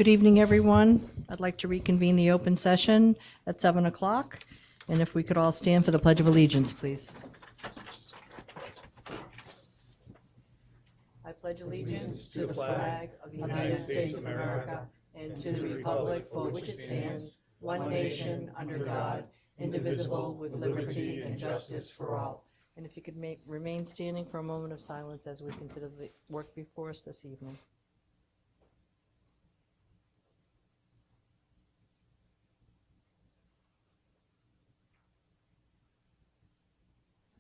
Good evening, everyone. I'd like to reconvene the open session at 7 o'clock. And if we could all stand for the Pledge of Allegiance, please. I pledge allegiance to the flag of the United States of America and to the republic for which it stands, one nation, under God, indivisible, with liberty and justice for all. And if you could remain standing for a moment of silence as we consider the work before us this evening.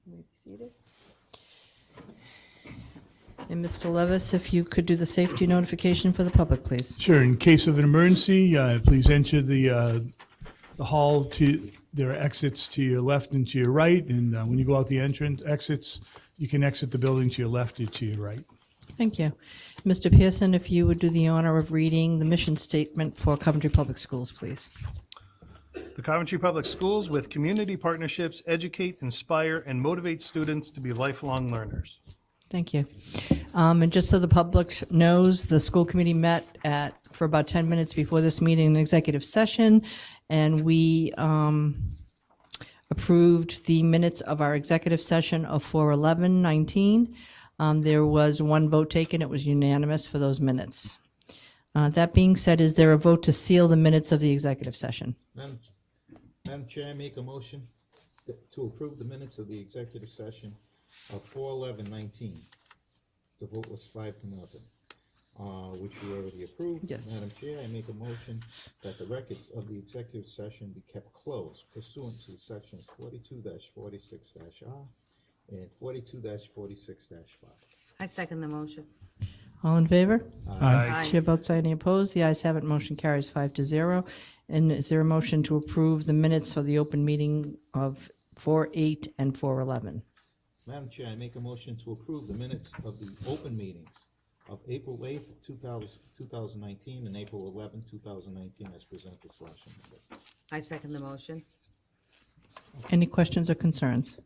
You may be seated. And Mr. Levis, if you could do the safety notification for the public, please. Sure. In case of an emergency, please enter the hall. There are exits to your left and to your right, and when you go out the exits, you can exit the building to your left or to your right. Thank you. Mr. Pearson, if you would do the honor of reading the mission statement for Coventry Public Schools, please. The Coventry Public Schools, with community partnerships, educate, inspire, and motivate students to be lifelong learners. Thank you. And just so the public knows, the school committee met for about 10 minutes before this meeting in executive session, and we approved the minutes of our executive session of 4/11/19. There was one vote taken. It was unanimous for those minutes. That being said, is there a vote to seal the minutes of the executive session? Madam Chair, I make a motion to approve the minutes of the executive session of 4/11/19. The vote was 5-0, which we already approved. Yes. Madam Chair, I make a motion that the records of the executive session be kept closed pursuant to sections 42-46-R and 42-46-5. I second the motion. All in favor? Aye. Chair votes aye, any opposed? The ayes have it, motion carries 5-0. And is there a motion to approve the minutes for the open meeting of 4/8 and 4/11? Madam Chair, I make a motion to approve the minutes of the open meetings of April 8th, 2019 and April 11th, 2019 as presented / amended. I second the motion. Any questions or concerns?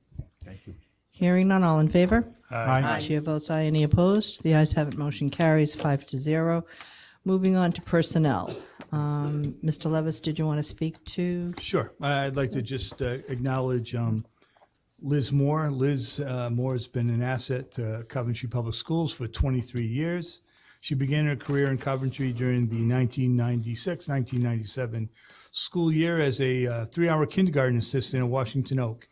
Thank you. Hearing none, all in favor? Aye. Chair votes aye, any opposed? The ayes have it, motion carries 5-0. Moving on to personnel. Mr. Levis, did you want to speak to? Sure. I'd like to just acknowledge Liz Moore. Liz Moore has been an asset to Coventry Public Schools for 23 years. She began her career in Coventry during the 1996-1997 school year as a 3-hour kindergarten assistant at Washington Oak.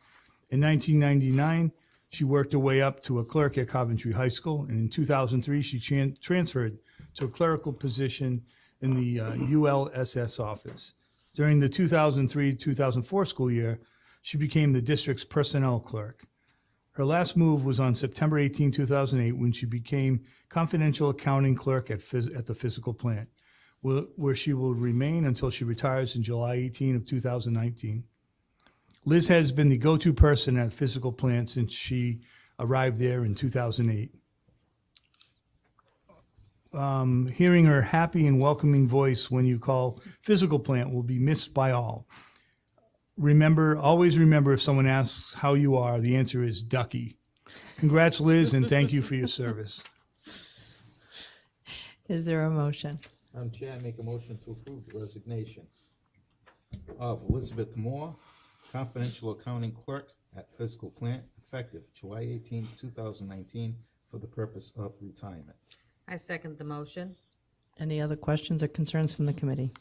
In 1999, she worked her way up to a clerk at Coventry High School, and in 2003, she transferred to a clerical position in the ULSS office. During the 2003-2004 school year, she became the district's personnel clerk. Her last move was on September 18, 2008, when she became confidential accounting clerk at the physical plant, where she will remain until she retires in July 18 of 2019. Liz has been the go-to person at physical plant since she arrived there in 2008. Hearing her happy and welcoming voice when you call physical plant will be missed by all. Always remember, if someone asks how you are, the answer is Ducky. Congrats, Liz, and thank you for your service. Is there a motion? Madam Chair, I make a motion to approve the resignation of Elizabeth Moore, confidential accounting clerk at Fiscal Plant, effective July 18, 2019, for the purpose of retirement. I second the motion. Any other questions or concerns from the committee?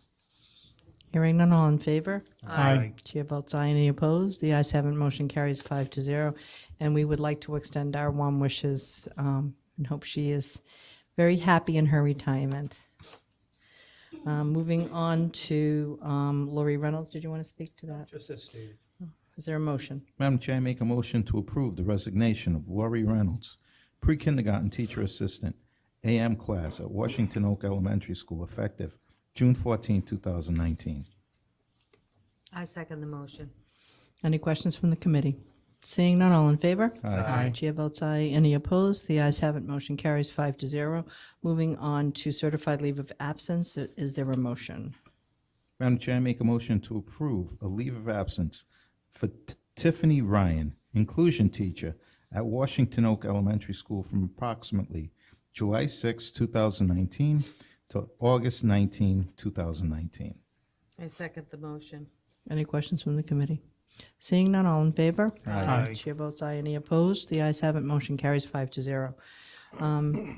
Hearing none, all in favor? Aye. Chair votes aye, any opposed? The ayes have it, motion carries 5-0. And we would like to extend our warm wishes and hope she is very happy in her retirement. Moving on to Lori Reynolds. Did you want to speak to that? Just as stated. Is there a motion? Madam Chair, I make a motion to approve the resignation of Lori Reynolds, pre-kindergarten teacher assistant, AM class at Washington Oak Elementary School, effective June 14, 2019. I second the motion. Any questions from the committee? Seeing none, all in favor? Aye. Chair votes aye. Any opposed? The ayes have it. Motion carries 5-0. Moving on to certified leave of absence. Is there a motion? Madam Chair, I make a motion to approve a leave of absence for Tiffany Ryan, inclusion teacher at Washington Oak Elementary School from approximately July 6, 2019 to August 19, 2019. I second the motion. Any questions from the committee? Seeing none, all in favor? Aye. Chair votes aye. Any opposed? The ayes have it. Motion carries 5-0.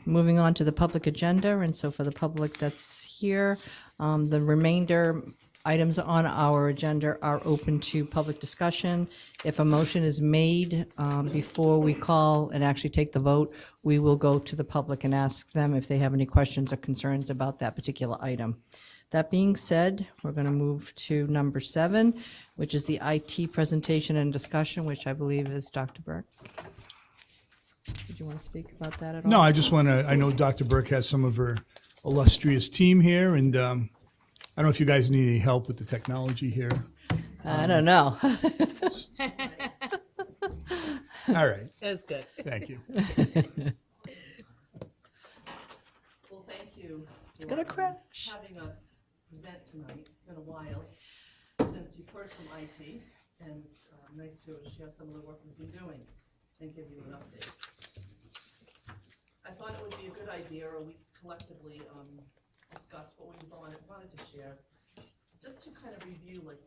Moving on to the public agenda, and so for the public that's here, the remainder items on our agenda are open to public discussion. If a motion is made before we call and actually take the vote, we will go to the public and ask them if they have any questions or concerns about that particular item. That being said, we're going to move to number 7, which is the IT presentation and discussion, which I believe is Dr. Burke. Did you want to speak about that at all? No, I just want to, I know Dr. Burke has some of her illustrious team here, and I don't know if you guys need any help with the technology here. I don't know. All right, That's good. thank you. Well, thank you. It's gonna crash. Having us present tonight. It's been a while since you've heard from IT, and it's nice to be able to share some of the work we've been doing and give you an update. I thought it would be a good idea, or we collectively discuss what we wanted to share, just to kind of review like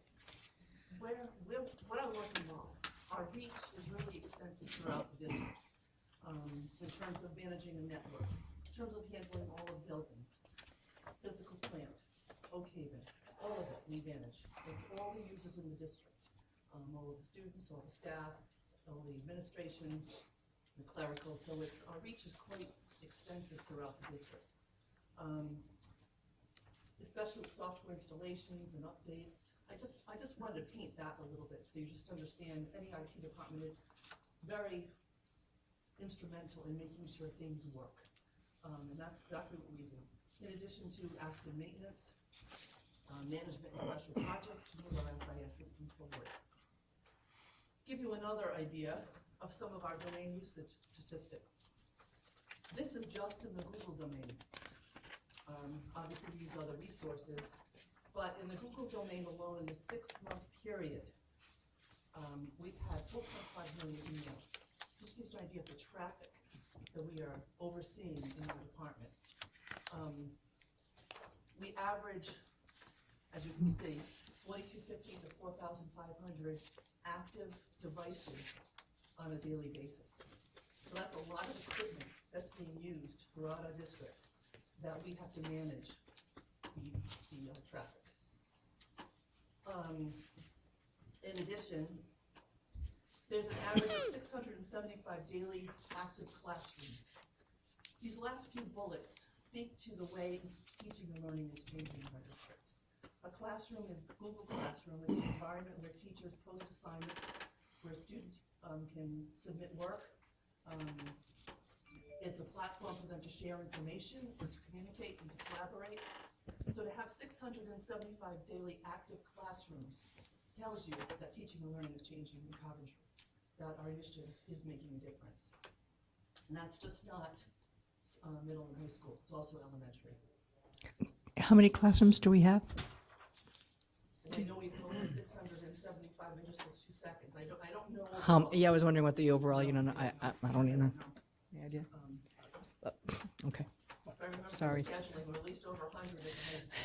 what our work involves. Our reach is really extensive throughout the district in terms of managing a network, in terms of handling all of buildings, physical plant, Oak Haven, all of it we manage. It's all the users in the district, all of the students, all the staff, all the administration, the clerical, so our reach is quite extensive throughout the district. Especially with software installations and updates. I just wanted to paint that a little bit so you just understand any IT department is very instrumental in making sure things work. And that's exactly what we do. In addition to Aspen maintenance, management and special projects to move our SIS system forward. Give you another idea of some of our domain usage statistics. This is just in the Google domain. Obviously we use other resources, but in the Google domain alone in the 6-month period, we've had 4.5 million emails. This gives you an idea of the traffic that we are overseeing in our department. We average, as you can see, 4,250 to 4,500 active devices on a daily basis. So that's a lot of equipment that's being used throughout our district that we have to manage the traffic. In addition, there's an average of 675 daily active classrooms. These last few bullets speak to the way teaching and learning is changing in our district. A classroom is Google Classroom. It's an environment where teachers post assignments, where students can submit work. It's a platform for them to share information, or to communicate and to collaborate. So to have 675 daily active classrooms tells you that teaching and learning is changing in Coventry, that our initiative is making a difference. And that's just not middle and high school, it's also elementary. How many classrooms do we have? And I know we've only 675 in just those 2 seconds. I don't know. Yeah, I was wondering what the overall, I don't even know. Any idea? Okay. If I remember Sorry. scheduling, we're at least over 100 at the high school.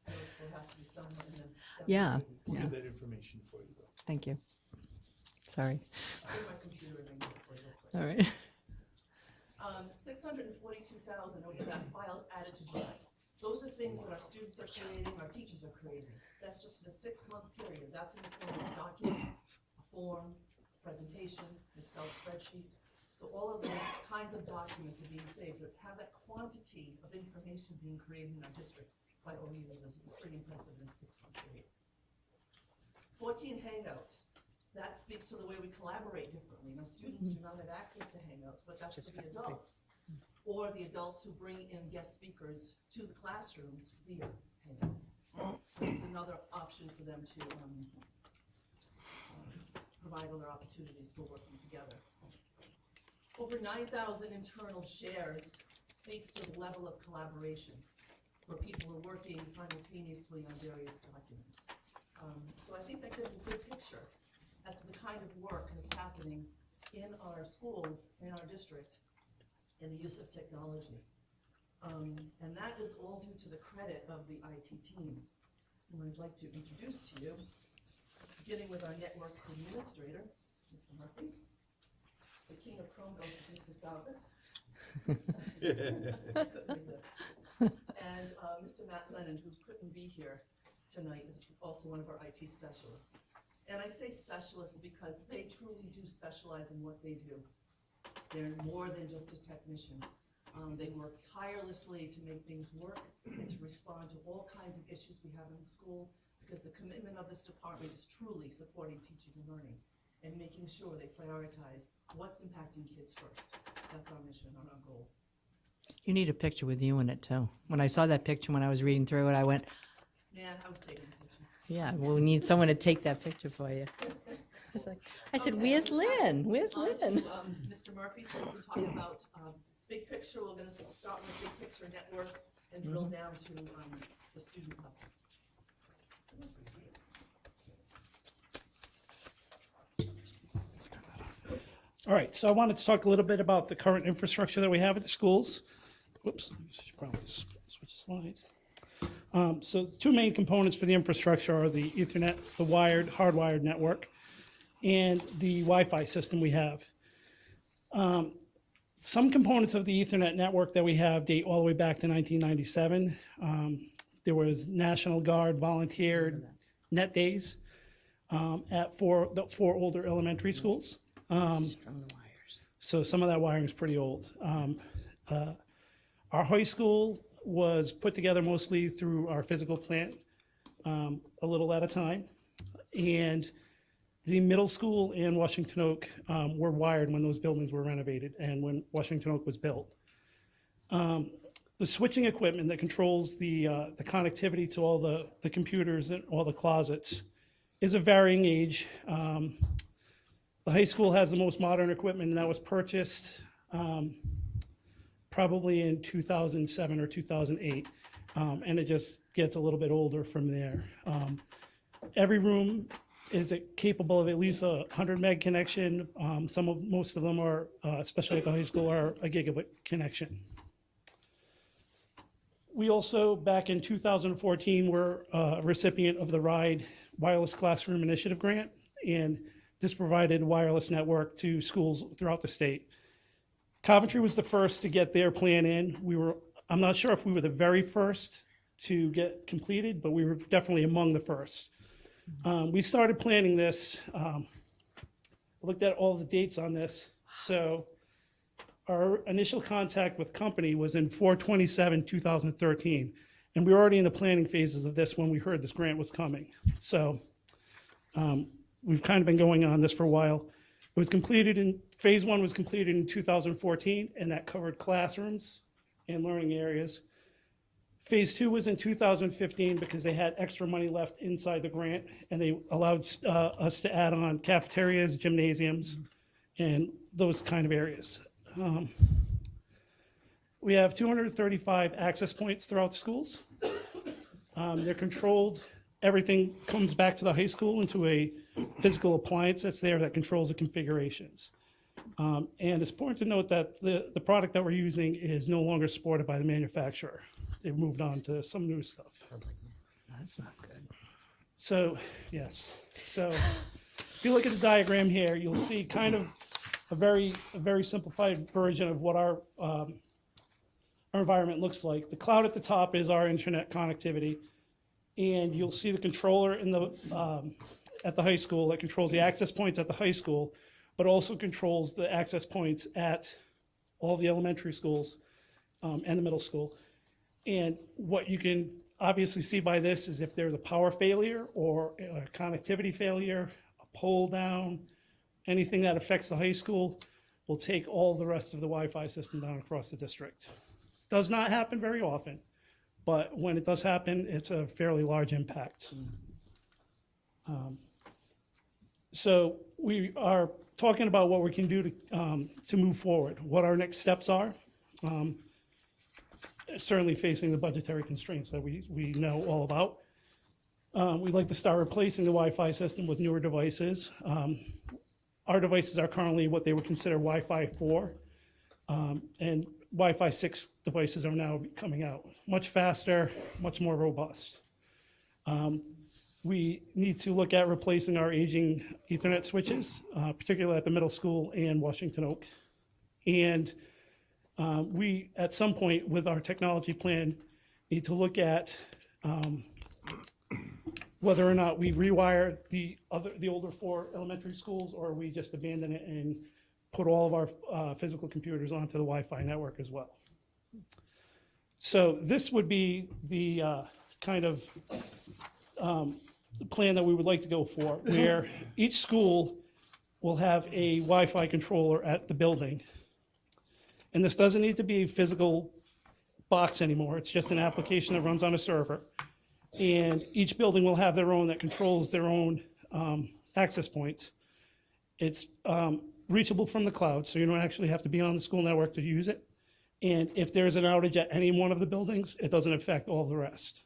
So there has to be someone in the. Yeah. We'll Yeah. get that information for you, though. Thank you. Sorry. I'll bring my computer and I can play real quick. All right. 642,000 ODAC files added to Drive. Those are things that our students are creating, our teachers are creating. That's just in a 6-month period. That's in the form of a document, a form, a presentation, an Excel spreadsheet. So all of those kinds of documents are being saved, but have that quantity of information being created in our district by OU is pretty impressive in a 6-month period. 14 Hangouts. That speaks to the way we collaborate differently. Now, students do not have access to Hangouts, but that's for the adults. Or the adults who bring in guest speakers to the classrooms via Hangout. So it's another option for them to provide other opportunities for working together. Over 9,000 internal shares speaks to the level of collaboration, where people are working simultaneously on various documents. So I think that gives a good picture as to the kind of work that's happening in our schools, in our district, and the use of technology. And that is all due to the credit of the IT team, who I'd like to introduce to you, beginning with our network administrator, Mr. Murphy, the king of Chrome goes to Mr. Salvis. Couldn't resist. And Mr. Matt Lennon, who couldn't be here tonight, is also one of our IT specialists. And I say specialists because they truly do specialize in what they do. They're more than just a technician. They work tirelessly to make things work and to respond to all kinds of issues we have in the school, because the commitment of this department is truly supporting teaching and learning and making sure they prioritize what's impacting kids first. That's our mission and our goal. You need a picture with you in it too. When I saw that picture, when I was reading through it, I went, Yeah, I was taking a picture. yeah, well, we need someone to take that picture for you. I said, where's Lynn? Where's On to, Lynn? Mr. Murphy, so we can talk about big picture. We're going to start with big picture network and drill down to the student level. All right, so I wanted to talk a little bit about the current infrastructure that we have at the schools. Whoops, I should probably switch a slide. So the two main components for the infrastructure are the Ethernet, the wired, hardwired network, and the Wi-Fi system we have. Some components of the Ethernet network that we have date all the way back to 1997. There was National Guard volunteered net days at the four older elementary schools. Strung the wires. So some of that wiring is pretty old. Our high school was put together mostly through our physical plant, a little at a time. And the middle school and Washington Oak were wired when those buildings were renovated and when Washington Oak was built. The switching equipment that controls the connectivity to all the computers and all the closets is of varying age. The high school has the most modern equipment, and that was purchased probably in 2007 or 2008, and it just gets a little bit older from there. Every room is capable of at least a 100 meg connection. Most of them are, especially at the high school, are a gigabit connection. We also, back in 2014, were a recipient of the RIDE Wireless Classroom Initiative Grant, and this provided wireless network to schools throughout the state. Coventry was the first to get their plan in. I'm not sure if we were the very first to get completed, but we were definitely among the first. We started planning this. I looked at all the dates on this. So our initial contact with company was in 4/27/2013, and we were already in the planning phases of this when we heard this grant was coming. So we've kind of been going on this for a while. It was completed phase one was completed in 2014, and that covered classrooms and learning areas. Phase two was in 2015 because they had extra money left inside the grant, and they allowed us to add on cafeterias, gymnasiums, and those kind of areas. We have 235 access points throughout the schools. They're controlled. Everything comes back to the high school into a physical appliance that's there that controls the configurations. And it's important to note that the product that we're using is no longer supported by the manufacturer. They've moved on to some new stuff. That's not good. So, yes. So if you look at the diagram here, you'll see kind of a very simplified version of what our environment looks like. The cloud at the top is our internet connectivity. And you'll see the controller at the high school that controls the access points at the high school, but also controls the access points at all the elementary schools and the middle school. And what you can obviously see by this is if there's a power failure or a connectivity failure, a pole down, anything that affects the high school will take all the rest of the Wi-Fi system down across the district. Does not happen very often. But when it does happen, it's a fairly large impact. So we are talking about what we can do to move forward, what our next steps are. Certainly facing the budgetary constraints that we know all about. We'd like to start replacing the Wi-Fi system with newer devices. Our devices are currently what they would consider Wi-Fi 4. And Wi-Fi 6 devices are now coming out. Much faster, much more robust. We need to look at replacing our aging Ethernet switches, particularly at the middle school and Washington Oak. And we, at some point with our technology plan, need to look at whether or not we rewire the older 4 elementary schools, or we just abandon it and put all of our physical computers onto the Wi-Fi network as well. So this would be the kind of the plan that we would like to go for, where each school will have a Wi-Fi controller at the building. And this doesn't need to be a physical box anymore. It's just an application that runs on a server. And each building will have their own that controls their own access points. It's reachable from the cloud, so you don't actually have to be on the school network to use it. And if there's an outage at any one of the buildings, it doesn't affect all of the rest.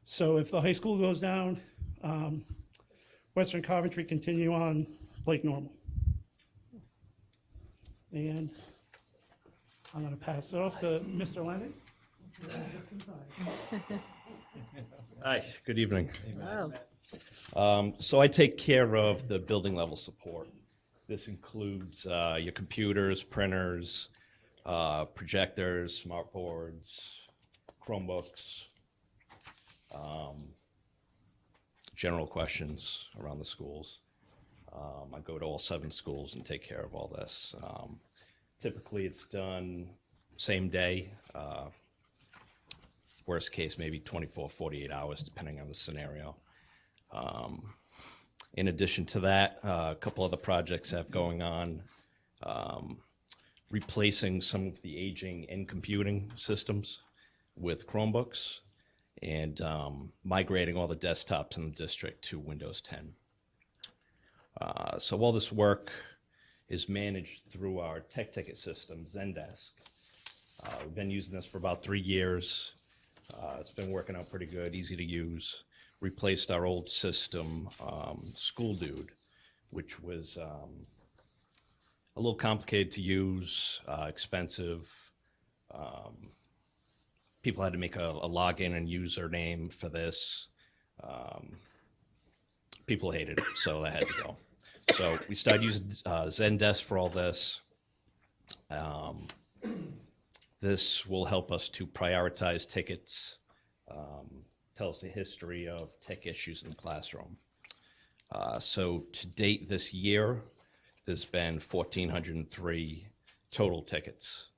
So if the high school goes down, Western Coventry continue on like normal. And I'm going to pass it off to Mr. Leonard. Hi, good evening. Oh, So I take care of the building level support. This includes your computers, printers, projectors, smart boards, Chromebooks, general questions around the schools. I go to all 7 schools and take care of all this. Typically, it's done same day. Worst case, maybe 24, 48 hours, depending on the scenario. In addition to that, a couple other projects I have going on, replacing some of the aging in computing systems with Chromebooks, and migrating all the desktops in the district to Windows 10. So all this work is managed through our tech ticket system, Zendesk. We've been using this for about 3 years. It's been working out pretty good, easy to use. Replaced our old system, School Dude, which was a little complicated to use, expensive. People had to make a login and username for this. People hated it, so that had to go. So we started using Zendesk for all this. This will help us to prioritize tickets, tell us the history of tech issues in the classroom. So to date this year, there's been 1,403 total tickets,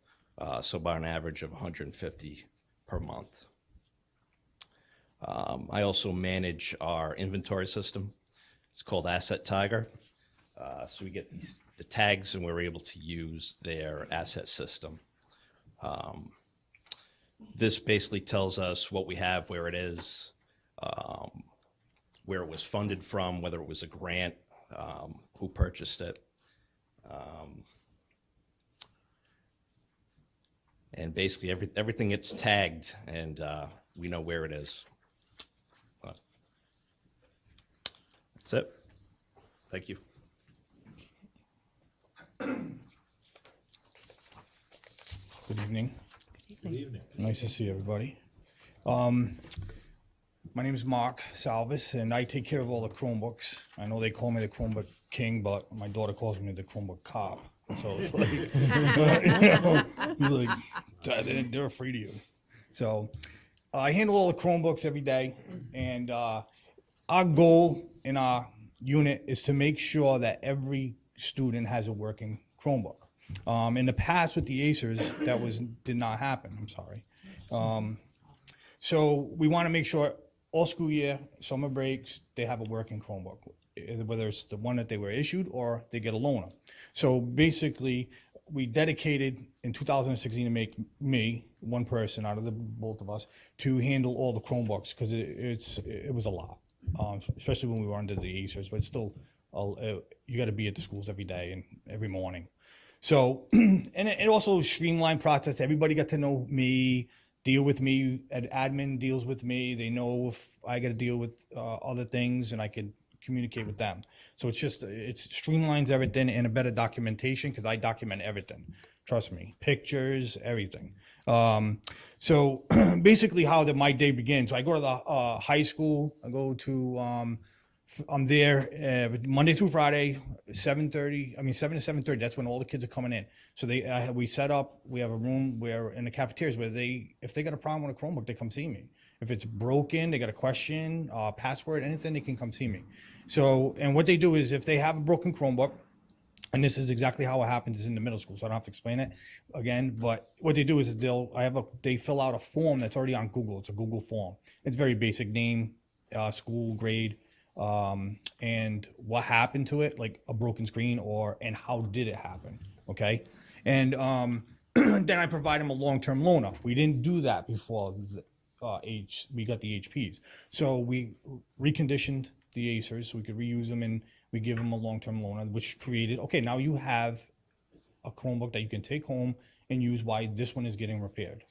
so about an average of 150 per month. I also manage our inventory system. It's called Asset Tiger. So we get the tags, and we're able to use their asset system. This basically tells us what we have, where it is, where it was funded from, whether it was a grant, who purchased it. And basically everything gets tagged, and we know where it is. That's it. Thank you. Good evening. Good evening. Nice to see everybody. My name is Mark Salvis, and I take care of all the Chromebooks. I know they call me the Chromebook King, but my daughter calls me the Chromebook Cop. So it's like, he's like, Dad, they're afraid of you. So I handle all the Chromebooks every day, and our goal in our unit is to make sure that every student has a working Chromebook. In the past with the Acers, that did not happen. I'm sorry. So we want to make sure all school year, summer breaks, they have a working Chromebook, whether it's the one that they were issued or they get a loaner. So basically, we dedicated in 2016 to make me, one person out of the both of us, to handle all the Chromebooks, because it was a lot, especially when we were under the Acers, but it's still, you got to be at the schools every day and every morning. So, and it also streamlined process. Everybody got to know me, deal with me. Admin deals with me. They know if I got to deal with other things, and I could communicate with them. So it streamlines everything and a better documentation because I document everything. Trust me, pictures, everything. So basically how my day begins. So I go to the high school. I go to, I'm there Monday through Friday, 7 to 7:30. That's when all the kids are coming in. So we set up, we have a room where in the cafeterias where if they got a problem with a Chromebook, they come see me. If it's broken, they got a question, password, anything, they can come see me. So, and what they do is if they have a broken Chromebook, and this is exactly how it happens in the middle school, so I don't have to explain it again. But what they do is they fill out a form that's already on Google. It's a Google form. It's very basic: name, school, grade, and what happened to it, like a broken screen, and how did it happen? Okay, and then I provide them a long-term loaner. We didn't do that before we got the HPs, so we reconditioned the Acers so we could reuse them, and we give them a long-term loaner, which created, okay, now you have a Chromebook that you can take home and use while this one is getting repaired.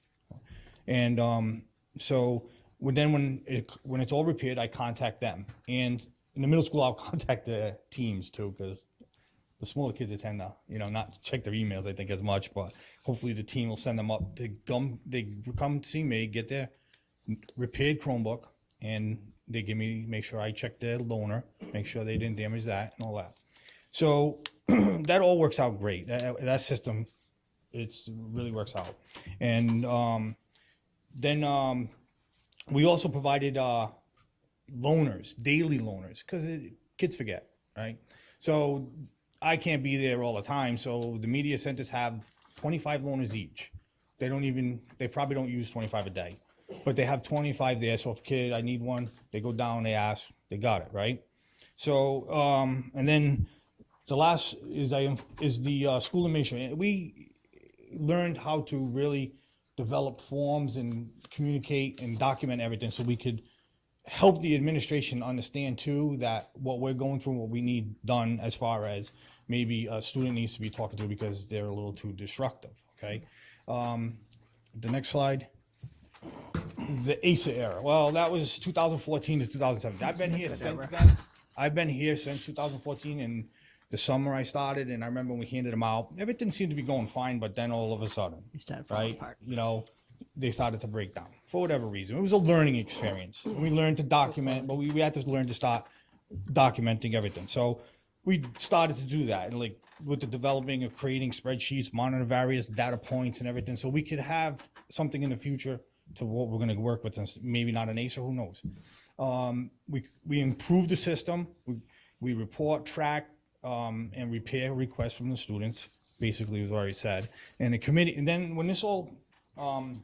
And so when it's all repaired, I contact them. And in the middle school, I'll contact the teams too, because the smaller kids, they tend to, not check their emails, I think, as much, but hopefully the team will send them up to they come see me, get their repaired Chromebook, and they make sure I check their loaner, make sure they didn't damage that and all that. So that all works out great. That system, it really works out. And then we also provided loaners, daily loaners, because kids forget, right? So I can't be there all the time. So the media centers have 25 loaners each. They probably don't use 25 a day. But they have 25 there, so if a kid, I need one, they go down, they ask, they got it, right? So, and then the last is the school information. We learned how to really develop forms and communicate and document everything so we could help the administration understand too that what we're going through, what we need done as far as maybe a student needs to be talking to because they're a little too destructive, okay? The next slide. The ACER era. Well, that was 2014 to 2017. I've been here since then. I've been here since 2014. In the summer I started, and I remember when we handed them out, everything seemed to be going fine, but then all of a sudden, right? They started to break down for whatever reason. It was a learning experience. We learned to document, but we had to learn to start documenting everything. So we started to do that, and like with the developing of creating spreadsheets, monitor various data points and everything, so we could have something in the future to what we're going to work with, maybe not an ACER, who knows. We improved the system. We report, track, and repair requests from the students, basically was what I said. And the committee, and then when this all, when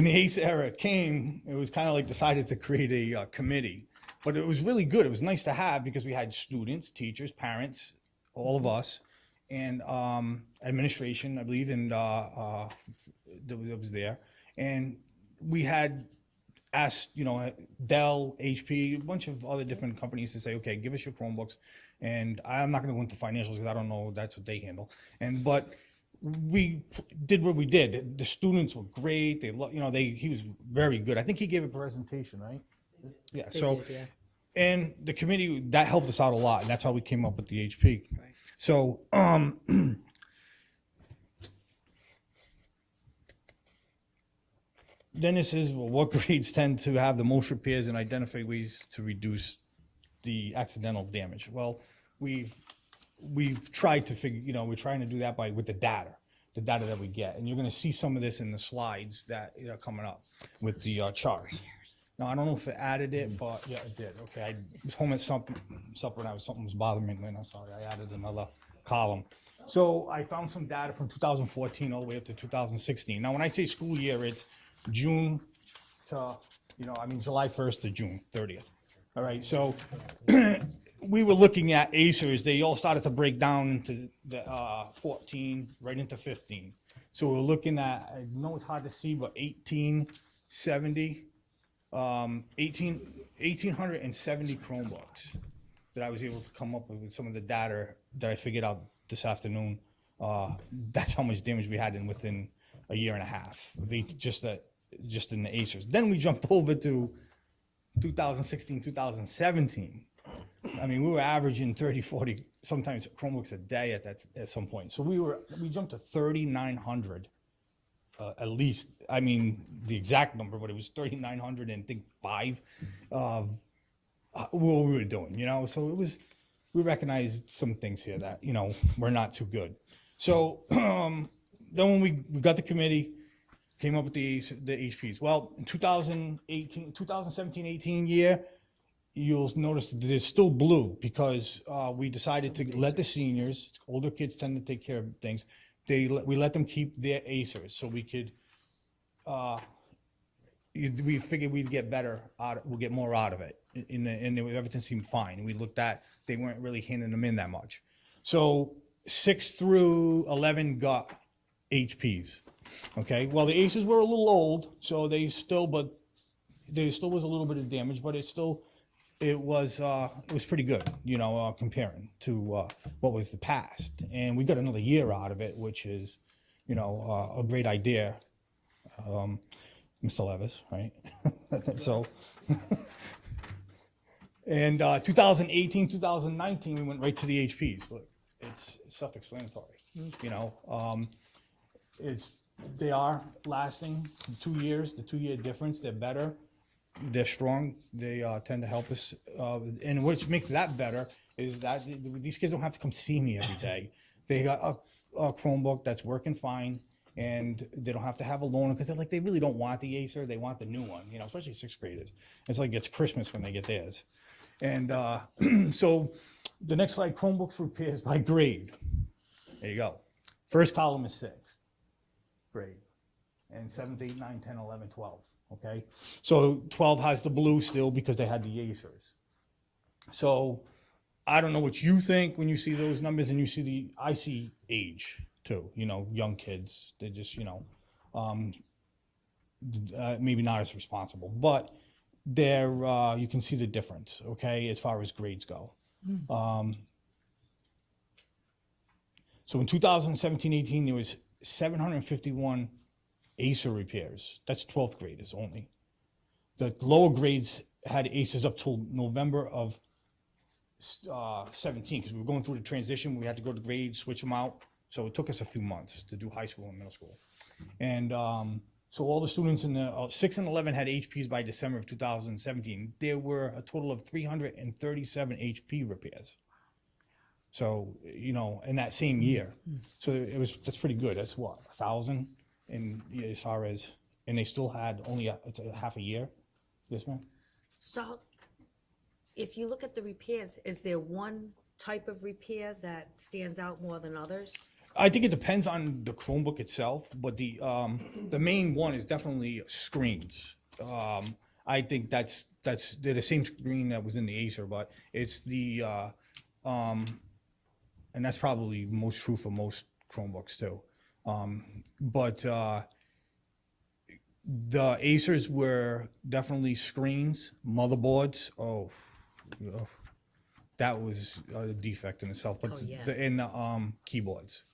the ACER era came, it was kind of like decided to create a committee. But it was really good. It was nice to have because we had students, teachers, parents, all of us, and administration, I believe, and that was there. And we had asked, Dell, HP, a bunch of other different companies to say, okay, give us your Chromebooks. And I'm not going to go into financials because I don't know, that's what they handle. But we did what we did. The students were great. He was very good. I think he gave a presentation, right? Yeah. So, and the committee, that helped us out a lot, and that's how we came up with the HP. Right. So, then this is what grades tend to have the most repairs and identify ways to reduce the accidental damage. Well, we've tried to figure, we're trying to do that with the data that we get, and you're going to see some of this in the slides that are coming up with the charts. Now, I don't know if it added it, but yeah, it did. Okay, I was home at supper and something was bothering me, and then I'm sorry, I added another column. So I found some data from 2014 all the way up to 2016. Now, when I say school year, it's June to, July 1st to June 30th. All right, so we were looking at ACERs. They all started to break down into the 14, right into 15. So we're looking at, I know it's hard to see, but 1,870 Chromebooks that I was able to come up with some of the data that I figured out this afternoon. That's how much damage we had within a year and a half of just in the ACERs. Then we jumped over to 2016, 2017, I mean, we were averaging 30, 40, sometimes Chromebooks a day at some point. So we jumped to 3,900 at least. I mean, the exact number, but it was 3,900 and I think 5 of what we were doing, you know? So we recognized some things here that, you know, were not too good. So then when we got the committee, came up with the HPs. Well, in 2017, 18 year, you'll notice that there's still blue because we decided to let the seniors, older kids tend to take care of things. We let them keep their Acers so we could, we figured we'd get we'll get more out of it. And everything seemed fine. We looked at, they weren't really handing them in that much. So 6 through 11 got HPs. Okay, well, the Acers were a little old, so there still was a little bit of damage, but it was pretty good, you know, comparing to what was the past. And we got another year out of it, which is, you know, a great idea, Mr. Levis, right? So, and 2018, 2019, we went right to the HPs. Look, it's self-explanatory, you know. They are lasting 2 years, the 2 year difference, they're better. They're strong. They tend to help us. And which makes that better is that these kids don't have to come see me every day. They got a Chromebook that's working fine, and they don't have to have a loaner because they really don't want the Acer. They want the new one, you know, especially 6th graders. It's like it's Christmas when they get theirs. And so the next slide, Chromebooks repairs by grade. There you go. First column is 6th grade. And 7th, 8th, 9th, 10, 11, 12, okay? So 12 has the blue still because they had the Acers. So I don't know what you think when you see those numbers and you see I see age too, you know, young kids. They're just, you know, maybe not as responsible, but they're, you can see the difference, okay, as far as grades go. So in 2017, 18, there was 751 Acer repairs. That's 12th graders only. The lower grades had Acers up till November of 17 because we were going through the transition. We had to go to grades, switch them out. So it took us a few months to do high school and middle school. And so all the students in the 6 and 11 had HPs by December of 2017. There were a total of 337 HP repairs. So, you know, in that same year. So that's pretty good. That's what, 1,000? And as far as, and they still had only it's a half a year. Yes, ma'am. So if you look at the repairs, is there one type of repair that stands out more than others? I think it depends on the Chromebook itself, but the main one is definitely screens. I think they're the same screen that was in the Acer, but it's the and that's probably most true for most Chromebooks too. But the Acers were definitely screens, motherboards. Oh, that was a defect in itself. But keyboards,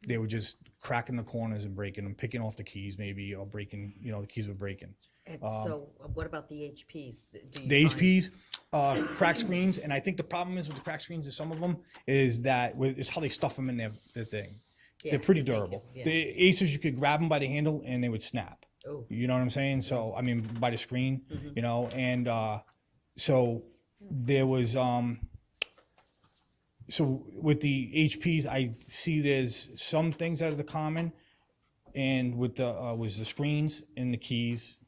they were just cracking the corners and breaking them, picking off the keys maybe, or breaking. You know, the keys were breaking. And so what about the HPs? The HPs, cracked screens, and I think the problem is with the cracked screens is some of them is how they stuff them in their thing. Yeah, they're pretty they make durable. it, yeah. The Acers, you could grab them by the handle and they would snap. Oh. You know what I'm saying? So, I mean, by the screen, you know, and so there was, so with the HPs, I see there's some things that are the common, and with the, was the screens and the keys.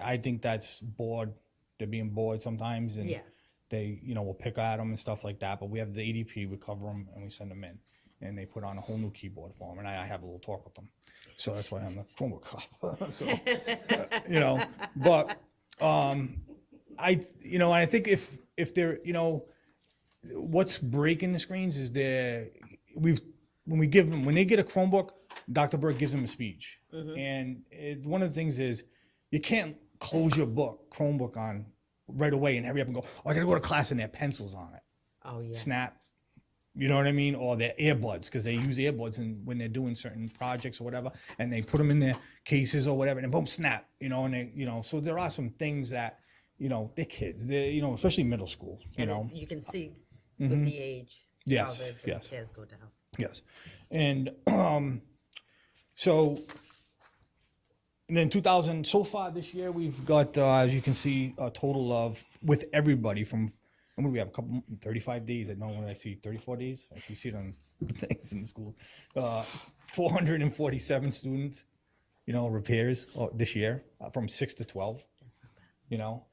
I think that's bored. They're being bored sometimes, and Yeah. they, you know, will pick at them and stuff like that. But we have the ADP, we cover them and we send them in, and they put on a whole new keyboard for them. And I have a little talk with them, so that's why I'm the Chromebook cop. So, you know, but I think if they're, you know, what's breaking the screens is when they get a Chromebook, Dr. Burke gives them a speech, and one of the things is you can't close your Chromebook on right away and hurry up and go, oh, I gotta go to class, and they have pencils on it. Oh, yeah. Snap. You know what I mean? Or their earbuds, because they use earbuds when they're doing certain projects or whatever, and they put them in their cases or whatever, and boom, snap. You know, and they, you know, so there are some things that, they're kids. They're, especially middle school, And you can see with Mm-hmm. the age. Yes, how the yes. Pairs go down. Yes. And so, and then 2000, so far this year, we've got, as you can see, a total of, with everybody from, and what do we have, 35 days, I don't know when I see 34 days, I see it on things in school, 447 students, repairs this year, from 6 to 12.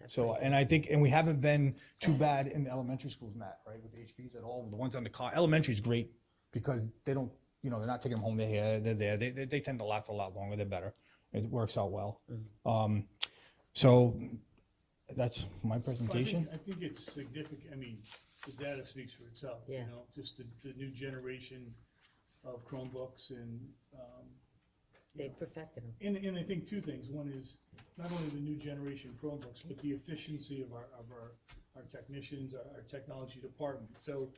So, and I think, and we haven't been too bad in the elementary schools, Matt, right, with the HPs at all. The ones on the car, elementary is great because they don't, they're not taking them home. They're here, they're there. They tend to last a lot longer. They're better. It works out well. So that's my presentation. I think it's significant. I mean, the data speaks for itself. Yeah. Just the new generation of Chromebooks and They perfected them. And I think two things. One is not only the new generation Chromebooks, but the efficiency of our technicians, our technology department. So,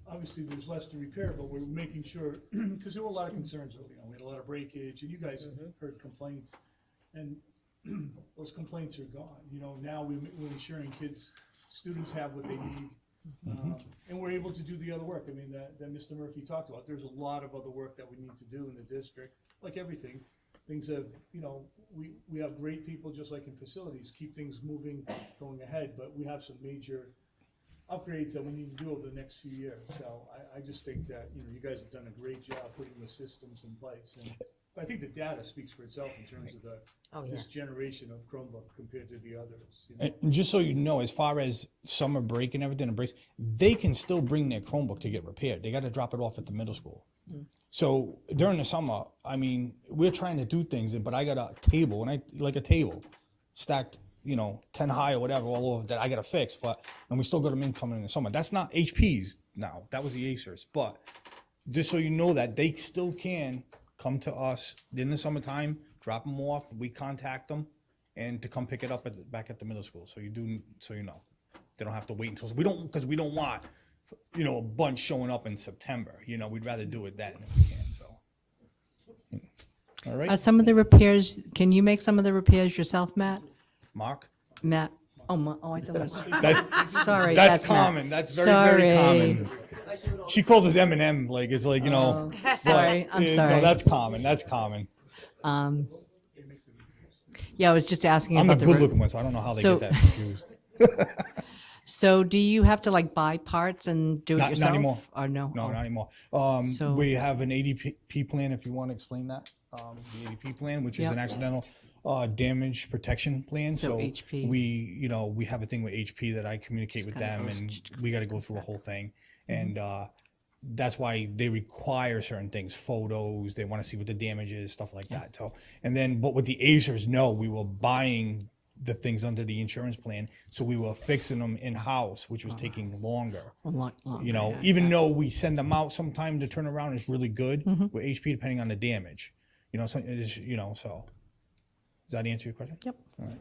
obviously there's less to repair, but we're making sure, because there were a lot of concerns early on. We had a lot of breakage, and you guys heard complaints, and those complaints are gone. Now we're ensuring students have what they need. And we're able to do the other work. I mean, that Mr. Murphy talked about. There's a lot of other work that we need to do in the district. Like everything, things have, we have great people, just like in facilities, keep things moving, going ahead. But we have some major upgrades that we need to do over the next few years. So I just think that, you guys have done a great job putting the systems in place. And I think the data speaks for itself in terms of this generation of Chromebook compared to the others. And just so you know, as far as summer break and everything and breaks, they can still bring their Chromebook to get repaired. They got to drop it off at the middle school. So during the summer, I mean, we're trying to do things, but I got a table, like a table stacked, 10 high or whatever, all over that I got to fix. And we still got them in coming in the summer. That's not HPs now. That was the Acers. But just so you know that they still can come to us in the summertime, drop them off, we contact them, and to come pick it up back at the middle school. So you know. They don't have to wait until, because we don't want, a bunch showing up in September. We'd rather do it then if we can, so. All right, Some of the repairs, can you make some of the repairs yourself, Matt? Mark? Matt? I thought it was, That's, sorry. that's Matt. common. That's very, very Sorry. common. She calls us M&M, like, it's like, Sorry, I'm sorry. No, that's common, that's common. Yeah, I was just asking I'm the about good looking one, so I don't know how they So- get that confused. So do you have to buy parts and do it Not yourself? anymore. Or no? No, Oh. not anymore. So- We have an ADP plan, if you want to explain that. The ADP plan, which is Yep. an accidental damage protection plan. So So HP. we have a thing with HP that I communicate with kinda them, goes and we got to go through a whole thing. And that's why they require certain things, photos. They want to see what the damage is, stuff like that. So, but with the Acers, no, we were buying the things under the insurance plan, so we were fixing them in house, which was taking longer. Even though we send them out sometime to turn around is really good with HP, depending on the damage. So it is, so. Does that answer your question? Yep. All right.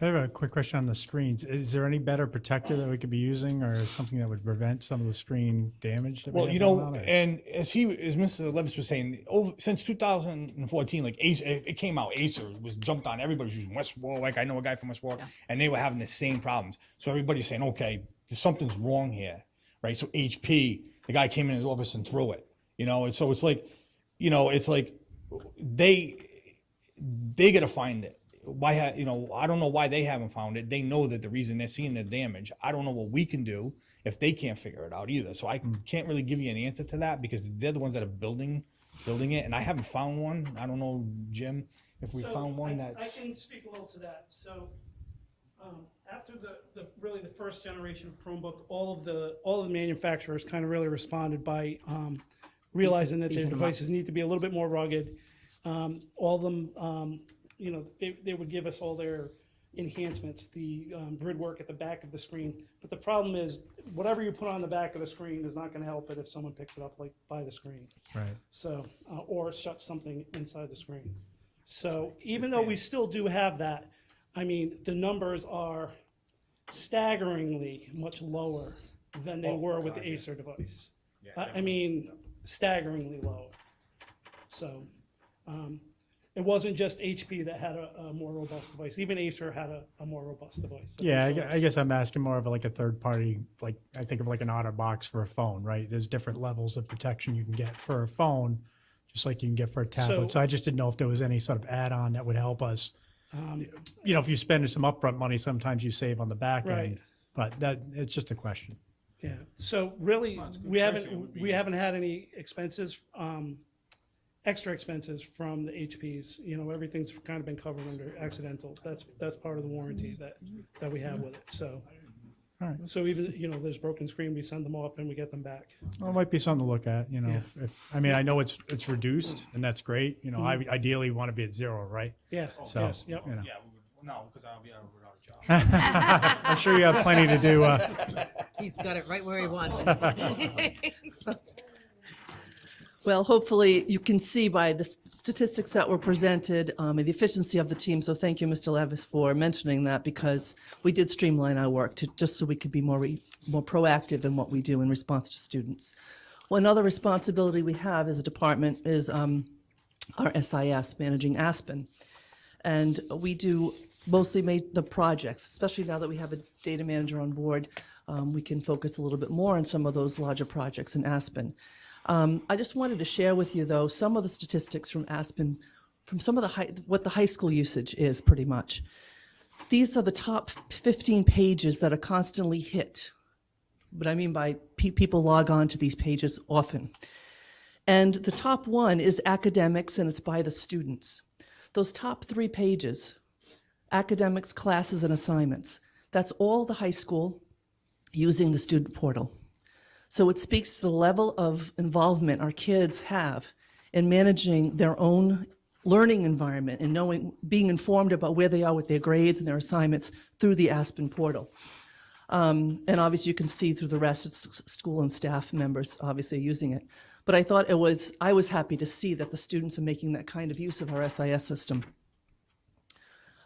I have a quick question on the screens. Is there any better protector that we could be using, or something that would prevent some of the screen damage? That we Well, have going on, or- and as Mr. Levis was saying, since 2014, like it came out, Acer was jumped on. Everybody was using West Warwick. I know a guy from West Warwick, and they were having the same problems. So everybody's saying, okay, something's wrong here, right? So HP, the guy came in his office and threw it, and so it's like, they got to find it. Why, I don't know why they haven't found it. They know that the reason they're seeing the damage. I don't know what we can do if they can't figure it out either. So I can't really give you an answer to that, because they're the ones that are building it, and I haven't found one. I don't know, Jim, if we found one I that's. can speak a little to that. So after the first generation of Chromebook, all of the manufacturers kind of really responded by realizing that their Beefing them up. devices need to be a little bit more rugged. All of them, they would give us all their enhancements, the grid work at the back of the screen. But the problem is, whatever you put on the back of the screen is not going to help it if someone picks it up by the screen. Right. So, or shuts something inside the screen. So even though we still do have that, I mean, the numbers are staggeringly much lower than they were with the Acer device. I mean, staggeringly lower. So, It wasn't just HP that had a more robust device. Even Acer had a more robust device. Yeah, I guess I'm asking more of like a third party, like I think of like an OtterBox for a phone, right? There's different levels of protection you can get for a phone, just like you can get for a tablet. So- So I just didn't know if there was any sort of add-on that would help us. You know, if you spend some upfront money, sometimes you save on the back Right. end. But it's just a question. Yeah, so really, we haven't had any expenses, extra expenses from the HPs. You know, everything's kind of been covered under accidental. That's part of the warranty that we have with it, so. All right. So even, you know, there's broken screen, we send them off and we get them back. Well, it might be something to look at, you know, Yeah. if I mean, I know it's reduced and that's great. You know, I ideally want to be at 0, right? Yeah, So, yes, yep. you know. Yeah, no, because I'll be without a job. I'm sure you have plenty to do. He's got it right where he wants it. Well, hopefully you can see by the statistics that were presented and the efficiency of the team. So thank you, Mr. Levis, for mentioning that, because we did streamline our work just so we could be more proactive in what we do in response to students. One other responsibility we have as a department is our SIS, managing Aspen. And we do mostly the projects, especially now that we have a data manager on board. We can focus a little bit more on some of those larger projects in Aspen. I just wanted to share with you, though, some of the statistics from Aspen, from some of what the high school usage is, pretty much. These are the top 15 pages that are constantly hit. What I mean by people log on to these pages often. And the top one is academics, and it's by the students. Those top 3 pages, academics, classes, and assignments, that's all the high school using the student portal. So it speaks to the level of involvement our kids have in managing their own learning environment and being informed about where they are with their grades and their assignments through the Aspen portal. And obviously you can see through the rest of school and staff members obviously using it. But I thought I was happy to see that the students are making that kind of use of our SIS system.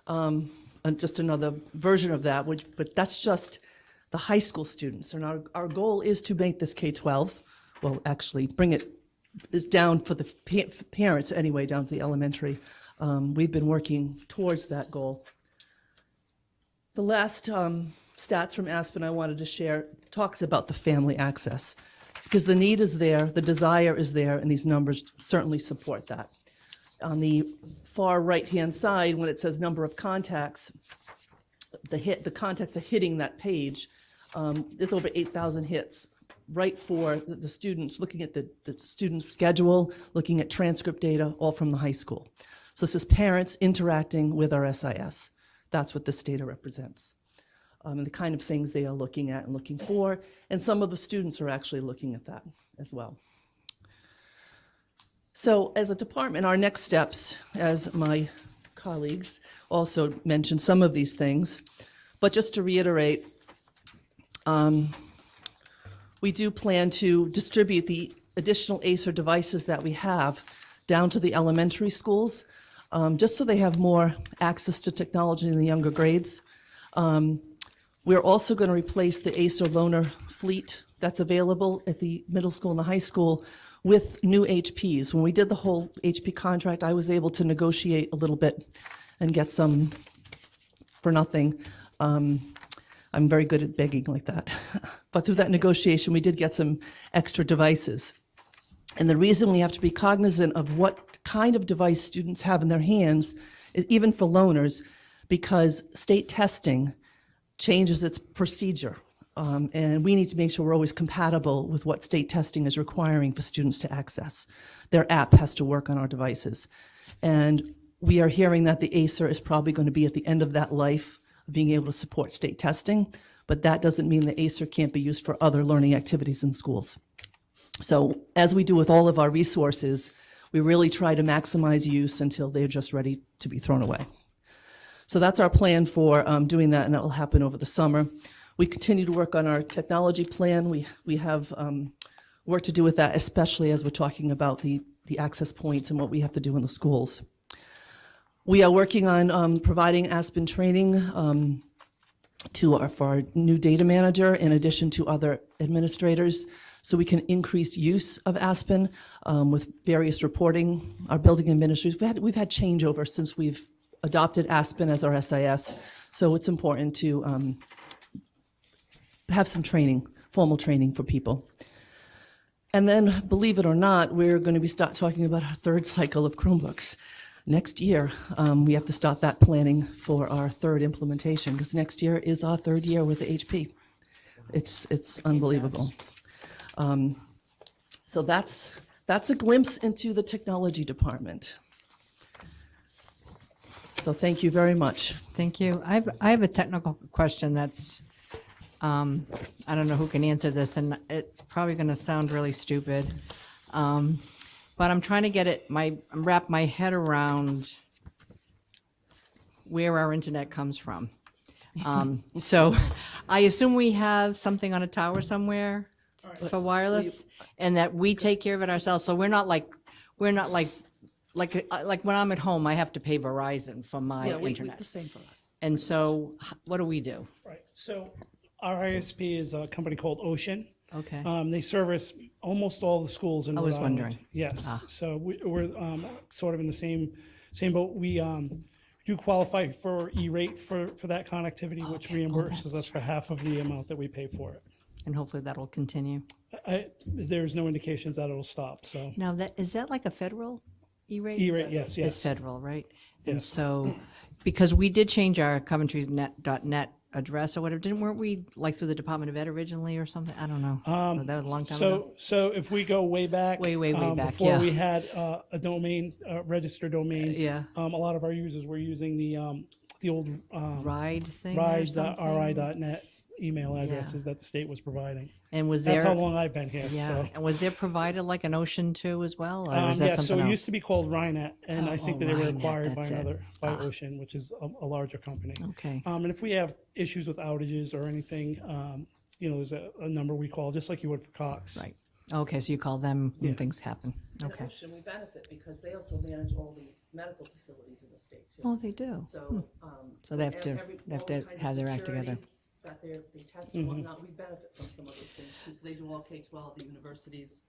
And just another version of that, but that's just the high school students. And our goal is to make this K-12, well, actually bring it down for the parents anyway, down to the elementary. We've been working towards that goal. The last stats from Aspen I wanted to share talks about the family access, because the need is there, the desire is there, and these numbers certainly support that. On the far right-hand side, when it says number of contacts, the contacts are hitting that page. There's over 8,000 hits, right for the students, looking at the student schedule, looking at transcript data, all from the high school. So this is parents interacting with our SIS. That's what this data represents. And the kind of things they are looking at and looking for. And some of the students are actually looking at that as well. So as a department, our next steps, as my colleagues also mentioned some of these things, but just to reiterate, we do plan to distribute the additional Acer devices that we have down to the elementary schools, just so they have more access to technology in the younger grades. We're also going to replace the Acer loaner fleet that's available at the middle school and the high school with new HPs. When we did the whole HP contract, I was able to negotiate a little bit and get some for nothing. I'm very good at begging like that. But through that negotiation, we did get some extra devices. And the reason we have to be cognizant of what kind of device students have in their hands, even for loaners, because state testing changes its procedure. And we need to make sure we're always compatible with what state testing is requiring for students to access. Their app has to work on our devices. And we are hearing that the Acer is probably going to be at the end of that life, being able to support state testing, but that doesn't mean the Acer can't be used for other learning activities in schools. So as we do with all of our resources, we really try to maximize use until they're just ready to be thrown away. So that's our plan for doing that, and that will happen over the summer. We continue to work on our technology plan. We have work to do with that, especially as we're talking about the access points and what we have to do in the schools. We are working on providing Aspen training for our new data manager, in addition to other administrators, so we can increase use of Aspen with various reporting. Our building administrators, we've had changeover since we've adopted Aspen as our SIS, so it's important to have some training, formal training for people. And then, believe it or not, we're going to start talking about our third cycle of Chromebooks. Next year, we have to start that planning for our third implementation, because next year is our third year with the HP. It's unbelievable. So that's a glimpse into the technology department. So thank you very much. Thank you. I have a technical question that's, I don't know who can answer this, and it's probably going to sound really stupid. But I'm trying to wrap my head around where our internet comes from. So I assume we have something on a tower somewhere for wireless, and that we take care of it ourselves. So we're not like when I'm at home, I have to pay Verizon for my internet. The same for us. And so what do we do? Right, so our ISP is a company called Ocean. Okay. They service almost all the schools in Rhode was Island. wondering. Yes, so we're sort of in the same boat. We do qualify for E-rate for that connectivity, which reimburses us for half of the amount that we pay for it. And hopefully that'll continue. There's no indications that it'll stop, so. Now, is that like a federal E-rate? E-rate, yes, yes. It's federal, right? And Yes. so, because we did change our coventry's.net address or whatever, weren't we like through the Department of Ed originally or something? I don't know. That was a long time ago. So if we go way back. Way back, Before yeah. we had a domain, a registered domain. Yeah. A lot of our users were using the old Ride thing or something? ride.ri.net email addresses that the state was providing. And was there? That's how long I've been here, Yeah. so. And was there provided like an Ocean too as well? Or was that Yeah, so something it else? used to be called Rynet, and I think that they were Rynet, acquired by that's it. Ocean, which is a larger company. Okay. And if we have issues with outages or anything, there's a number we call, just like you would for Cox. Right. Okay, so you call them when things happen. And Okay. Ocean, we benefit because they also manage all the medical facilities in the state too. Oh, they do. So, So they have to- every- they have all to the kinds of have their act security together. That they test and whatnot, we benefit from some of those things too. So they do all K-12, the universities.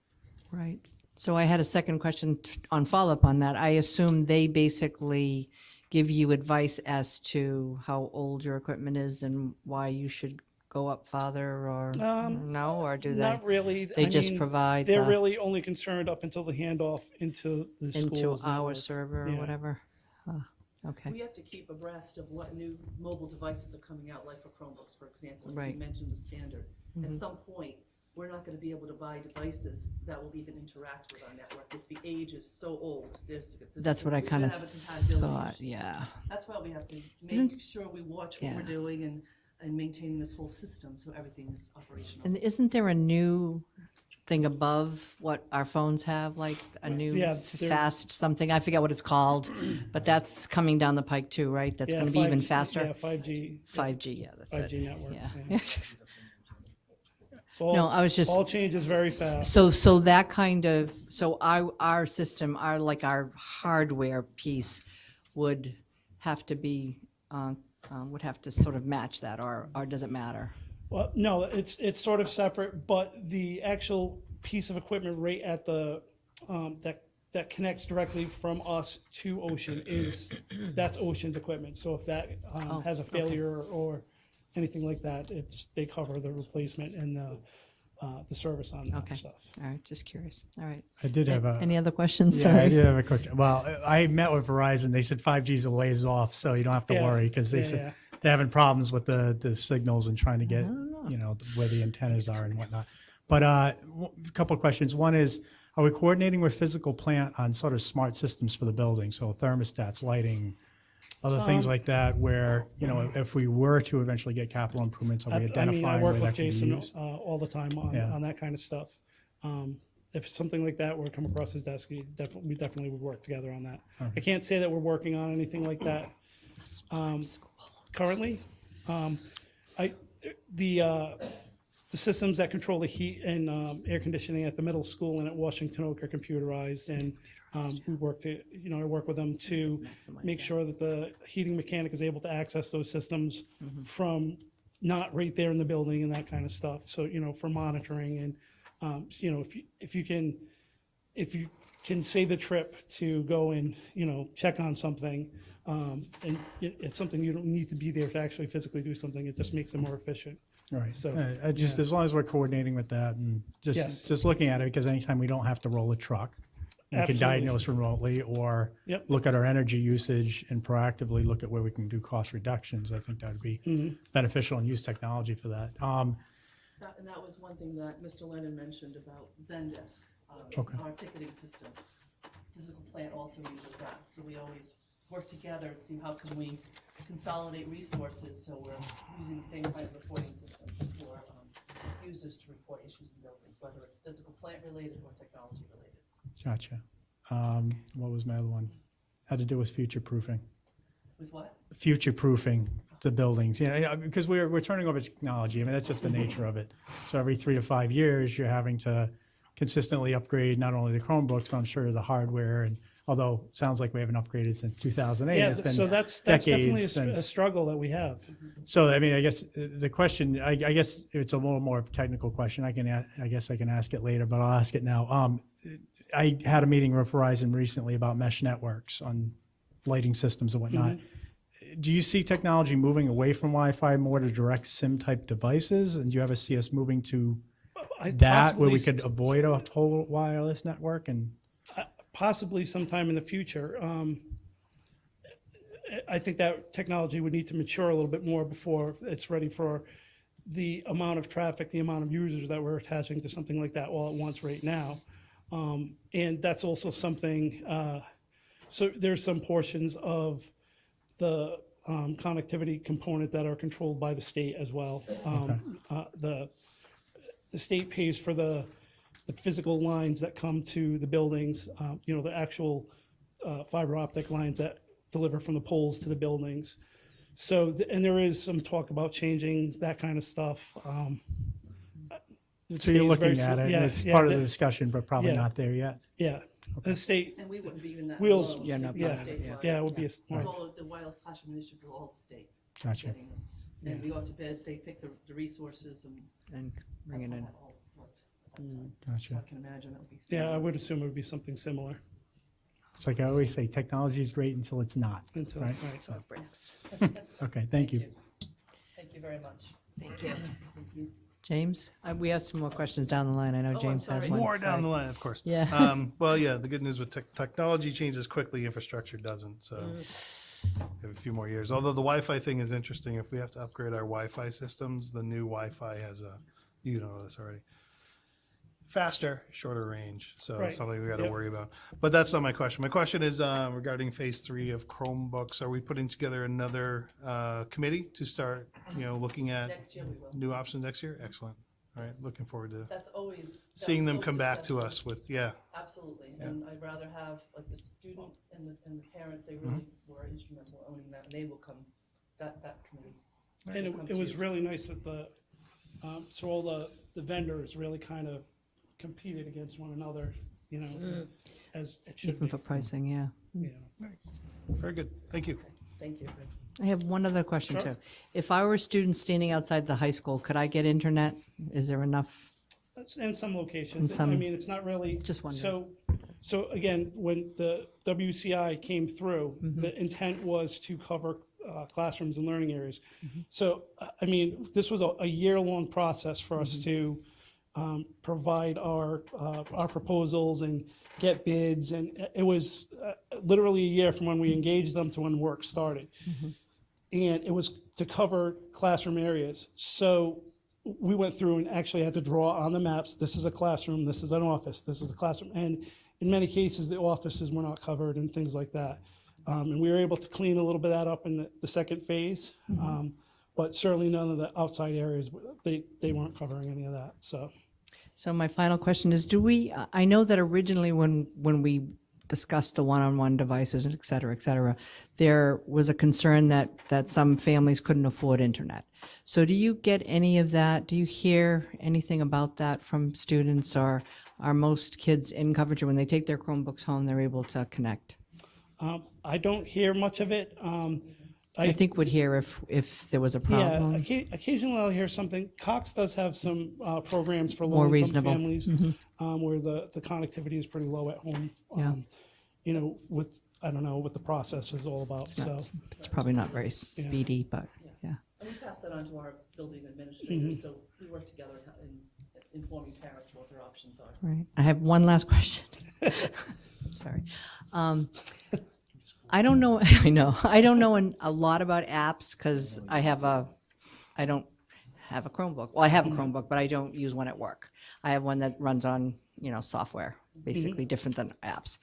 Right. So I had a second question on follow-up on that. I assume they basically give you advice as to how old your equipment is and why you should go up farther, or no, or do they? Not really. They just provide They're the- really only concerned up until the handoff into the into schools. and our work. server or Yeah. whatever? Okay. We have to keep abreast of what new mobile devices are coming out, like for Chromebooks, for example, as Right. you mentioned the standard. At some point, we're not gonna be able to buy devices that will even interact with our network. If the age is so old, That's what I we're kind gonna of have a compatibility thought, issue. yeah. That's why we have to make sure we watch what we're Yeah. doing and maintaining this whole system so everything is operational. And isn't there a new thing above what our phones have, like a new Yeah, there- fast something? I forget what it's called, but that's coming down the pike too, right? That's Yeah, going to be even 5G faster? Yeah, 5G. 5G, yeah, that's it. 5G networks, Yeah. So No, I was just- all changes very fast. So that kind of, so our system, our hardware piece would have to be, would have to sort of match that, or does it matter? Well, no, it's sort of separate, but the actual piece of equipment right at the, that connects directly from us to Ocean that's Ocean's equipment. So if that has a failure or anything like that, they cover the replacement and the service on that Okay, stuff. all right, just curious, all right. I did have a. Any other questions? Yeah, I Sorry. did have a question. Well, I met with Verizon. They said 5G is a ways off, so you don't have to Yeah, worry because they yeah, said yeah. they're having problems with the signals and trying to get, where the antennas are and whatnot. But a couple of questions. One is, are we coordinating with physical plant on sort of smart systems for the building? So thermostats, lighting, other things like that, where, if we were to eventually get capital improvements, are we I identifying work where with that can be Jason used? all the time Yeah. on that kind of stuff. If something like that were to come across his desk, we definitely would work together on that. I can't say that we're working on anything like that currently. The systems that control the heat and air conditioning at the middle school and at Washington Oak are computerized, and we work I work with them to make sure that the heating mechanic is able to access those systems from not right there in the building and that kind of stuff. So, for monitoring and You know, if you can save the trip to go and, you know, check on something, and it's something you don't need to be there to actually physically do something, it just makes it more efficient. Right. So, Just as long as we're coordinating with that and Yes. just looking at it, because anytime we don't have to roll a truck, we can Absolutely. diagnose remotely or Yep. look at our energy usage and proactively look at where we can do cost reductions. I think that would be Mm-hmm. beneficial and use technology for that. And that was one thing that Mr. Lennon mentioned about Zendesk, Okay. our ticketing system. Physical plant also uses that, so we always work together to see how can we consolidate resources, so we're using the same kind of reporting system for users to report issues in buildings, whether it's physical plant related or technology related. Gotcha. What was my other one? Had to do with future proofing. With what? Future proofing the buildings, because we're turning over technology. I mean, that's just the nature of it. So every 3 to 5 years, you're having to consistently upgrade not only the Chromebooks, but I'm sure the hardware. And although it sounds like we haven't upgraded since 2008, yeah, it's been so that's definitely decades since. a struggle that we have. So, I mean, I guess the question, I guess it's a little more of a technical question. I guess I can ask it later, but I'll ask it now. I had a meeting with Verizon recently about mesh networks on lighting systems and whatnot. Do you see technology moving away from Wi-Fi more to direct SIM type devices? And do you ever see us moving to that where we could avoid a whole wireless network? And Possibly sometime in the future. I think that technology would need to mature a little bit more before it's ready for the amount of traffic, the amount of users that we're attaching to something like that all at once right now. And that's also something, so there's some portions of the connectivity component that are controlled by the state as well. The state pays for the physical lines that come to the buildings, you know, the actual fiber optic lines that deliver from the poles to the buildings. So, and there is some talk about changing that kind of stuff. so you're looking at it, and it's part of the discussion, but probably yeah. not there yet. Yeah, the state, And we wouldn't be in that Wheels- alone. Yeah, no, It'd be yeah, statewide. yeah, it would be a It's smart. all the wireless classroom initiative for all the state. Gotcha. Getting this. And we go to bid, they pick the resources and And bring that's it how in. that all worked at that time. Gotcha. So I can imagine that would be. Yeah, I would assume it would be something similar. It's like I always say, technology is great until it's not. Until, Right. right. So, okay, thank you. Thank you very much. Thank you. James, we have some more questions down the line. I know I'm James has sorry. one. More down Sorry. the line, of course. Yeah. Well, yeah, the good news with technology changes quickly, infrastructure doesn't, so we have a few more years. Although the Wi-Fi thing is interesting, if we have to upgrade our Wi-Fi systems, the new Wi-Fi has you know this already, faster, shorter range, so Right. it's something we got to Yep. worry about. But that's not my question. My question is regarding phase 3 of Chromebooks. Are we putting together another committee to start, looking at Next year we will. new options next year? Excellent. All right, looking forward to That's always. that seeing was them so come back to successful. us with, yeah. Absolutely, and I'd rather have, like, the student and the parents, they really were instrumental in owning that, and they will come, that committee. And will come it to was you. really nice that so all the vendors really kind of competed against one another, you know, as it should Even be. for pricing, yeah. You know. Very good. Thank you. Thank you. I have one other question Sure. too. If I were a student standing outside the high school, could I get internet? Is there enough? In some locations. In some- I mean, it's not really. Just wondering. So again, when the WCI came through, the intent was to cover classrooms and learning areas. So, I mean, this was a year-long process for us to provide our proposals and get bids. And it was literally a year from when we engaged them to when work started. And it was to cover classroom areas. So we went through and actually had to draw on the maps, this is a classroom, this is an office, this is a classroom. And in many cases, the offices were not covered and things like that. And we were able to clean a little bit of that up in the second phase. But certainly none of the outside areas, they weren't covering any of that, so. So my final question is, I know that originally when we discussed the one-on-one devices, et cetera, there was a concern that some families couldn't afford internet. So do you get any of that? Do you hear anything about that from students, or are most kids in coverage, or when they take their Chromebooks home, they're able to connect? I don't hear much of it. I think would hear if there was a Yeah, problem. occasionally I'll hear something. Cox does have some programs for More low-income reasonable. families where the connectivity is pretty low at home. Yeah. You know, with, I don't know what the process is all about, so. It's probably not very speedy, but yeah. And we pass that on to our building administrators, so we work together in informing parents what their options are. Right. I have one last question. Sorry. I don't know, I know, I don't know a lot about apps because I don't have a Chromebook. Well, I have a Chromebook, but I don't use one at work. I have one that runs on, software, basically different than apps.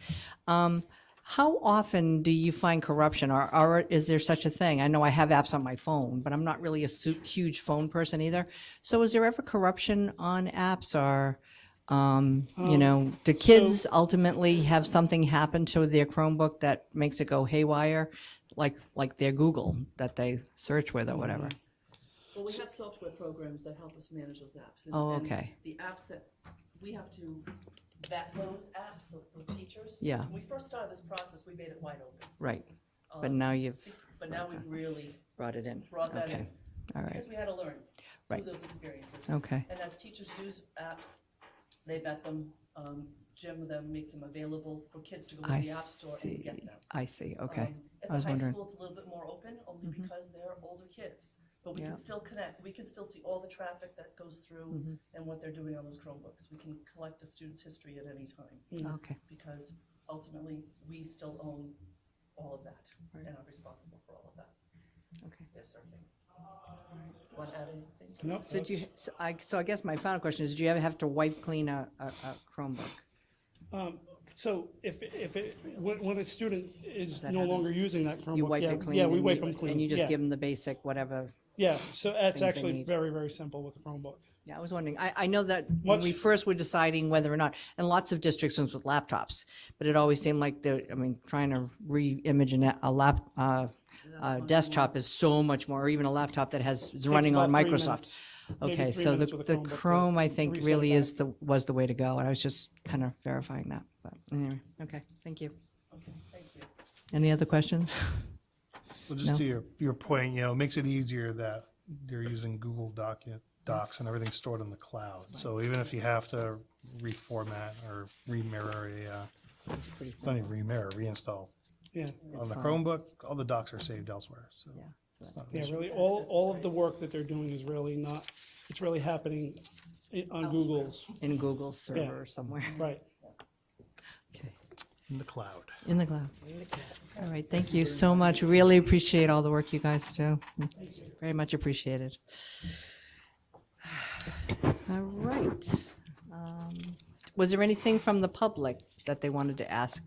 How often do you find corruption, or is there such a thing? I know I have apps on my phone, but I'm not really a huge phone person either. So is there ever corruption on apps, or, do kids ultimately have something happen to their Chromebook that makes it go haywire, like their Google that they search with or whatever? Well, we have software programs that help us manage those apps. Oh, and okay. The apps that, we have to vet those apps, so the teachers. Yeah. When we first started this process, we made it wide open. Right. But now you've But now we've really brought it in. brought that Okay. in. All right. Because we had to learn Right. through those experiences. Okay. And as teachers use apps, they vet them, Jim then makes them available for kids to go to the I app store and see. get them. I see. Okay. At I was the high wondering. school, it's a little bit more open, only because they're older kids. But we Yeah. can still connect, we can still see all the traffic that goes through and what they're doing on those Chromebooks. We can collect a student's history at any time. Okay. Because ultimately, we still own all of that and are responsible for all of that. Okay. They're surfing. Want to add anything? Nope, So so I guess my final question is, do you ever have to wipe clean a Chromebook? So when a student is that no happen? longer using that Chromebook, You wipe it clean? yeah, we and wipe you- them clean. And you just yeah. give them the basic whatever? Yeah, so that's they actually need. very, very simple with the Chromebook. Yeah, I was wondering. I know that when we Much- first were deciding whether or not, and lots of districts went with laptops, but it always seemed like trying to re-image a desktop is so much more, or even a laptop that is running on about 3 Microsoft. minutes. Maybe Okay, 3 so minutes with a the Chromebook to Chrome, I think, reset really back. was the way to go, and I was just kind of verifying that. But anyway, okay, thank you. Okay, thank you. Any other questions? Well, just No? to your point, it makes it easier that you're using Google Docs and everything's stored in the cloud. So even if you have to reformat or remirror reinstall Yeah, on the Chromebook, all the docs are saved elsewhere. So Yeah, so it's not an yeah, issue. really, all of the work that they're doing is really not, it's really happening on Google's, in Google's server somewhere. right. Okay. In the cloud. In the cloud. All right, thank you so much. Really appreciate all the work you guys do. It's very much appreciated. All right. Was there anything from the public that they wanted to ask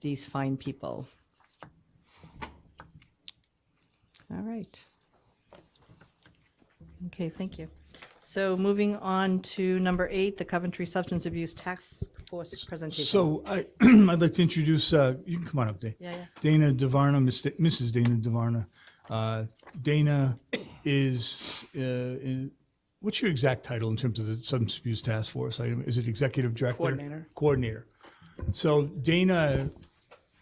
these fine people? All right. Okay, thank you. So moving on to number 8, the Coventry Substance Abuse Task Force presentation. So I'd like to introduce, you can come on up, Dave. Yeah. Dana Devarna, Mrs. Dana Devarna. Dana is, what's your exact title in terms of the Substance Abuse Task Force? Is it Executive Director? Coordinator. Coordinator. So Dana,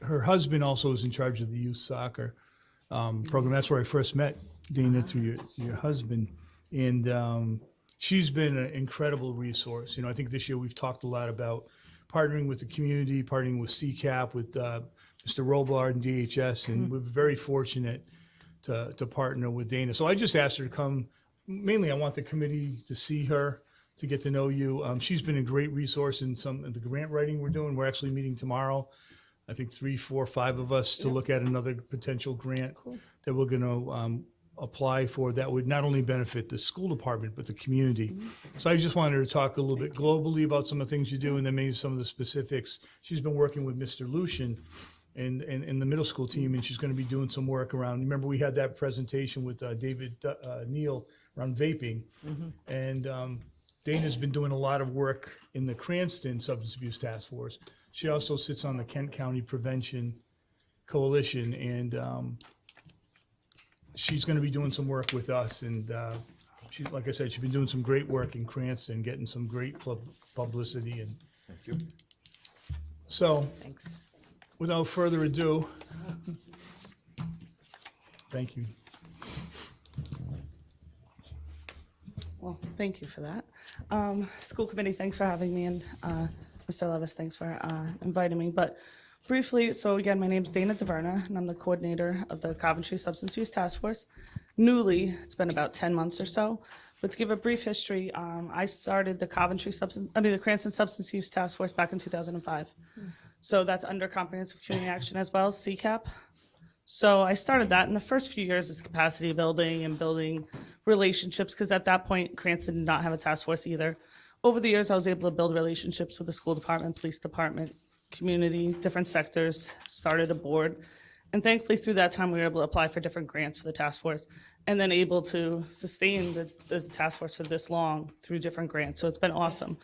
her husband also is in charge of the youth soccer program. That's where I first met Dana through your husband. And she's been an incredible resource. I think this year we've talked a lot about partnering with the community, partnering with CCAP, with Mr. Robard and DHS, and we're very fortunate to partner with Dana. So I just asked her to come. Mainly, I want the committee to see her, to get to know you. She's been a great resource in some of the grant writing we're doing. We're actually meeting tomorrow. I think 3, 4, 5 of us to look at another potential grant that we're going to apply for that would not only benefit the school department, but the community. So I just wanted her to talk a little bit globally about some of the things you do and then maybe some of the specifics. She's been working with Mr. Lucian and the middle school team, and she's going to be doing some work around, remember we had that presentation with David Neal around vaping. And Dana's been doing a lot of work in the Cranston Substance Abuse Task Force. She also sits on the Kent County Prevention Coalition, and she's going to be doing some work with us. And she, like I said, she's been doing some great work in Cranston, getting some great publicity. And Thank you. so, Thanks. without further ado, Thank you. Well, thank you for that. School committee, thanks for having me, and Mr. Levis, thanks for inviting me. But briefly, so again, my name's Dana DeVerna, and I'm the coordinator of the Coventry Substance Use Task Force. Newly, it's been about 10 months or so. But to give a brief history, I started the the Cranston Substance Use Task Force back in 2005. So that's under Comprehensive Community Action as well as CCAP. So I started that, and the first few years is capacity building and building relationships, because at that point, Cranston did not have a task force either. Over the years, I was able to build relationships with the school department, police department, community, different sectors, started a board. And thankfully, through that time, we were able to apply for different grants for the task force, and then able to sustain the task force for this long through different grants. So it's been awesome.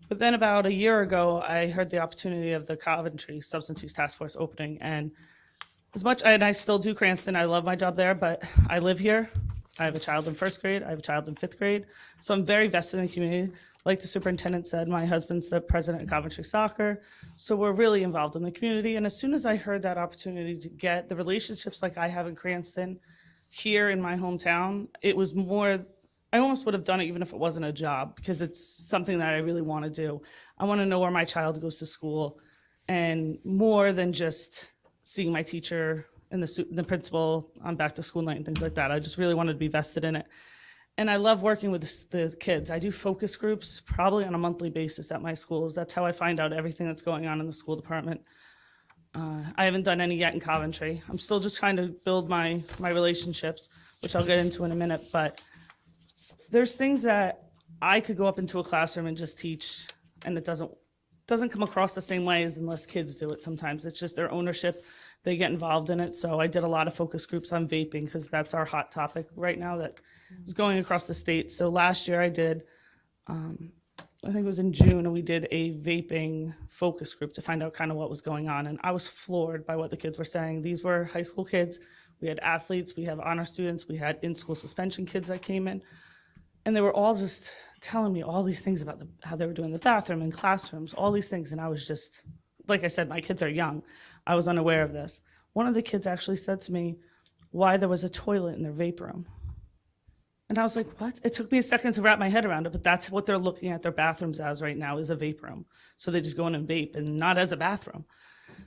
But then about a year ago, I heard the opportunity of the Coventry Substance Use Task Force opening, and and I still do Cranston, I love my job there, but I live here. I have a child in first grade, I have a child in fifth grade, so I'm very vested in the community. Like the superintendent said, my husband's the president of Coventry Soccer, so we're really involved in the community. And as soon as I heard that opportunity to get the relationships like I have in Cranston here in my hometown, it was more, I almost would have done it even if it wasn't a job, because it's something that I really want to do. I want to know where my child goes to school, and more than just seeing my teacher and the principal on back to school night and things like that. I just really wanted to be vested in it. And I love working with the kids. I do focus groups probably on a monthly basis at my schools. That's how I find out everything that's going on in the school department. I haven't done any yet in Coventry. I'm still just trying to build my relationships, which I'll get into in a minute. But there's things that I could go up into a classroom and just teach, and it doesn't come across the same way as unless kids do it sometimes. It's just their ownership. They get involved in it. So I did a lot of focus groups on vaping, because that's our hot topic right now that is going across the state. So last year I did, I think it was in June, and we did a vaping focus group to find out kind of what was going on. And I was floored by what the kids were saying. These were high school kids. We had athletes, we have honor students, we had in-school suspension kids that came in. And they were all just telling me all these things about how they were doing in the bathroom and classrooms, all these things. And I was just, like I said, my kids are young. I was unaware of this. One of the kids actually said to me why there was a toilet in their vape room. And I was like, what? It took me a second to wrap my head around it, but that's what they're looking at their bathrooms as right now, is a vape room. So they just go in and vape, and not as a bathroom.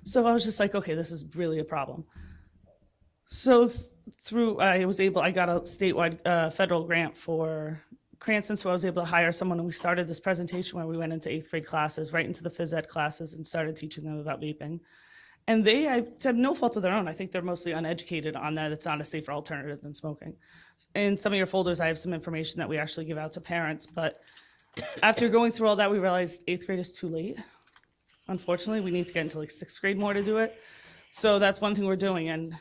So I was just like, okay, this is really a problem. So I got a statewide federal grant for Cranston, so I was able to hire someone, and we started this presentation where we went into 8th grade classes, right into the phys ed classes, and started teaching them about vaping. And they have no fault of their own. I think they're mostly uneducated on that it's not a safer alternative than smoking. In some of your folders, I have some information that we actually give out to parents, but after going through all that, we realized 8th grade is too late. Unfortunately, we need to get into like 6th grade more to do it. So that's one thing we're doing, and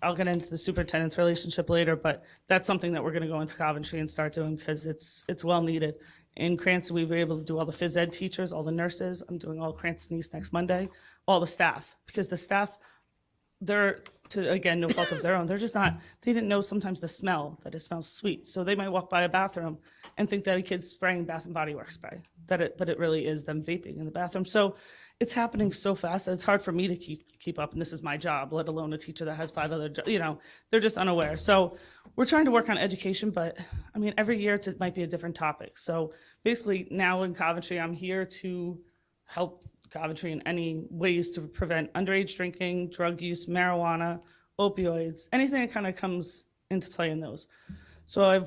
I'll get into the superintendent's relationship later, but that's something that we're going to go into Coventry and start doing, because it's well needed. In Cranston, we were able to do all the phys ed teachers, all the nurses. I'm doing all Cranston East next Monday, all the staff, because the staff, they're, again, no fault of their own. They're just not, they didn't know sometimes the smell, that it smells sweet. So they might walk by a bathroom and think that a kid's spraying Bath and Body Works spray, but it really is them vaping in the bathroom. So it's happening so fast that it's hard for me to keep up, and this is my job, let alone a teacher that has 5 other jobs. They're just unaware. So we're trying to work on education, but I mean, every year it might be a different topic. So basically now in Coventry, I'm here to help Coventry in any ways to prevent underage drinking, drug use, marijuana, opioids, anything that kind of comes into play in those. So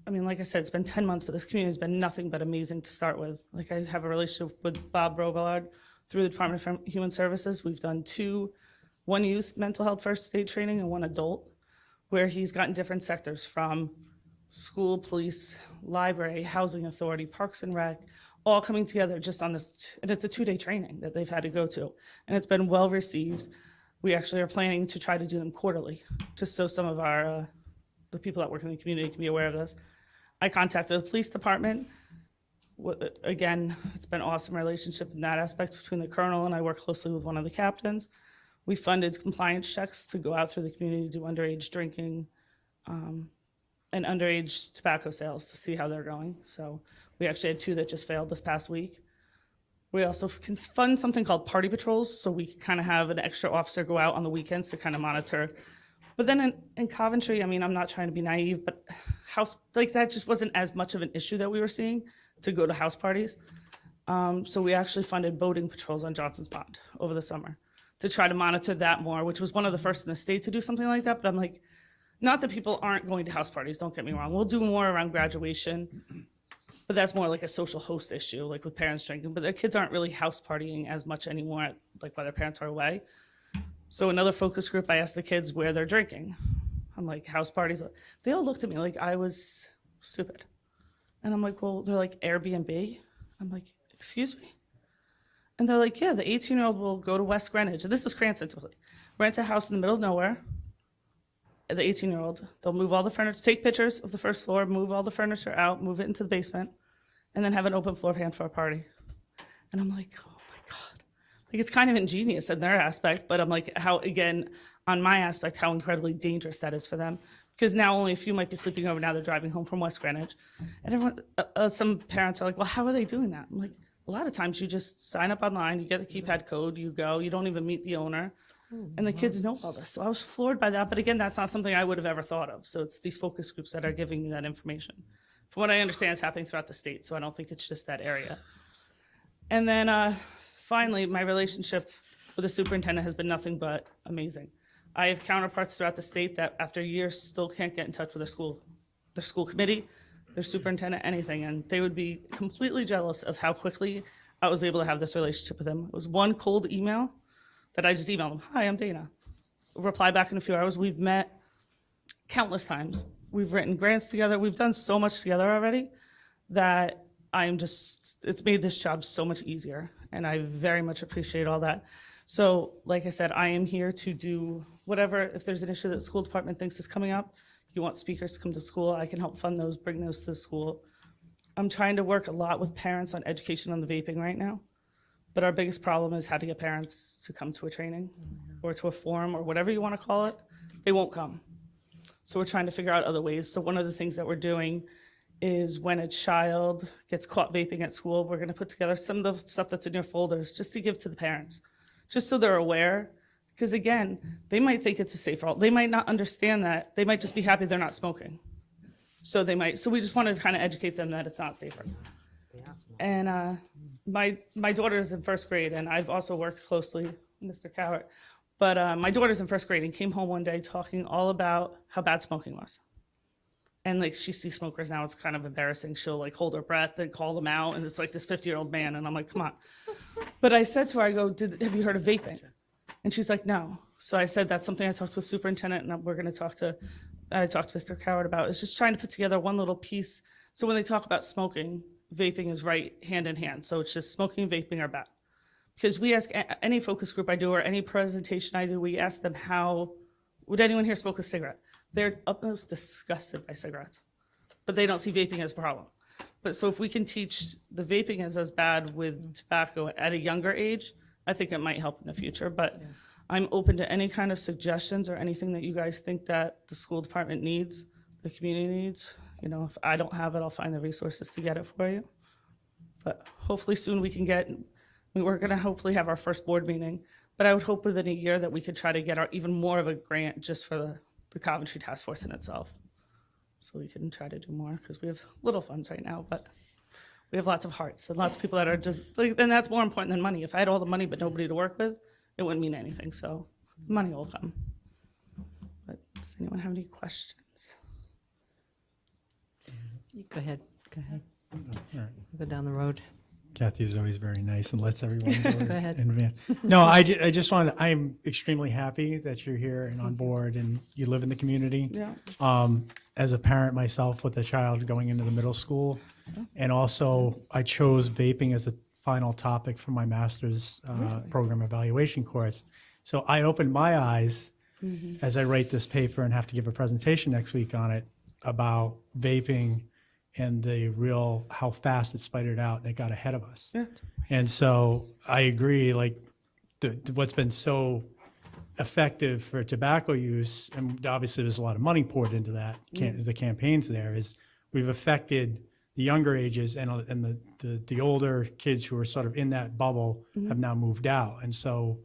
like I said, it's been 10 months, but this community has been nothing but amazing to start with. Like, I have a relationship with Bob Robillard through the Department of Human Services. We've done 1 youth mental health first aid training and 1 adult, where he's gotten different sectors from school, police, library, housing authority, parks and rec, all coming together just on this. And it's a 2-day training that they've had to go to. And it's been well received. We actually are planning to try to do them quarterly, just so some of our the people that work in the community can be aware of this. I contacted the police department. Again, it's been an awesome relationship in that aspect between the colonel, and I work closely with one of the captains. We funded compliance checks to go out through the community to do underage drinking and underage tobacco sales to see how they're going. So we actually had 2 that just failed this past week. We also can fund something called party patrols, so we can kind of have an extra officer go out on the weekends to kind of monitor But then in Coventry, I mean, I'm not trying to be naive, but that just wasn't as much of an issue that we were seeing to go to house parties. So we actually funded boating patrols on Johnson's Pond over the summer to try to monitor that more, which was one of the first in the state to do something like that. But I'm like, not that people aren't going to house parties, don't get me wrong. We'll do more around graduation, but that's more like a social host issue, like with parents drinking. But their kids aren't really house partying as much anymore, like while their parents are away. So another focus group, I asked the kids where they're drinking. I'm like, house parties. They all looked at me like I was stupid. And I'm like, well, they're like Airbnb. I'm like, excuse me? And they're like, yeah, the 18-year-old will go to West Greenwich. And this is Cranston, typically. Rent a house in the middle of nowhere. The 18-year-old, they'll move all the furniture, take pictures of the first floor, move all the furniture out, move it into the basement, and then have an open floor plan for a party. And I'm like, oh my God. Like, it's kind of ingenious in their aspect, but I'm like, how, again, on my aspect, how incredibly dangerous that is for them. Because now only a few might be sleeping over, now they're driving home from West Greenwich. And everyone, some parents are like, well, how are they doing that? I'm like, a lot of times you just sign up online, you get the keypad code, you go, you don't even meet the owner. And the kids know all this. So I was floored by that. But again, that's not something I would have ever thought of. So it's these focus groups that are giving me that information. From what I understand, it's happening throughout the state. So I don't think it's just that area. And then finally, my relationship with the superintendent has been nothing but amazing. I have counterparts throughout the state that after years still can't get in touch with their school committee, their superintendent, anything. And they would be completely jealous of how quickly I was able to have this relationship with them. It was one cold email that I just emailed them. Hi, I'm Dana. Reply back in a few hours. We've met countless times. We've written grants together. We've done so much together already that it's made this job so much easier. And I very much appreciate all that. So like I said, I am here to do whatever, if there's an issue that the school department thinks is coming up, you want speakers to come to school, I can help fund those, bring those to the school. I'm trying to work a lot with parents on education on the vaping right now. But our biggest problem is how to get parents to come to a training or to a forum or whatever you want to call it. They won't come. So we're trying to figure out other ways. So one of the things that we're doing is when a child gets caught vaping at school, we're going to put together some of the stuff that's in your folders just to give to the parents, just so they're aware. Because again, they might think it's a safe route. They might not understand that. They might just be happy they're not smoking. So we just want to kind of educate them that it's not safer. And my daughter is in first grade, and I've also worked closely with Mr. Cowart. But my daughter's in first grade and came home one day talking all about how bad smoking was. And like she sees smokers now, it's kind of embarrassing. She'll like hold her breath and call them out, and it's like this 50-year-old man, and I'm like, come on. But I said to her, I go, have you heard of vaping? And she's like, no. So I said, that's something I talked to a superintendent, and I talked to Mr. Cowart about, is just trying to put together one little piece. So when they talk about smoking, vaping is right hand in hand. So it's just smoking and vaping are bad. Because we ask any focus group I do or any presentation I do, we ask them would anyone here smoke a cigarette? They're utmost disgusted by cigarettes, but they don't see vaping as a problem. But so if we can teach the vaping is as bad with tobacco at a younger age, I think it might help in the future. But yeah. I'm open to any kind of suggestions or anything that you guys think that the school department needs, the community needs. You know, if I don't have it, I'll find the resources to get it for you. But hopefully soon we're going to hopefully have our first board meeting. But I would hope within a year that we could try to get even more of a grant just for the Coventry Task Force in itself. So we can try to do more because we have little funds right now, but we have lots of hearts and lots of people that are just, and that's more important than money. If I had all the money but nobody to work with, it wouldn't mean anything. So money will come. But does anyone have any questions? Go ahead. Go down the road. Kathy is always very nice and lets everyone go ahead. in advance. No, I just I'm extremely happy that you're here and on board and you live in the community. Yeah. As a parent myself with a child going into the middle school, and also I chose vaping as a final topic for my master's program evaluation course. So I opened my eyes as I write this paper and have to give a presentation next week on it about vaping and how fast it spidered out and it got ahead of us. Yeah. And so I agree, like what's been so effective for tobacco use, and obviously there's a lot of money poured into that, the campaigns there, is we've affected the younger ages and the older kids who are sort of in that bubble have now moved out. And so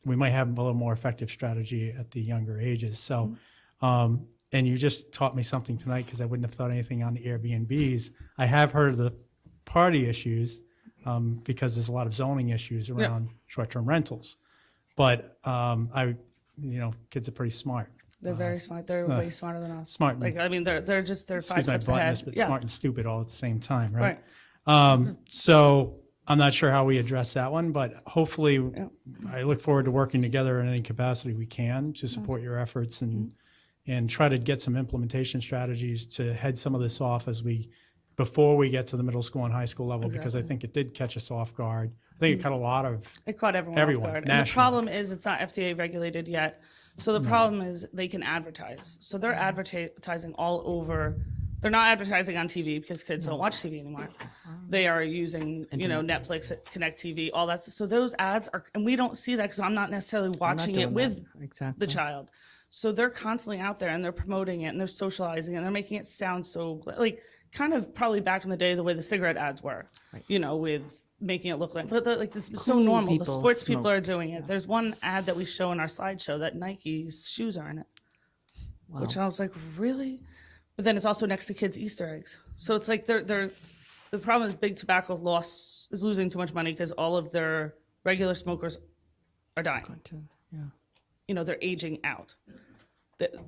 we might have a little more effective strategy at the younger ages. So, and you just taught me something tonight because I wouldn't have thought anything on the Airbnbs. I have heard of the party issues because there's a lot of zoning issues around short-term rentals. But kids are pretty smart. They're very smart. They're way smarter than us. Smart. Like, I mean, they're 5 Excuse my steps bluntness, ahead. but Yeah. smart and stupid all at the same time, right? Right. So I'm not sure how we address that one, but hopefully I look forward to working together in any capacity we can to support your efforts and try to get some implementation strategies to head some of this off before we get to the middle school and high school level, because I think it did catch us off guard. I think it caught a lot of, It caught everyone Everyone, off guard. And the nationally. problem is it's not FDA regulated yet. So the problem is they can advertise. So they're advertising all over. They're not advertising on TV because kids don't watch TV anymore. They are using, Netflix, Connect TV, all that. So those ads are, and we don't see that because I'm not necessarily watching it doing with that. Exactly. the child. So they're constantly out there and they're promoting it and they're socializing and they're making it sound so like kind of probably back in the day the way the cigarette ads were, with making it look like, but this is so Cool normal. The people sports people smoke. are doing it. There's one ad that we show in our slideshow that Nike's shoes are in it, which I was like, really? But then it's also next to kids' Easter eggs. So it's like the problem is big tobacco loss is losing too much money because all of their regular smokers are dying. Yeah. They're aging out.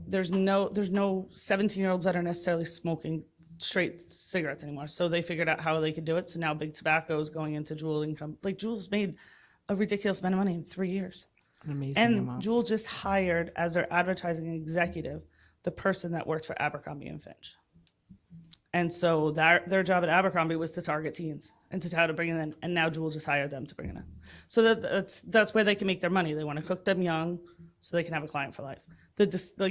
There's no 17-year-olds that are necessarily smoking straight cigarettes anymore. So they figured out how they could do it. So now big tobacco is going into Juul income. Like Juul's made a ridiculous amount of money in 3 years. An amazing And amount. Juul just hired as their advertising executive the person that worked for Abercrombie and Finch. And so their job at Abercrombie was to target teens and to try to bring it in. And now Juul just hired them to bring it in. So that's where they can make their money. They want to cook them young so they can have a client for life.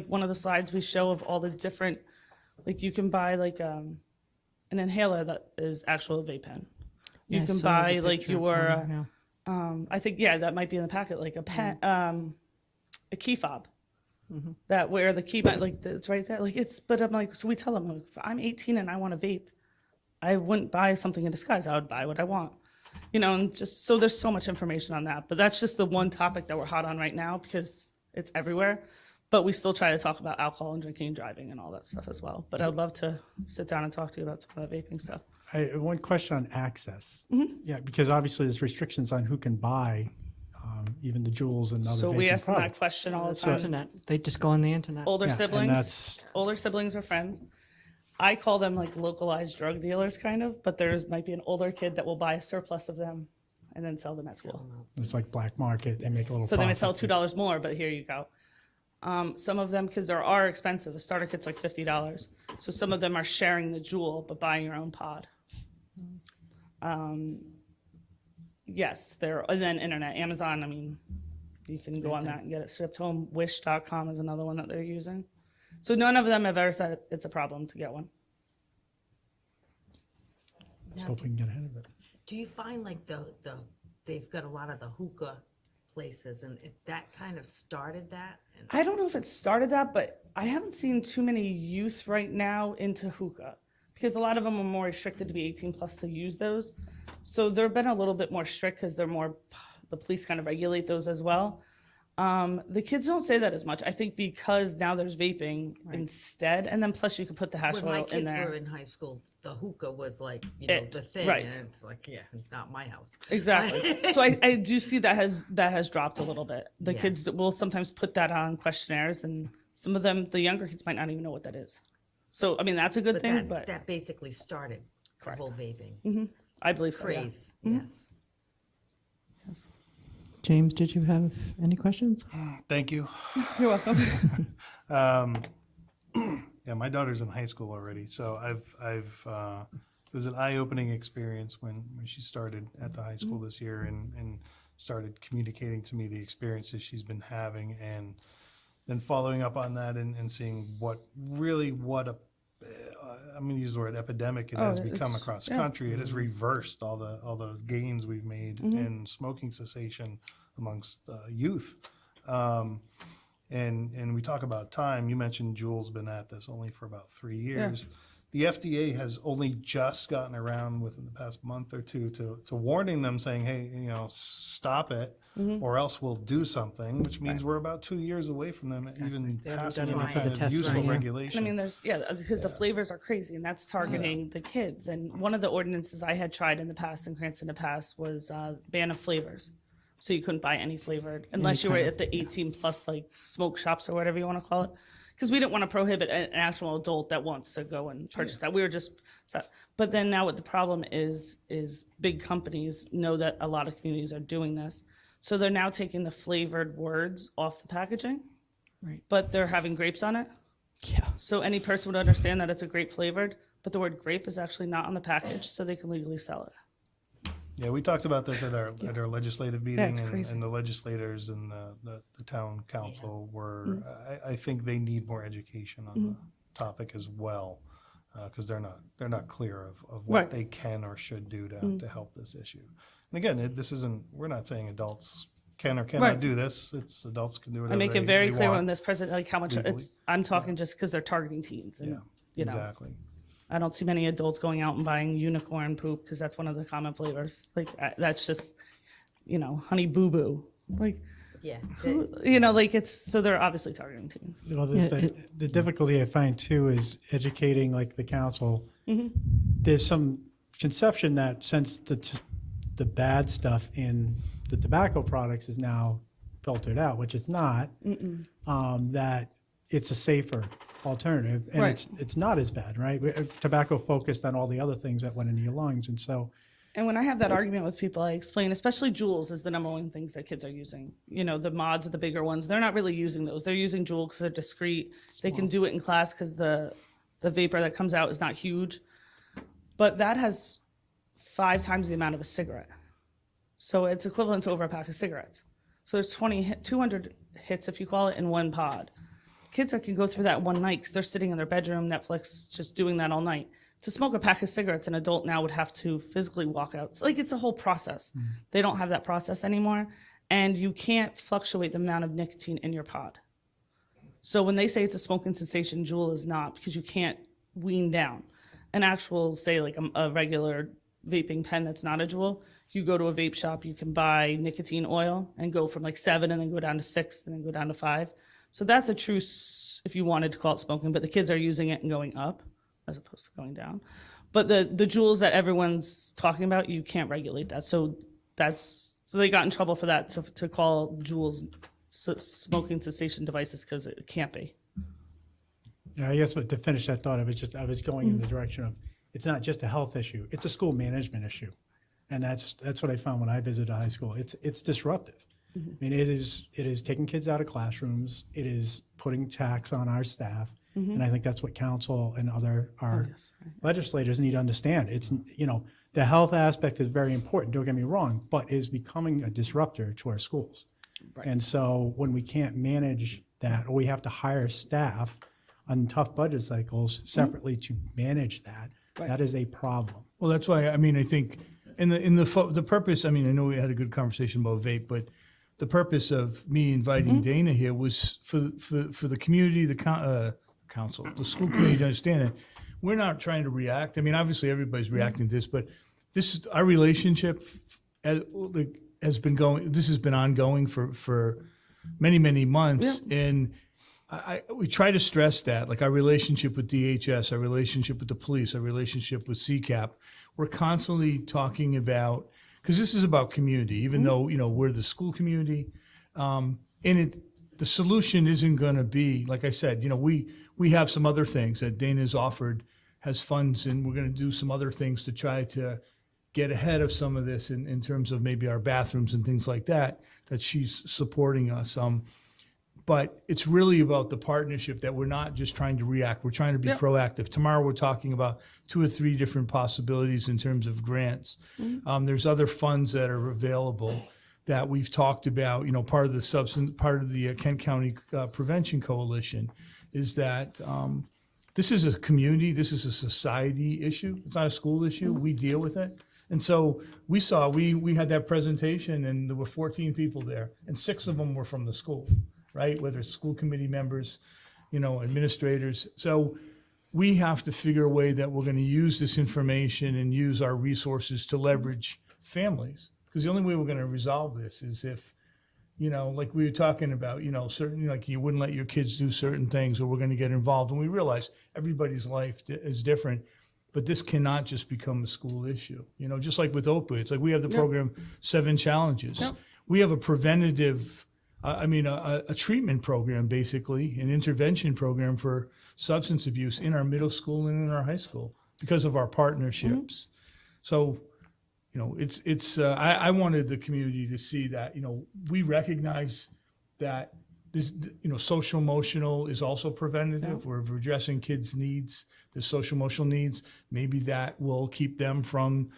One of the slides we show of all the different, you can buy an inhaler that is actual vape pen. You Yeah, I can saw the buy picture of one, yeah. I think that might be in the packet, like a pen, a key fob. That where the key, it's right there. But I'm like, so we tell them, if I'm 18 and I want a vape, I wouldn't buy something in disguise. I would buy what I want, and just so there's so much information on that. But that's just the one topic that we're hot on right now because it's everywhere. But we still try to talk about alcohol and drinking and driving and all that stuff as well. But I'd love to sit down and talk to you about some of that vaping stuff. one question on access. Yeah, because obviously there's restrictions on who can buy even the Juuls and other So we vaping ask them that products. question all the It's time. internet. They just go on the internet. Older Yeah, and siblings, that's- older siblings or friends. I call them localized drug dealers, kind of. But might be an older kid that will buy a surplus of them and then sell them at school. It's like black market. They make a little So they might profit. sell $2 more, but here you go. Some of them, because there are expensive, a starter kit's like $50. So some of them are sharing the Juul, but buying your own pod. Yes, and then internet, Amazon, you can go on that and get it shipped home. Wish.com is another one that they're using. So none of them have ever said it's a problem to get one. Let's hope we can get ahead of it. Do you find they've got a lot of the hookah places and that kind of started that? I don't know if it started that, but I haven't seen too many youth right now into hookah because a lot of them are more restricted to be 18 plus to use those. So they've been a little bit more strict because the police kind of regulate those as well. The kids don't say that as much. I think because now there's vaping instead, and then plus you can put the hash When my oil in kids there. were in high school, the hookah was the thing, right. and it's not my house. Exactly. So I do see that has dropped a little bit. The kids will sometimes put that on questionnaires, and some of them, the younger kids, might not even know what that is. So that's a good But thing. But that basically started the whole vaping I believe so. Yeah. craze. Yes. James, did you have any questions? Thank you. You're welcome. Yeah, my daughter's in high school already, so it was an eye-opening experience when she started at the high school this year and started communicating to me the experiences she's been having, and then following up on that and seeing what I'm going to use the word epidemic it has become across the country. It has reversed all the gains we've made in smoking cessation amongst youth. And we talk about time. You mentioned Juul's been at this only for about 3 years. the FDA has only just gotten around within the past month or two to warning them, saying, hey, stop it, or else we'll do something, which means we're about 2 years away from them even They haven't passing done any enough of kind the of tests, useful right, yeah. regulation. I mean, because the flavors are crazy, and that's targeting the kids. And one of the ordinances I had tried in the past in Cranston in the past was ban of flavors. So you couldn't buy any flavored unless you were at the 18 plus like smoke shops or whatever you want to call it. Because we didn't want to prohibit an actual adult that wants to go and purchase that. We were just, but then now what the problem is big companies know that a lot of communities are doing this. So they're now taking the flavored words off the packaging, Right. but they're having grapes on it. Yeah. So any person would understand that it's a grape flavored, but the word grape is actually not on the package, so they can legally sell it. Yeah, we talked about this at our legislative meeting, it's crazy. and the legislators and the town council were, I think they need more education on the topic as well, because they're not clear of what Right. they can or should do to help this issue. And again, we're not saying adults can or cannot Right. do this. It's adults can do whatever I make it they very clear want. on this president, like how much legally. I'm talking just because they're targeting teens. And, Yeah, you know, exactly. I don't see many adults going out and buying unicorn poop because that's one of the common flavors. Like that's just, honey boo boo. Like, Yeah. like so they're obviously targeting teens. The difficulty I find too is educating like the council. There's some conception that since the bad stuff in the tobacco products is now filtered out, which it's not, that it's a safer alternative, and Right. it's not as bad, right? Tobacco focused on all the other things that went into your lungs, and so And when I have that argument with people, I explain, especially Juuls is the number one things that kids are using. The mods are the bigger ones. They're not really using those. They're using Juul because they're discreet. They can do it in class because the vapor that comes out is not huge. But that has 5 times the amount of a cigarette. So it's equivalent to over a pack of cigarettes. So there's 200 hits, if you call it, in one pod. Kids can go through that one night because they're sitting in their bedroom, Netflix, just doing that all night. To smoke a pack of cigarettes, an adult now would have to physically walk out. It's a whole process. They don't have that process anymore. And you can't fluctuate the amount of nicotine in your pod. So when they say it's a smoking cessation, Juul is not, because you can't wean down. An actual, say like a regular vaping pen that's not a Juul, you go to a vape shop, you can buy nicotine oil and go from like 7 and then go down to 6 and then go down to 5. So that's a true, if you wanted to call it smoking, but the kids are using it and going up as opposed to going down. But the Juuls that everyone's talking about, you can't regulate that. So they got in trouble for that, to call Juuls smoking cessation devices, because it can't be. I guess to finish that thought, I was going in the direction of, it's not just a health issue, it's a school management issue. And that's what I found when I visited a high school. It's disruptive. I mean, it is taking kids out of classrooms. It is putting tax on our staff. And I think that's what council and our legislators need to understand. It's, the health aspect is very important, don't get me wrong, but is becoming a disruptor to our schools. Right. And so when we can't manage that, or we have to hire staff on tough budget cycles separately to manage that, that is a problem. Well, that's why, I think, the purpose, I know we had a good conversation about vape, but the purpose of me inviting Dana here was for the community, the council, the school committee to understand that we're not trying to react. Obviously everybody's reacting to this, but this is our relationship has been ongoing for many, many months. Yeah. And we try to stress that, like our relationship with DHS, our relationship with the police, our relationship with CCAP, we're constantly talking about, because this is about community, even though, we're the school community. The solution isn't going to be, like I said, we have some other things that Dana's offered, has funds, and we're going to do some other things to try to get ahead of some of this in terms of maybe our bathrooms and things like that she's supporting us. But it's really about the partnership, that we're not just trying to react, we're trying to be proactive. Tomorrow we're talking about 2 or 3 different possibilities in terms of grants. There's other funds that are available that we've talked about. Part of the Kent County Prevention Coalition is that this is a community, this is a society issue. It's not a school issue. We deal with it. And so we had that presentation, and there were 14 people there, and 6 of them were from the school, right? Whether it's school committee members, administrators. So we have to figure a way that we're going to use this information and use our resources to leverage families. Because the only way we're going to resolve this is if, you know, like we were talking about, you know, certain, like you wouldn't let your kids do certain things, or we're going to get involved. And we realize everybody's life is different, but this cannot just become a school issue. You know, just like with opioids, like we have the program 7 Challenges. We have a preventative, a treatment program, basically, an intervention program for substance abuse in our middle school and in our high school because of our partnerships. So, you know, I wanted the community to see that, you know, we recognize that this, you know, social emotional is also preventative. We're addressing kids' needs, the social emotional needs. Maybe that will keep them from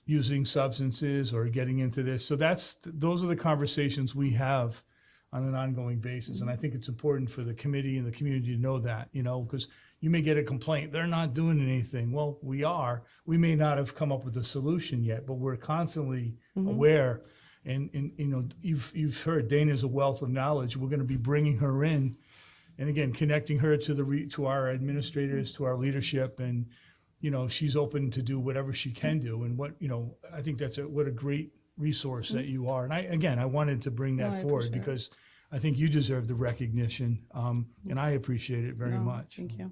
using substances or getting into this. So those are the conversations we have on an ongoing basis. And I think it's important for the committee and the community to know that, you know, because you may get a complaint, they're not doing anything. Well, we are. We may not have come up with a solution yet, but we're constantly aware. And you know, you've heard Dana's a wealth of knowledge. We're going to be bringing her in, and again, connecting her to our administrators, to our leadership, and you know, she's open to do whatever she can do. And what, you know, I think what a great resource that you are. And I wanted to bring that forward because I think you deserve the recognition, and I appreciate it very much. Thank you.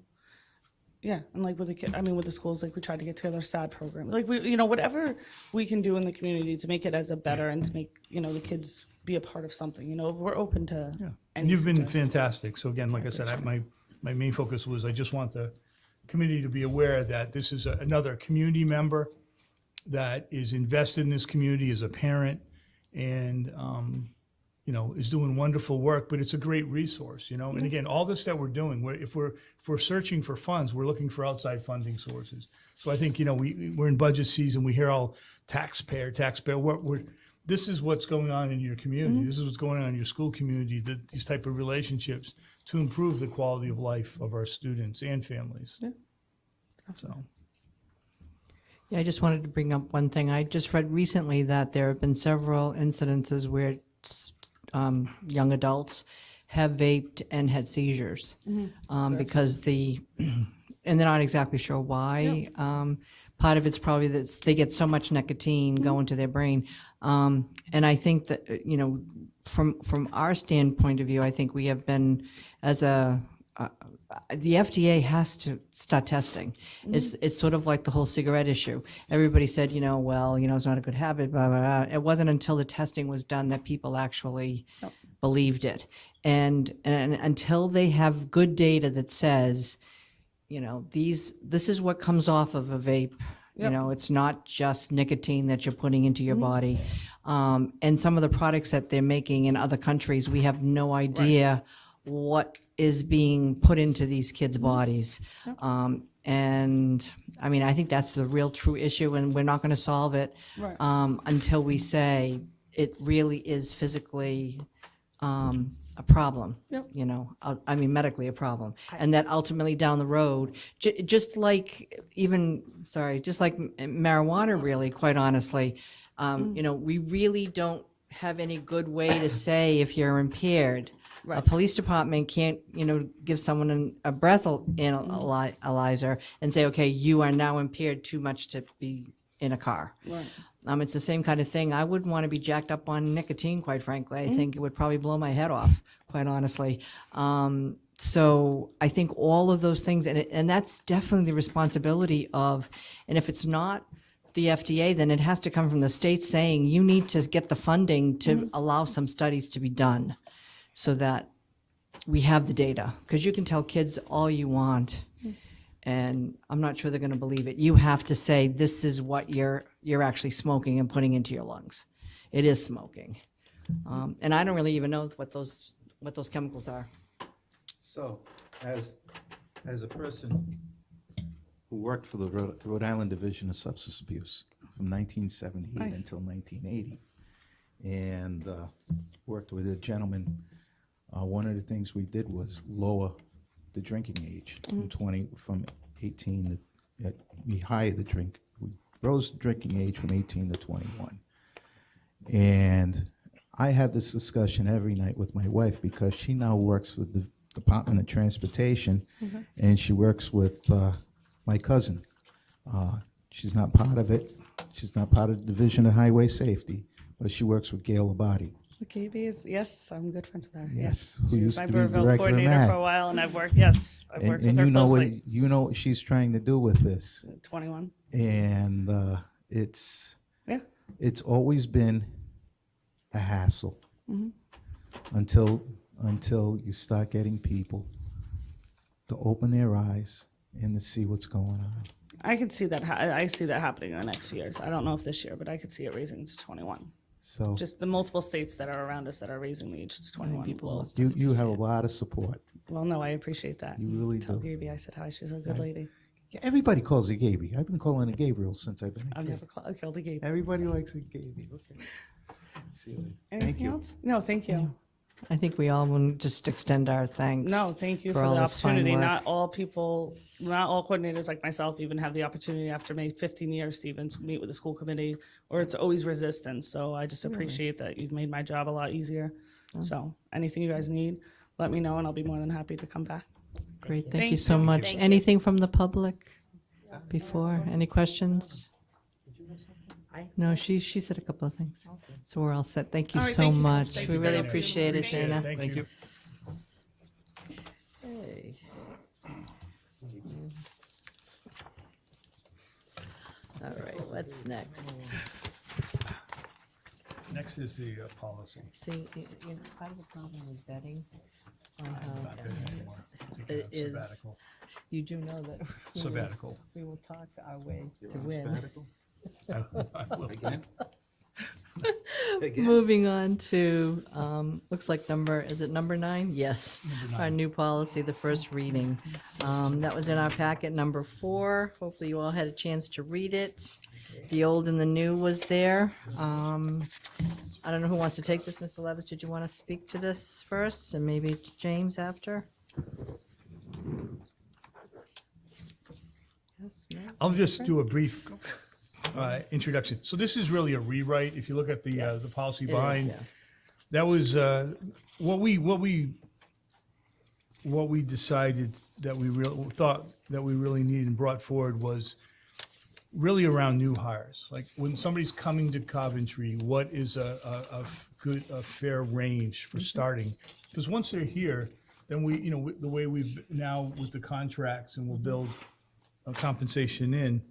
Yeah, and like with with the schools, like we tried to get together a SAD program. Like we, you know, whatever we can do in the community to make it as a better and to make, you know, the kids be a part of something. You know, we're open to. Yeah, any and you've been suggestions. fantastic. So again, like I said, my main focus was I just want the community to be aware that this is another community member that is invested in this community as a parent, and you know, is doing wonderful work. But it's a great resource, you know. And again, all this that we're doing, if we're searching for funds, we're looking for outside funding sources. So I think, you know, we're in budget season. We hear all taxpayer. This is what's going on in your community. This is what's going on in your school community. These type of relationships to improve the quality of life of our students and families. Yeah. So. Yeah, I just wanted to bring up one thing. I just read recently that there have been several incidences where young adults have vaped and had seizures because and they're not exactly sure why. Part of it's probably that they get so much nicotine going to their brain. And I think that, you know, from our standpoint of view, I think we have been, as the FDA has to start testing. It's sort of like the whole cigarette issue. Everybody said, you know, well, you know, it's not a good habit, blah, blah, blah. It wasn't until the testing was done that people actually believed it. And until they have good data that says, you know, this is what comes off of a vape. You know, it's not just nicotine that you're putting into your body. And some of the products that they're making in other countries, we have no idea what is being put into these kids' bodies. And I mean, I think that's the real true issue, and we're not going to solve it until we say it really is physically a problem, you know, I mean, medically a problem. And that ultimately down the road, just like marijuana, really, quite honestly, you know, we really don't have any good way to say if you're impaired. A police department can't, you know, give someone a breath analyzer and say, okay, you are now impaired too much to be in a car. It's the same kind of thing. I wouldn't want to be jacked up on nicotine, quite frankly. I think it would probably blow my head off, quite honestly. So I think all of those things, and that's definitely the responsibility of, and if it's not the FDA, then it has to come from the state saying you need to get the funding to allow some studies to be done so that we have the data. Because you can tell kids all you want, and I'm not sure they're going to believe it. You have to say this is what you're actually smoking and putting into your lungs. It is smoking, and I don't really even know what those chemicals are. So, as a person who worked for the Rhode Island Division of Substance Abuse from 1978 until 1980, and worked with a gentleman, one of the things we did was lower the drinking age from 18 to, we rose the drinking age from 18 to 21. And I have this discussion every night with my wife because she now works for the Department of Transportation, and she works with my cousin. She's not part of it. She's not part of the Division of Highway Safety, but she works with Gail Abadi. KB is, yes, I'm good friends with her. Yes, Yes. who She was used my to be Burville director of coordinator MAG. for a while, and I've worked with And her you know closely. you know what she's trying to do with this, 21. and it's Yeah. it's always been a hassle until you start getting people to open their eyes and to see what's going on. I could see that. I see that happening in the next few years. I don't know if this year, but I could see it raising to 21. So Just the multiple states that are around us that are raising the age to 21. people you have a lot of support. Well, no, I appreciate that. You really Tell do. Gaby I said hi. She's a good lady. Yeah, everybody calls her Gaby. I've been calling her Gabriel since I've been a I've kid. never killed a Gaby. Everybody likes her Gaby. Okay. See you later. Thank Anything you. else? No, thank you. I think we all want to just extend our thanks. No, thank you for all the this fine opportunity. work. Not all people, not all coordinators like myself even have the opportunity after maybe 15 years to even meet with the school committee, or it's always resistance. So I just appreciate that you've made my job a lot easier. So anything you guys need, let me know and I'll be more than happy to come back. Great, thank you Thank so you. much. Anything from the public before? Any questions? No, she said a couple of things. So we're all set. Thank you All right, so thank you so much. much. Thank We you really very much. appreciate it, Appreciate it. Dana. Thank you. Okay. All right, what's next? Next is the policy. See, part of the problem with betting on how Not good anymore. Taking it a is, sabbatical. you do know that Sabbatical. we will talk our way to win. I will. Again? Moving on to, looks like is it number 9? Yes. Our new policy, the first reading. That was in our packet, number 4. Hopefully you all had a chance to read it. The old and the new was there. I don't know who wants to take this. Mr. Levis, did you want to speak to this first and maybe James after? Yes, no? I'll just do a brief introduction. So this is really a rewrite. If you look at the Yes, policy it is, behind, yeah. that was what we decided that we thought that we really needed and brought forward was really around new hires. Like when somebody's coming to Coventry, what is a fair range for starting? Because once they're here, then the way we've now with the contracts and we'll build a compensation in,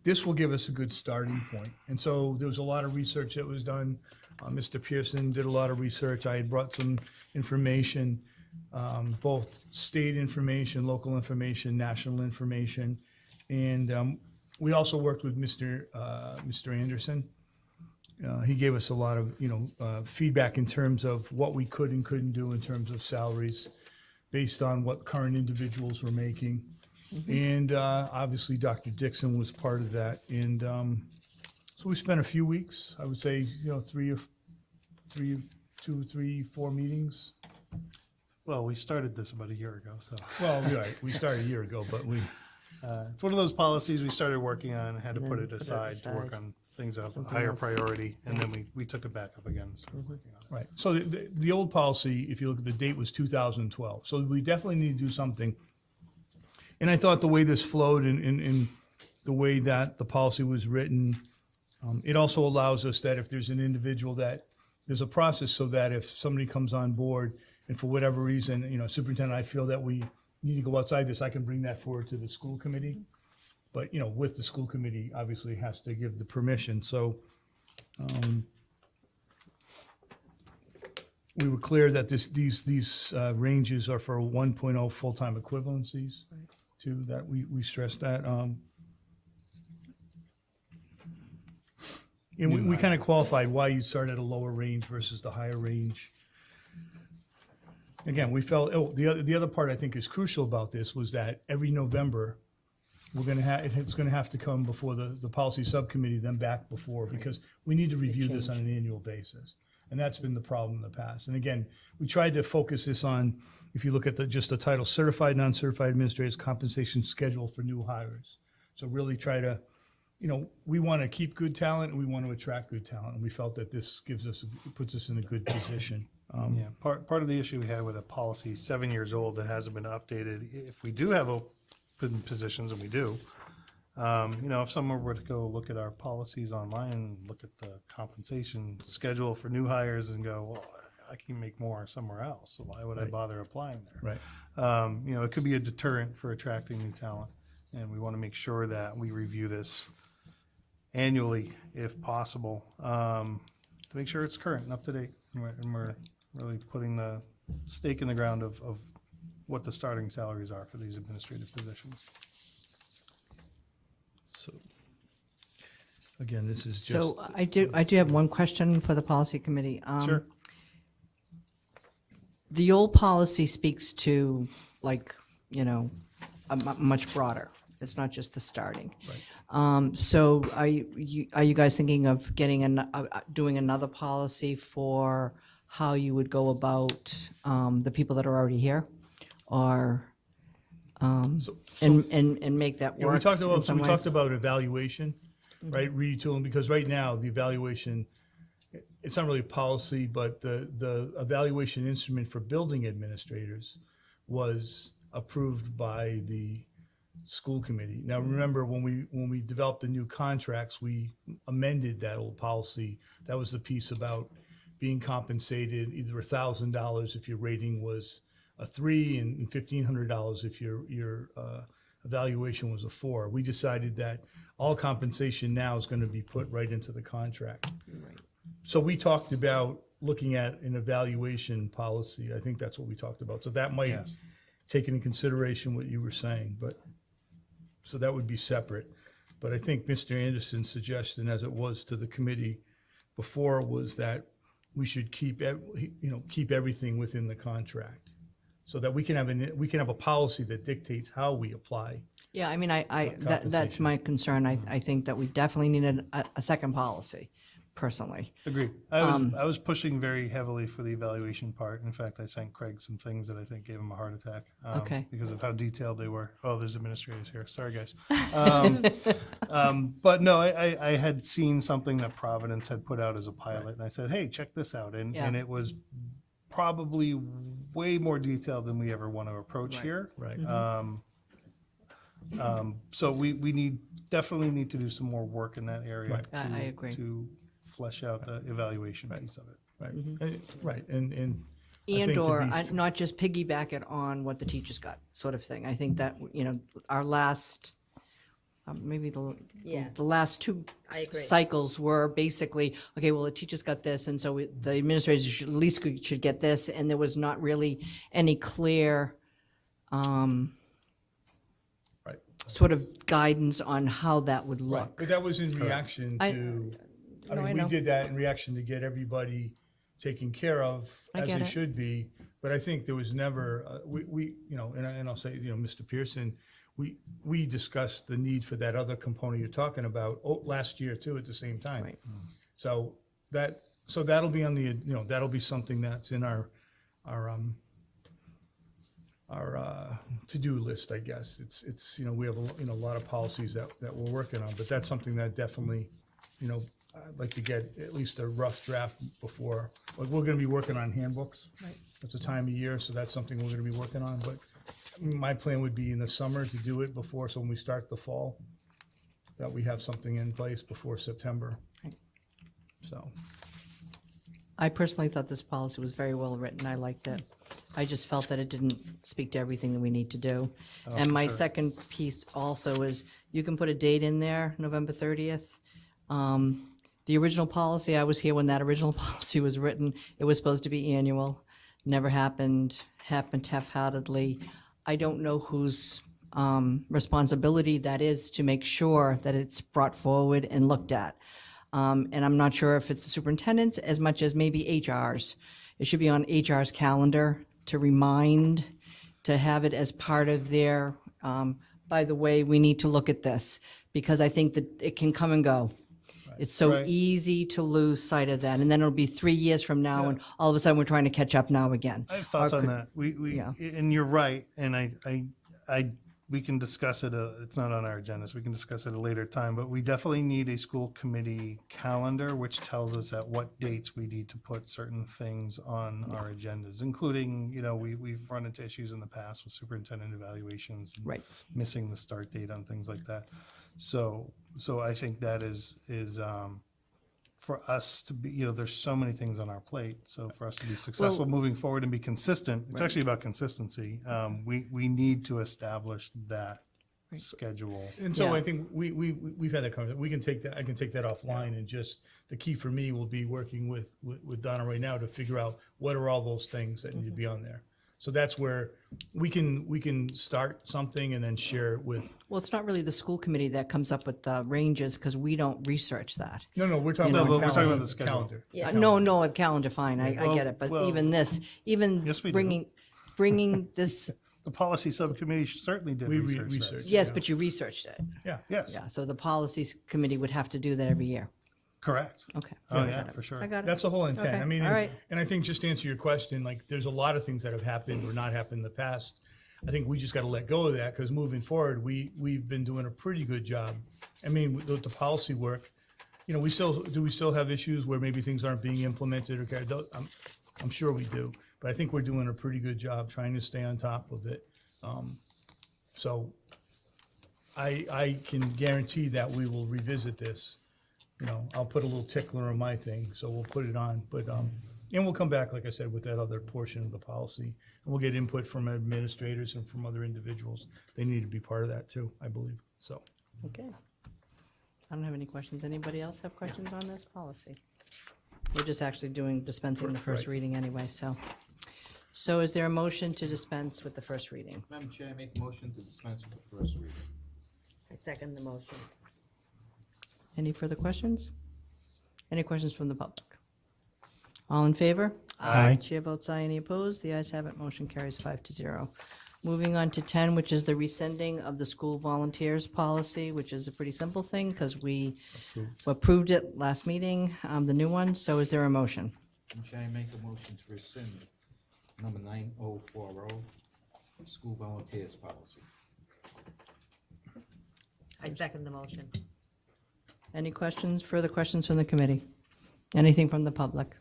this will give us a good starting point. And so there was a lot of research that was done. Mr. Pearson did a lot of research. I had brought some information, both state information, local information, national information. And we also worked with Mr. Anderson. He gave us a lot of, feedback in terms of what we could and couldn't do in terms of salaries based on what current individuals were making. And obviously, Dr. Dixon was part of that. And so we spent a few weeks, I would say, 2, 3, 4 meetings. Well, we started this about a year ago, so. Well, right, we started a year ago, but we, It's one of those policies we started working on and had to put it Put it aside to work aside. on things of Something higher else. priority, and then we took it back up again, so we're working on it. right. So the old policy, if you look at the date, was 2012. So we definitely need to do something. And I thought the way this flowed and the way that the policy was written, it also allows us that if there's an individual that, there's a process so that if somebody comes on board and for whatever reason, superintendent, I feel that we need to go outside this, I can bring that forward to the school committee. But, with the school committee, obviously has to give the permission. So we were clear that these ranges are for 1.0 full-time equivalencies. Too, that we stressed that. And we kind of qualified why you start at a lower range versus the higher range. Again, we felt, the other part I think is crucial about this was that every November, it's gonna have to come before the policy subcommittee, then back before, because we need to review this on an annual basis. And that's been the problem in the past. And again, we tried to focus this on, if you look at just the title, Certified, Non-Certified Administrators Compensation Schedule for New Hires. So really try to, we want to keep good talent and we want to attract good talent. And we felt that this puts us in a good position. Yeah, part of the issue we had with a policy 7 years old that hasn't been updated, if we do have open positions, and we do, if someone were to go look at our policies online, and look at the compensation schedule for new hires and go, well, I can make more somewhere else, so why would I bother applying there? Right. It could be a deterrent for attracting new talent, and we want to make sure that we review this annually, if possible, to make sure it's current and up to date. And we're really putting the stake in the ground of what the starting salaries are for these administrative positions. So, again, this is just. So I do have one question for the policy committee. Sure. The old policy speaks to much broader. It's not just the starting. So are you guys thinking of doing another policy for how you would go about the people that are already here, or and make that Yeah, work in some we way? talked about evaluation, right? Retooling, because right now the evaluation, it's not really a policy, but the evaluation instrument for building administrators was approved by the school committee. Now, remember, when we developed the new contracts, we amended that old policy. That was the piece about being compensated either $1,000 if your rating was a 3 and $1,500 if your evaluation was a 4. We decided that all compensation now is going to be put right into the contract. So we talked about looking at an evaluation policy. I think that's what we talked about. So that might Yes. take into consideration what you were saying, but so that would be separate. But I think Mr. Anderson's suggestion, as it was to the committee before, was that we should keep everything within the contract, so that we can have a policy that dictates how we apply. Yeah, I mean, that's compensation. my concern. I think that we definitely need a second policy, personally. Agreed. I was pushing very heavily for the evaluation part. In fact, I sent Craig some things that I think gave him a heart attack. Okay. Because of how detailed they were. Oh, there's administrators here. Sorry, guys. But no, I had seen something that Providence had put out as a pilot, and I said, hey, check this out. And it was probably way more detailed than we ever want to approach here. Right. So we definitely need to do some more work in that area. Right. I agree. To flesh out the evaluation piece of it. Right. Right. And I think And to or be not just piggyback it on what the teachers got, sort of thing. I think that, our last, maybe the last two cycles were basically, okay, well, the teachers got this, and so the administrators should, at least should get this, and there was not really any clear Right. sort of guidance on how that would Right, look. but that was in reaction to, I No, I mean, know. we did that in reaction to get everybody taken care of I as get they it. should be. But I think there was never, and I'll say, Mr. Pearson, we discussed the need for that other component you're talking about last year too, at the same time. Right. So that'll be on the, that'll be something that's in our to-do list, I guess. It's we have a lot of policies that we're working on, but that's something that definitely, I'd like to get at least a rough draft before. Like, we're gonna be working on handbooks. Right. It's a time of year, so that's something we're gonna be working on, but my plan would be in the summer to do it before, so when we start the fall, that we have something in place before September. So, I personally thought this policy was very well written. I liked it. I just felt that it didn't speak to everything that we need to do. And my second piece also is, you can put a date in there, November 30th. The original policy, I was here when that original policy was written. It was supposed to be annual. Never happened half-heartedly. I don't know whose responsibility that is to make sure that it's brought forward and looked at. And I'm not sure if it's the superintendent's as much as maybe HR's. It should be on HR's calendar to remind, to have it as part of their, by the way, we need to look at this, because I think that it can come and go. It's so Right. easy to lose sight of that. And then it'll be 3 years from now, and all of a sudden we're trying to catch up now again. I have thoughts Or on could- that. We yeah. and you're right. And I we can discuss it, it's not on our agenda, so we can discuss it at a later time, but we definitely need a school committee calendar, which tells us at what dates we need to put certain things on our agendas, including, we've run into issues in the past with superintendent evaluations. And Right. missing the start date on things like that. So I think that is for us to be, there's so many things on our plate. So for us to be successful moving forward and be consistent, it's actually about consistency. We need to establish that schedule. And so Yeah. I think we've had that conversation. We can take that, I can take that offline, and just, the key for me will be working with Donna right now to figure out what are all those things that need to be on there. So that's where we can start something and then share it with, Well, it's not really the school committee that comes up with the ranges, because we don't research that. no, we're talking No, about but we're talking calendar. about the schedule. Calendar. No, a calendar, fine, I get it, but well, even this, even yes, we do. bringing this, The policy subcommittee certainly did We research researched. this. yes, but you researched it. Yeah. Yes, Yeah, so the policies committee would have to do that every year. correct. Okay. Oh, I yeah, got it. for sure. I got it. That's the whole intent. Okay, I mean, all right. and I think, just to answer your question, like, there's a lot of things that have happened or not happened in the past. I think we just got to let go of that, because moving forward, we've been doing a pretty good job. I mean, with the policy work, we still have issues where maybe things aren't being implemented or carried out? I'm sure we do, but I think we're doing a pretty good job trying to stay on top of it. So I can guarantee that we will revisit this. I'll put a little tickler on my thing, so we'll put it on, but, and we'll come back, like I said, with that other portion of the policy. And we'll get input from administrators and from other individuals. They need to be part of that too, I believe, so. Okay. I don't have any questions. Anybody else have questions on this policy? We're just actually dispensing the first Right. reading anyway, so. So is there a motion to dispense with the first reading? Madam Chair, I make a motion to dispense with the first reading. I second the motion. Any further questions? Any questions from the public? All in favor? Aye. Chair votes aye. Any opposed? The ayes have it. Motion carries 5-0. Moving on to 10, which is the rescinding of the school volunteers policy, which is a pretty simple thing, because we approved it last meeting, the new one. So is there a motion? Madam Chair, I make a motion to rescind number 9040, school volunteers policy. I second the motion. Any questions, further questions from the committee? Anything from the public?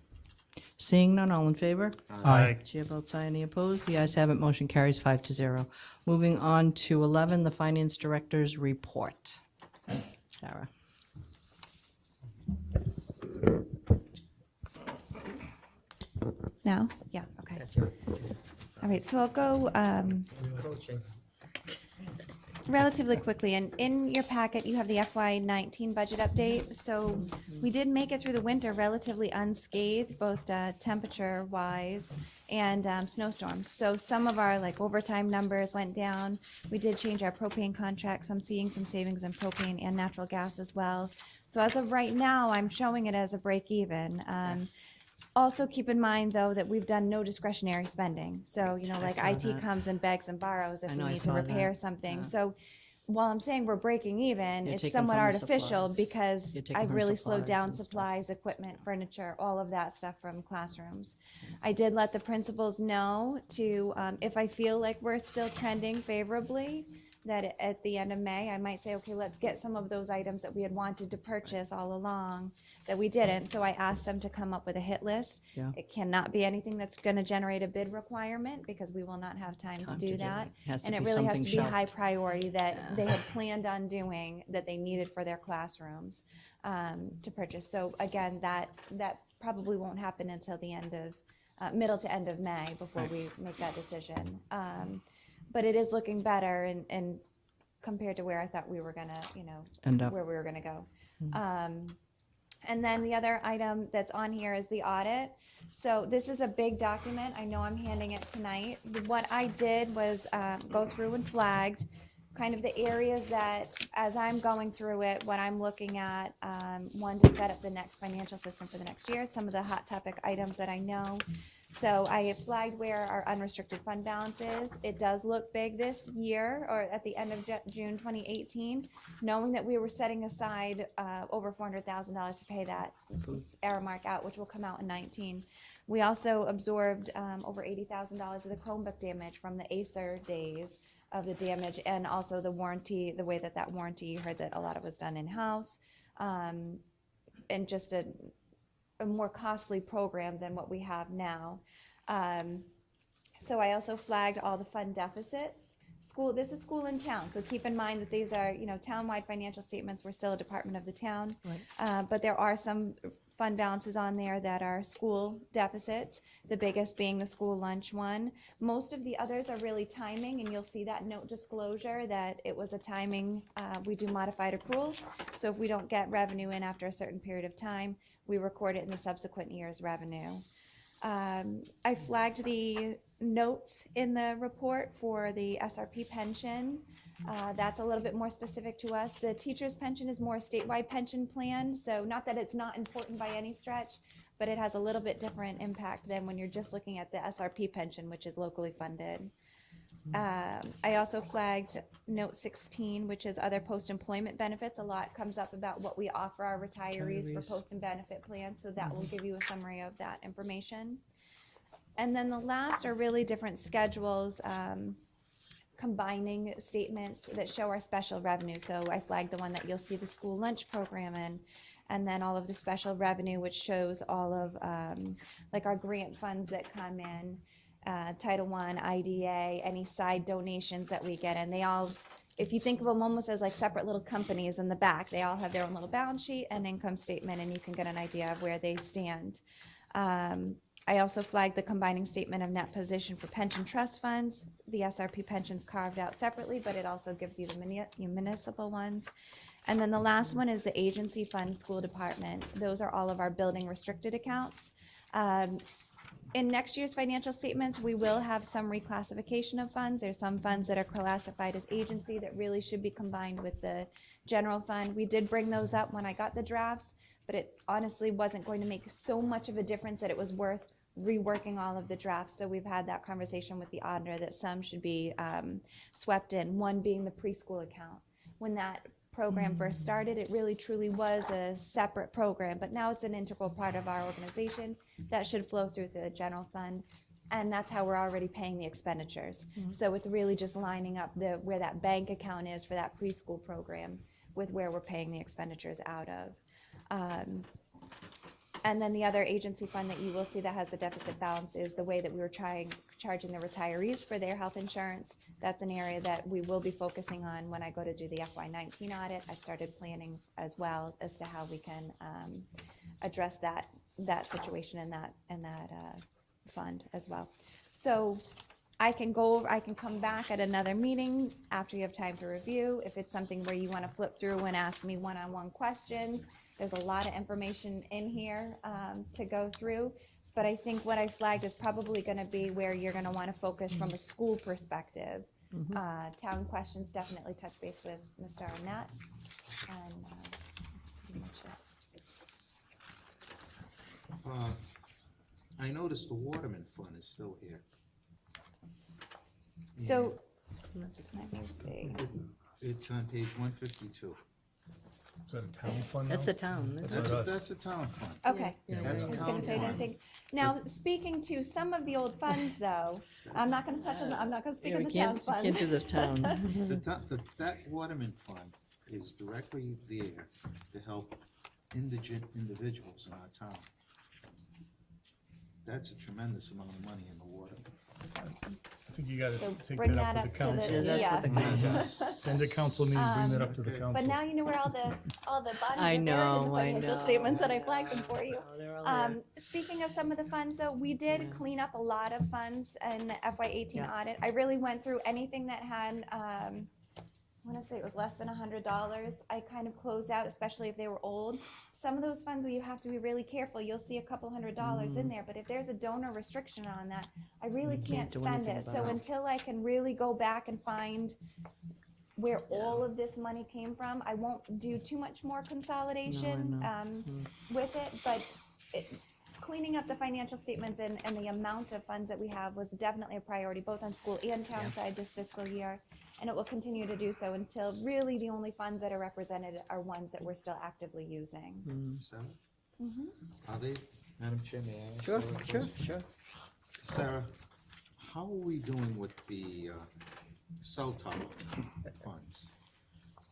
Seeing none, all in favor? Aye. Chair votes aye. Any opposed? The ayes have it. Motion carries 5-0. Moving on to 11, the Finance Director's report. Sarah. No? Yeah, okay. That's yours. All right, so I'll go Coaching. relatively quickly. And in your packet, you have the FY19 budget update. So we did make it through the winter relatively unscathed, both temperature-wise and snowstorms. So some of our overtime numbers went down. We did change our propane contract, so I'm seeing some savings in propane and natural gas as well. So as of right now, I'm showing it as a break even. Also keep in mind, though, that we've done no discretionary spending. So, like saw IT that. comes and begs and borrows if I we know, I need to saw repair that. something. Yeah. So while I'm saying we're breaking even, You're it's taking somewhat from the artificial supplies. because You're taking I've from really slowed supplies down and stuff. supplies, equipment, furniture, all of that stuff from classrooms. I did let the principals know to, if I feel like we're still trending favorably, that at the end of May, I might say, okay, let's get some of those items that we had wanted to purchase all along that we didn't. So I asked them to come up with a hit list. Yeah. It cannot be anything that's going to generate a bid requirement because we will not have time to do that. It has to And it be really has something to be high shelved. priority that they had planned on doing, that they needed for their classrooms to purchase. So again, that probably won't happen until the end of, middle to end of May before we make that decision. But it is looking better and compared to where I thought we were gonna, End up. where we were gonna go. And then the other item that's on here is the audit. So this is a big document. I know I'm handing it tonight. What I did was go through and flagged kind of the areas that, as I'm going through it, what I'm looking at, one, to set up the next financial system for the next year, some of the hot topic items that I know. So I have flagged where our unrestricted fund balance is. It does look big this year, or at the end of June 2018, knowing that we were setting aside over $400,000 to pay that error mark out, which will come out in 19. We also absorbed over $80,000 of the Chromebook damage from the Acer days of the damage, and also the warranty, the way that that warranty, you heard that a lot of it was done in-house, and just a more costly program than what we have now. So I also flagged all the fund deficits. This is school in town, so keep in mind that these are, town-wide financial statements. We're still a department of the town. But there are some fund balances on there that are school deficits, the biggest being the school lunch one. Most of the others are really timing, and you'll see that note disclosure that it was a timing, we do modified accrual. So if we don't get revenue in after a certain period of time, we record it in the subsequent year's revenue. I flagged the notes in the report for the SRP pension. That's a little bit more specific to us. The teacher's pension is more a statewide pension plan, so not that it's not important by any stretch, but it has a little bit different impact than when you're just looking at the SRP pension, which is locally funded. I also flagged note 16, which is other post-employment benefits. A lot comes up about what we offer our retirees for post and benefit plans, so that will give you a summary of that information. And then the last are really different schedules, combining statements that show our special revenue. So I flagged the one that you'll see the school lunch program in, and then all of the special revenue, which shows all of like our grant funds that come in, Title I, IDA, any side donations that we get, and they all, if you think of them almost as like separate little companies in the back, they all have their own little balance sheet and income statement, and you can get an idea of where they stand. I also flagged the combining statement of net position for pension trust funds. The SRP pension's carved out separately, but it also gives you the municipal ones. And then the last one is the agency fund school department. Those are all of our building restricted accounts. In next year's financial statements, we will have some reclassification of funds. There's some funds that are classified as agency that really should be combined with the general fund. We did bring those up when I got the drafts, but it honestly wasn't going to make so much of a difference that it was worth reworking all of the drafts. So we've had that conversation with the auditor that some should be swept in, one being the preschool account. When that program first started, it really truly was a separate program, but now it's an integral part of our organization that should flow through to the general fund, and that's how we're already paying the expenditures. So it's really just lining up where that bank account is for that preschool program with where we're paying the expenditures out of. And then the other agency fund that you will see that has the deficit balance is the way that we were charging the retirees for their health insurance. That's an area that we will be focusing on when I go to do the FY19 audit. I've started planning as well as to how we can address that situation in that fund as well. So I can come back at another meeting after you have time to review. If it's something where you want to flip through and ask me one-on-one questions, there's a lot of information in here to go through. But I think what I flagged is probably going to be where you're going to want to focus from a school perspective. Town questions, definitely touch base with Mr. Arnett. And that's pretty much it. I noticed the Waterman Fund is still here. So, let me see. It's on page 152. Is that a town fund That's now? the town. That's a town fund. Okay, That's I a was gonna town say that fund. thing. Now, speaking to some of the old funds though, I'm not gonna touch on, I'm not gonna speak on We the town can't funds. do the town. That Waterman Fund is directly there to help indigent individuals in our town. That's a tremendous amount of money in the Waterman Fund. I think you gotta So take bring that that up with the up to council. the, yeah. Send a council meeting, bring that up to the council. But now you know where all the bodies are I buried in know, the I financial know. statements that I flagged them for you. They're all there. Speaking of some of the funds though, we did clean up a lot of funds in the FY18 Yeah. audit. I really went through anything that had, I want to say it was less than $100. I kind of closed out, especially if they were old. Some of those funds, you have to be really careful. You'll see a couple $100 in there, but if there's a donor restriction on that, I really can't do spend anything it. So about it. until I can really go back and find where all of this money came from, I won't do too much more consolidation with it. But cleaning up the financial statements and the amount of funds that we have was definitely a priority, both on school and town side this fiscal year. And it will continue to do so until really the only funds that are represented are ones that we're still actively using. Sarah? Are they, Madam Chair, may I ask Sure, Sarah a sure, question? sure. Sarah, how are we doing with the cell tower funds.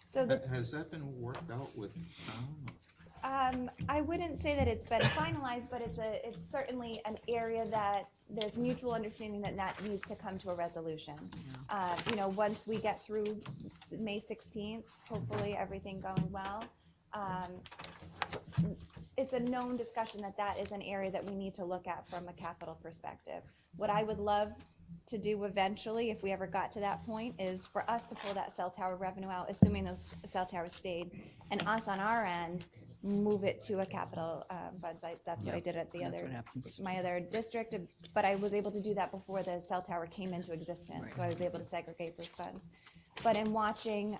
So the Has that been worked out with town? I wouldn't say that it's been finalized, but it's certainly an area that there's mutual understanding that needs to come to a resolution. You know, once we get through May 16th, hopefully everything going well, it's a known discussion that is an area that we need to look at from a capital perspective. What I would love to do eventually, if we ever got to that point, is for us to pull that cell tower revenue out, assuming those cell towers stayed, and us on our end move it to a capital funds. That's what I did at the That's other, what happens. my other district, but I was able to do that before the cell tower came into existence, so I was able to segregate those funds. But in watching,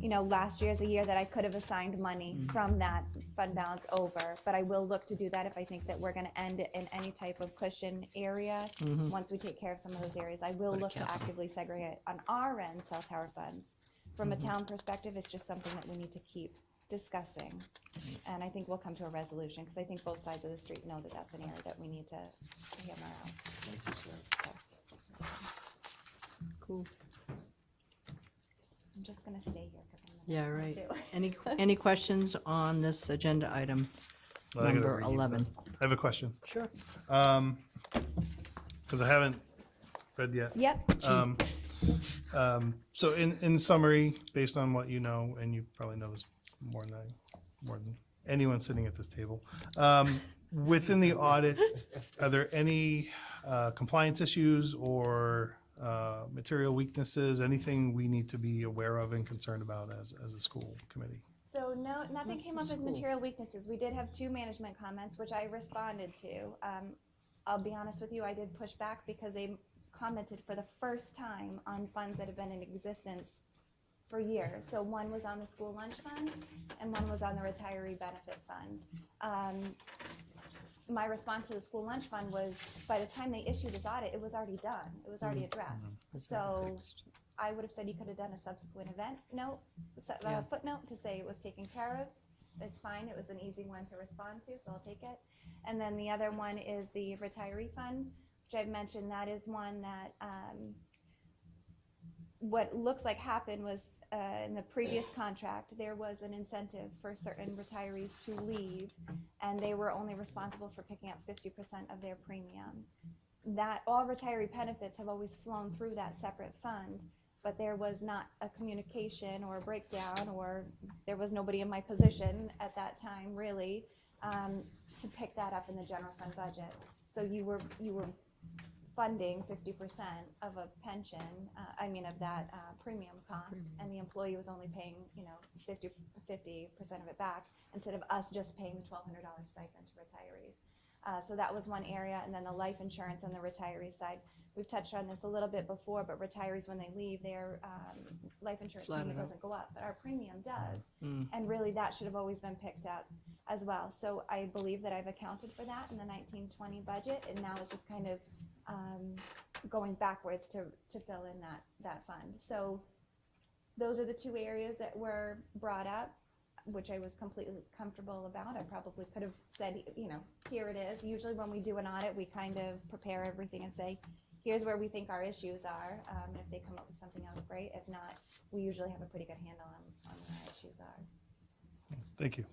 you know, last year is a year that I could have assigned money from that fund balance over, but I will look to do that if I think that we're gonna end it in any type of cushion area. Once we take care of some of those areas, I will look to actively segregate on our end cell tower funds. From a town perspective, it's just something that we need to keep discussing. And I think we'll come to a resolution, because I think both sides of the street know that that's an area that we need to hammer out. Thank you, Sarah. Cool. I'm just gonna stay here, because I'm the Yeah, next one, right. too. Any questions on this agenda item, I gotta number read, 11? I have a question, Sure. because I haven't read yet. Yep, So in summary, based on what you know, and you probably know this more than anyone sitting at this table, within the audit, are there any compliance issues or material weaknesses, anything we need to be aware of and concerned about as a school committee? so no, nothing came up as material weaknesses. We did have 2 management comments, which I responded to. I'll be honest with you, I did push back because they commented for the first time on funds that have been in existence for years. So one was on the school lunch fund and one was on the retiree benefit fund. My response to the school lunch fund was, by the time they issued this audit, it was already done. It was already addressed. So I would have said you could have done a subsequent event note, footnote to say it was taken care of. It's fine. It was an easy one to respond to, so I'll take it. And then the other one is the retiree fund, which I've mentioned. That is one that what looks like happened was in the previous contract, there was an incentive for certain retirees to leave, and they were only responsible for picking up 50% of their premium. That all retiree benefits have always flown through that separate fund, but there was not a communication or a breakdown, or there was nobody in my position at that time really to pick that up in the general fund budget. So you were funding 50% of a pension, of that premium cost, and the employee was only paying, 50% of it back, instead of us just paying the $1,200 stipend to retirees. So that was one area, and then the life insurance on the retiree side. We've touched on this a little bit before, but retirees, when they leave, their life insurance payment doesn't go up, but our premium does. And really, that should have always been picked up as well. So I believe that I've accounted for that in the 1920 budget, and now it's just kind of going backwards to fill in that fund. So those are the 2 areas that were brought up, which I was completely comfortable about. I probably could have said, here it is. Usually when we do an audit, we kind of prepare everything and say, here's where we think our issues are. And if they come up with something else, great. If not, we usually have a pretty good handle on what our issues are. Thank you.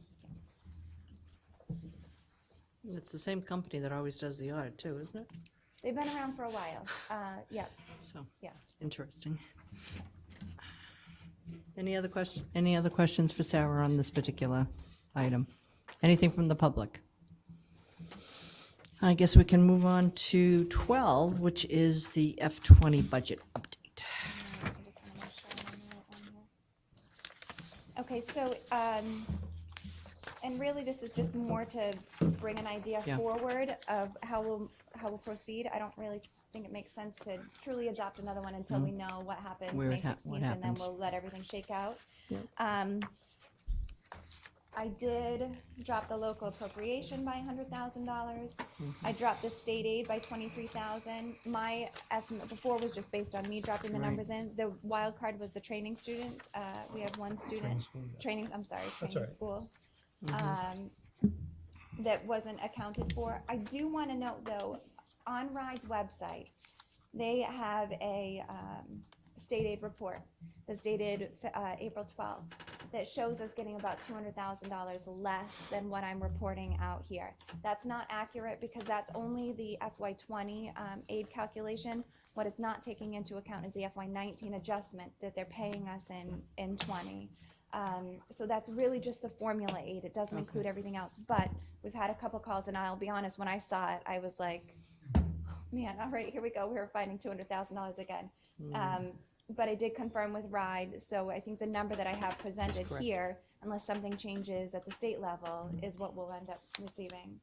It's the same company that always does the audit too, isn't it? They've been around for a while. Yeah, So, yes. interesting. Any other questions for Sarah on this particular item? Anything from the public? I guess we can move on to 12, which is the F20 budget update. I just wanna make sure I'm on the right one here. Okay, so, and really this is just more to bring an idea Yeah. forward of how we'll proceed. I don't really think it makes sense to truly adopt another one until we know what happens Where May it what 16th, and then happens. we'll let everything shake out. Yep. I did drop the local appropriation by $100,000. I dropped the state aid by $23,000. My estimate before was just based on me dropping the Right. numbers in. The wild card was the training students. We have one student, training school, that wasn't accounted for. I do want to note though, on RIDE's website, they have a state aid report that's dated April 12th that shows us getting about $200,000 less than what I'm reporting out here. That's not accurate because that's only the FY20 aid calculation. What it's not taking into account is the FY19 adjustment that they're paying us in 20. So that's really just the formula aid. It doesn't include everything else. But we've had a couple calls, and I'll be honest, when I saw it, I was like, oh, man, all right, here we go. We're finding $200,000 again. But I did confirm with RIDE, so I think the number that I have presented here, unless something changes at the state level, is what we'll end up receiving.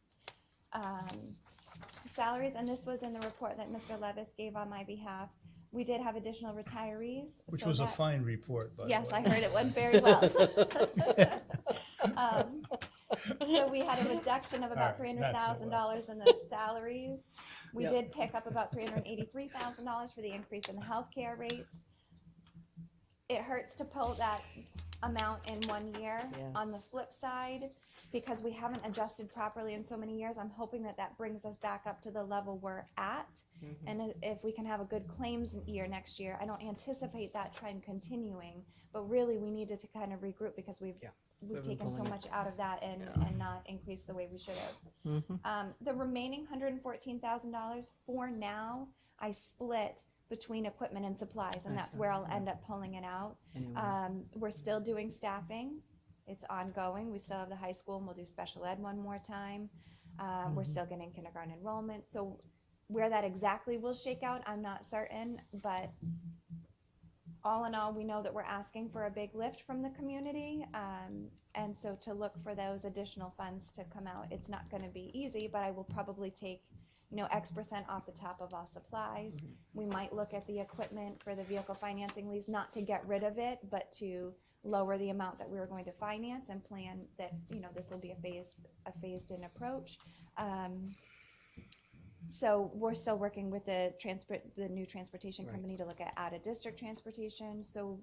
Salaries, and this was in the report that Mr. Levis gave on my behalf. We did have additional retirees. Which so was a that- fine report, by the way. Yes, I heard it went very well. So we had a reduction of about All right, not so $300,000 in the salaries. We did pick up about $383,000 for the increase in the healthcare rates. It hurts to pull that amount in 1 year. Yeah. On the flip side, because we haven't adjusted properly in so many years, I'm hoping that that brings us back up to the level we're at. And if we can have a good claims year next year, I don't anticipate that trend continuing, but really we needed to kind of regroup because we've taken so much out of that and not increased the way we should have. The remaining $114,000 for now, I split between equipment and supplies, and that's where I'll end up pulling it out. We're still doing staffing. It's ongoing. We still have the high school, and we'll do special ed one more time. We're still getting kindergarten enrollment. So where that exactly will shake out, I'm not certain, but all in all, we know that we're asking for a big lift from the community. And so to look for those additional funds to come out, it's not going to be easy, but I will probably take X% off the top of all supplies. We might look at the equipment for the vehicle financing lease, not to get rid of it, but to lower the amount that we were going to finance and plan that, this will be a phased in approach. So we're still working with the new transportation company to look at out-of-district transportation. So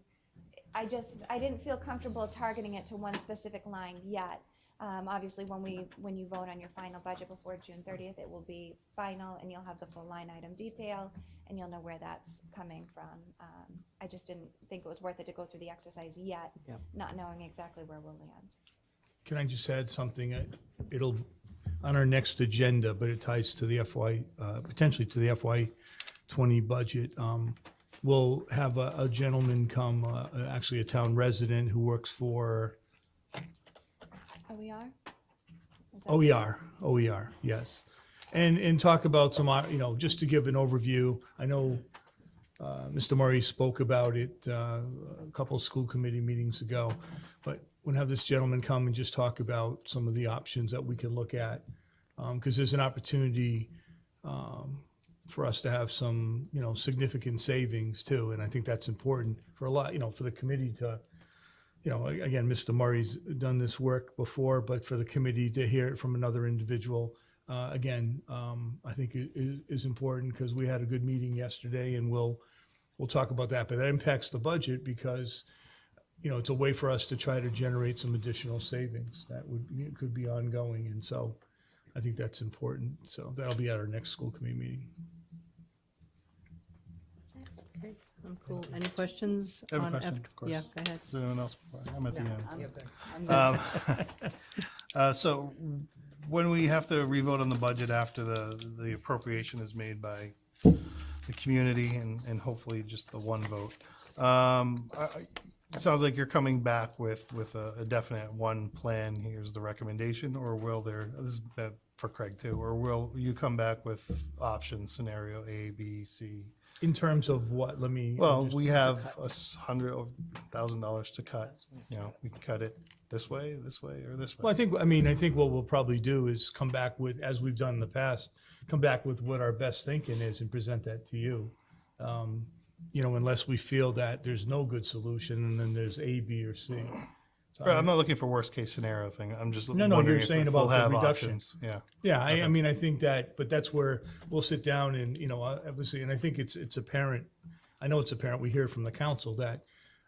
I didn't feel comfortable targeting it to one specific line yet. Obviously, when you vote on your final budget before June 30th, it will be final, and you'll have the full line item detail, and you'll know where that's coming from. I just didn't think it was worth it to go through the exercise yet, not knowing exactly where we'll land. Can I just add something? It'll on our next agenda, but it ties to the potentially to the FY20 budget. We'll have a gentleman come, actually a town resident who works for OER? OER, yes. And talk about some, just to give an overview. I know Mr. Murray spoke about it a couple of school committee meetings ago, but we'll have this gentleman come and just talk about some of the options that we could look at. Because there's an opportunity for us to have some, significant savings too. And I think that's important for a lot, for the committee to, again, Mr. Murray's done this work before, but for the committee to hear it from another individual, again, I think is important because we had a good meeting yesterday, and we'll talk about that. But that impacts the budget because, it's a way for us to try to generate some additional savings that could be ongoing. And so I think that's important. So that'll be at our next school committee meeting. Okay, cool. Any questions? I have a on question, of course. Yeah, go ahead. Is there anyone else before? I'm at the I'm end. good. So when we have to revote on the budget after the appropriation is made by the community and hopefully just the one vote, it sounds like you're coming back with a definite one plan. Here's the recommendation, or will there, this is for Craig too, or will you come back with options, scenario A, B, C? In terms of what, let me. Well, we have $100,000 to cut. We can cut it this way, or this way. Well, I think what we'll probably do is come back with, as we've done in the past, come back with what our best thinking is and present that to you. Unless we feel that there's no good solution and then there's A, B, or C. So, Right, I'm not looking for worst case scenario thing. I'm just No, wondering you're if saying we'll about the have reduction. options. Yeah. Yeah, I think that, but that's where we'll sit down and, obviously, and I think it's apparent, I know it's apparent, we hear from the council that,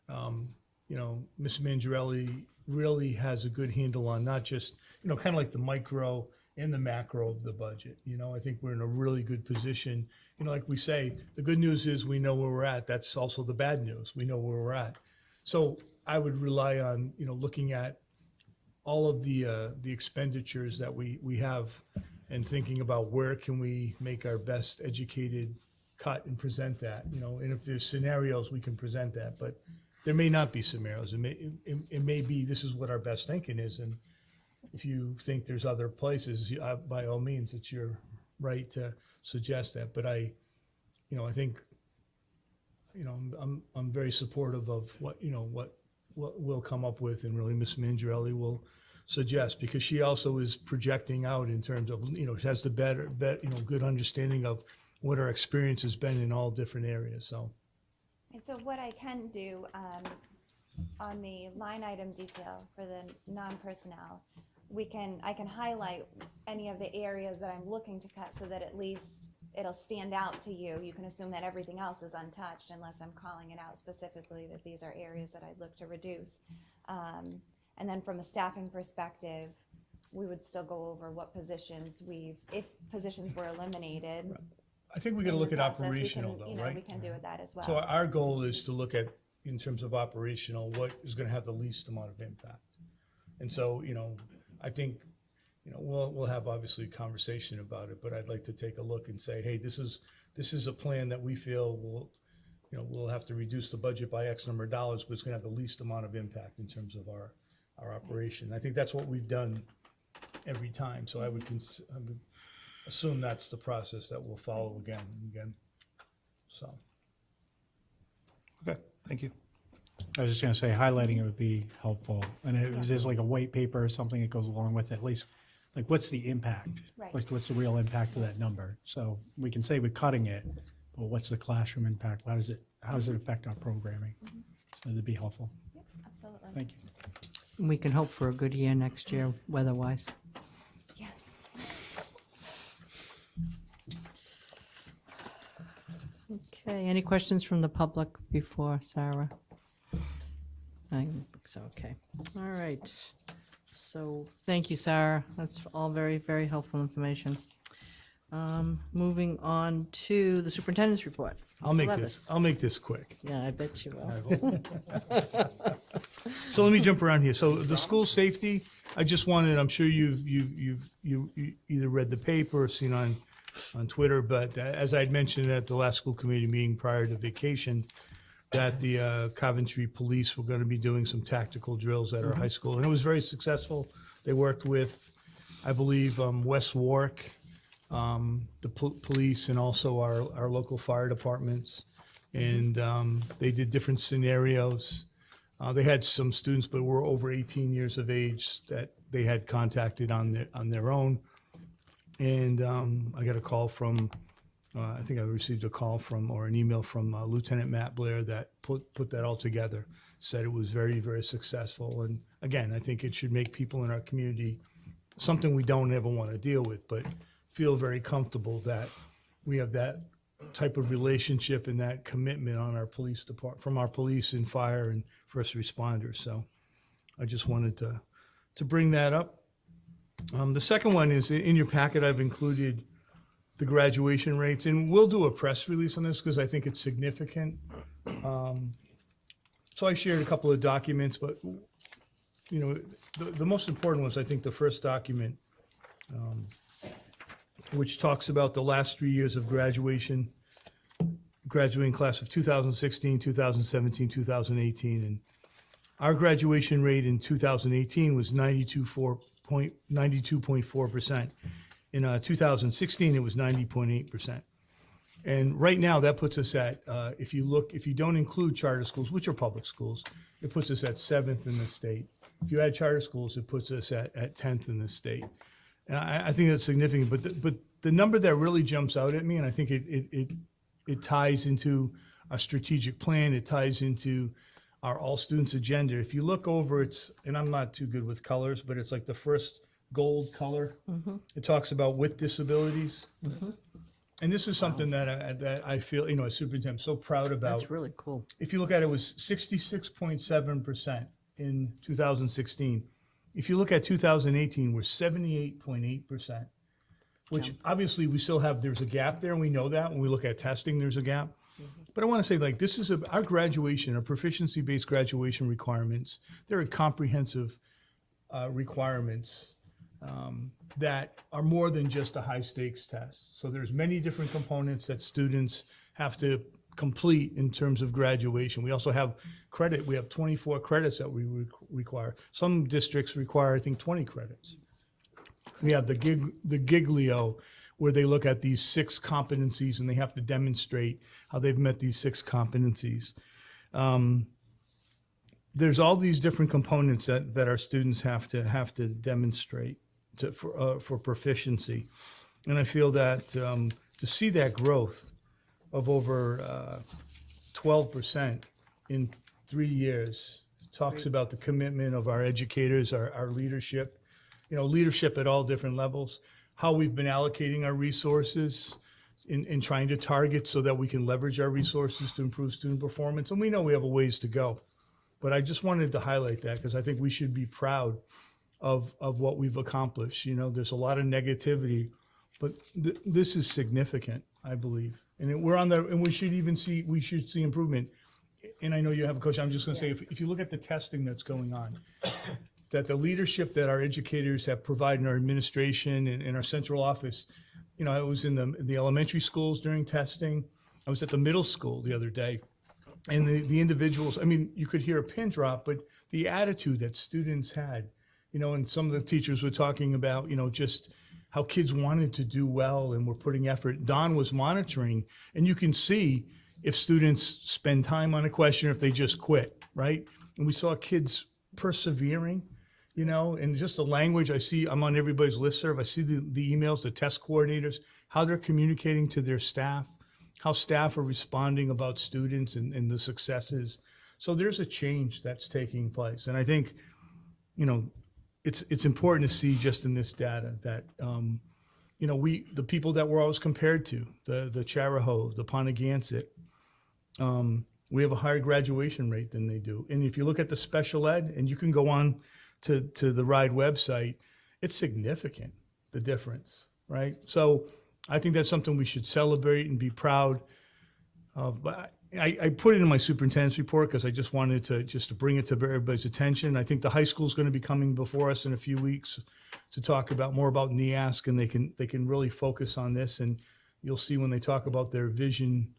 Ms. Mangiarelli really has a good handle on not just, kind of like the micro and the macro of the budget. I think we're in a really good position. Like we say, the good news is we know where we're at. That's also the bad news. We know where we're at. So I would rely on, looking at all of the expenditures that we have and thinking about where can we make our best educated cut and present that, and if there's scenarios, we can present that, but there may not be scenarios. It may be, this is what our best thinking is, and if you think there's other places, by all means, it's your right to suggest that. But I think, I'm very supportive of what we'll come up with, and really Ms. Mangiarelli will suggest, because she also is projecting out in terms of, she has the better, good understanding of what our experience has been in all different areas, so. And so what I can do on the line item detail for the non-personnel, I can highlight any of the areas that I'm looking to cut so that at least it'll stand out to you. You can assume that everything else is untouched unless I'm calling it out specifically that these are areas that I'd look to reduce. And then from a staffing perspective, we would still go over what positions if positions were eliminated. I think we got to in look the at process, operational we can, though, right? We can do that as well. So our goal is to look at, in terms of operational, what is going to have the least amount of impact. And so, I think, we'll have obviously a conversation about it, but I'd like to take a look and say, hey, this is a plan that we feel we'll have to reduce the budget by X number of dollars, but it's going to have the least amount of impact in terms of our operation. I think that's what we've done every time. So I would assume that's the process that we'll follow again and again. So. Okay, thank you. I was just gonna say, highlighting it would be helpful, and if there's like a white paper or something that goes along with it, at least, like, what's the impact? Right. Like, what's the real impact of that number? So we can say we're cutting it, but what's the classroom impact? How does it affect our programming? So that'd be helpful. Yep, absolutely. Thank you. We can hope for a good year next year, weather-wise. Yes. Okay, any questions from the public before Sarah? I think so, okay. All right. So, thank you, Sarah. That's all very, very helpful information. Moving on to the superintendent's report. I'll Mr. make this quick. Yeah, I bet you will. So let me jump around here. So the school safety, I just wanted, I'm sure you either read the paper or seen on Twitter, but as I'd mentioned at the last school committee meeting prior to vacation, that the Coventry Police were going to be doing some tactical drills at our high school, and it was very successful. They worked with, I believe, West Warwick, the police, and also our local fire departments, and they did different scenarios. They had some students, but were over 18 years of age that they had contacted on their own. And I got a call from, I think I received a call from, or an email from Lieutenant Matt Blair that put that all together, said it was very, very successful. And again, I think it should make people in our community, something we don't ever want to deal with, but feel very comfortable that we have that type of relationship and that commitment on our police department, from our police and fire and first responders. So I just wanted to bring that up. The second one is, in your packet, I've included the graduation rates, and we'll do a press release on this because I think it's significant. So I shared a couple of documents, but the most important was, I think, the first document, which talks about the last 3 years of graduating class of 2016, 2017, 2018, and our graduation rate in 2018 was 92.4%. In 2016, it was 90.8%. And right now, that puts us at, if you don't include charter schools, which are public schools, it puts us at 7th in the state. If you add charter schools, it puts us at 10th in the state. And I think that's significant. But the number that really jumps out at me, and I think it ties into a strategic plan, it ties into our all students agenda. If you look over, and I'm not too good with colors, but it's like the first gold color. It talks about with disabilities. And this is something that I feel, as superintendent, I'm so proud about. That's really cool. If you look at it, it was 66.7% in 2016. If you look at 2018, we're 78.8%, which obviously we still have, there's a gap there, and we know that. When we look at testing, there's a gap. But I want to say, like, this is our graduation, our proficiency-based graduation requirements. They're comprehensive requirements that are more than just a high-stakes test. So there's many different components that students have to complete in terms of graduation. We also have credit. We have 24 credits that we require. Some districts require, I think, 20 credits. We have the Giglio, where they look at these 6 competencies and they have to demonstrate how they've met these 6 competencies. There's all these different components that our students have to demonstrate for proficiency. And I feel that to see that growth of over 12% in 3 years talks about the commitment of our educators, our leadership, leadership at all different levels, how we've been allocating our resources in trying to target so that we can leverage our resources to improve student performance. And we know we have a ways to go. But I just wanted to highlight that because I think we should be proud of what we've accomplished. There's a lot of negativity, but this is significant, I believe. And we should see improvement. And I know you have a coach. I'm just going to say, if you look at the testing that's going on, that the leadership that our educators have provided in our administration and in our central office, I was in the elementary schools during testing. I was at the middle school the other day. And the individuals, I mean, you could hear a pin drop, but the attitude that students had, and some of the teachers were talking about, just how kids wanted to do well and were putting effort. Don was monitoring, and you can see if students spend time on a question or if they just quit, right? And we saw kids persevering, and just the language I'm on everybody's listserv. I see the emails, the test coordinators, how they're communicating to their staff, how staff are responding about students and the successes. So there's a change that's taking place. And I think, it's important to see just in this data that, the people that we're always compared to, the Charahoe, the Ponagansett, we have a higher graduation rate than they do. And if you look at the special ed, and you can go on to the RIDE website, it's significant, the difference, right? So I think that's something we should celebrate and be proud of. But I put it in my superintendent's report because I just wanted to bring it to everybody's attention. I think the high school is going to be coming before us in a few weeks to talk more about NEASC, and they can really focus on this. And you'll see when they talk about their vision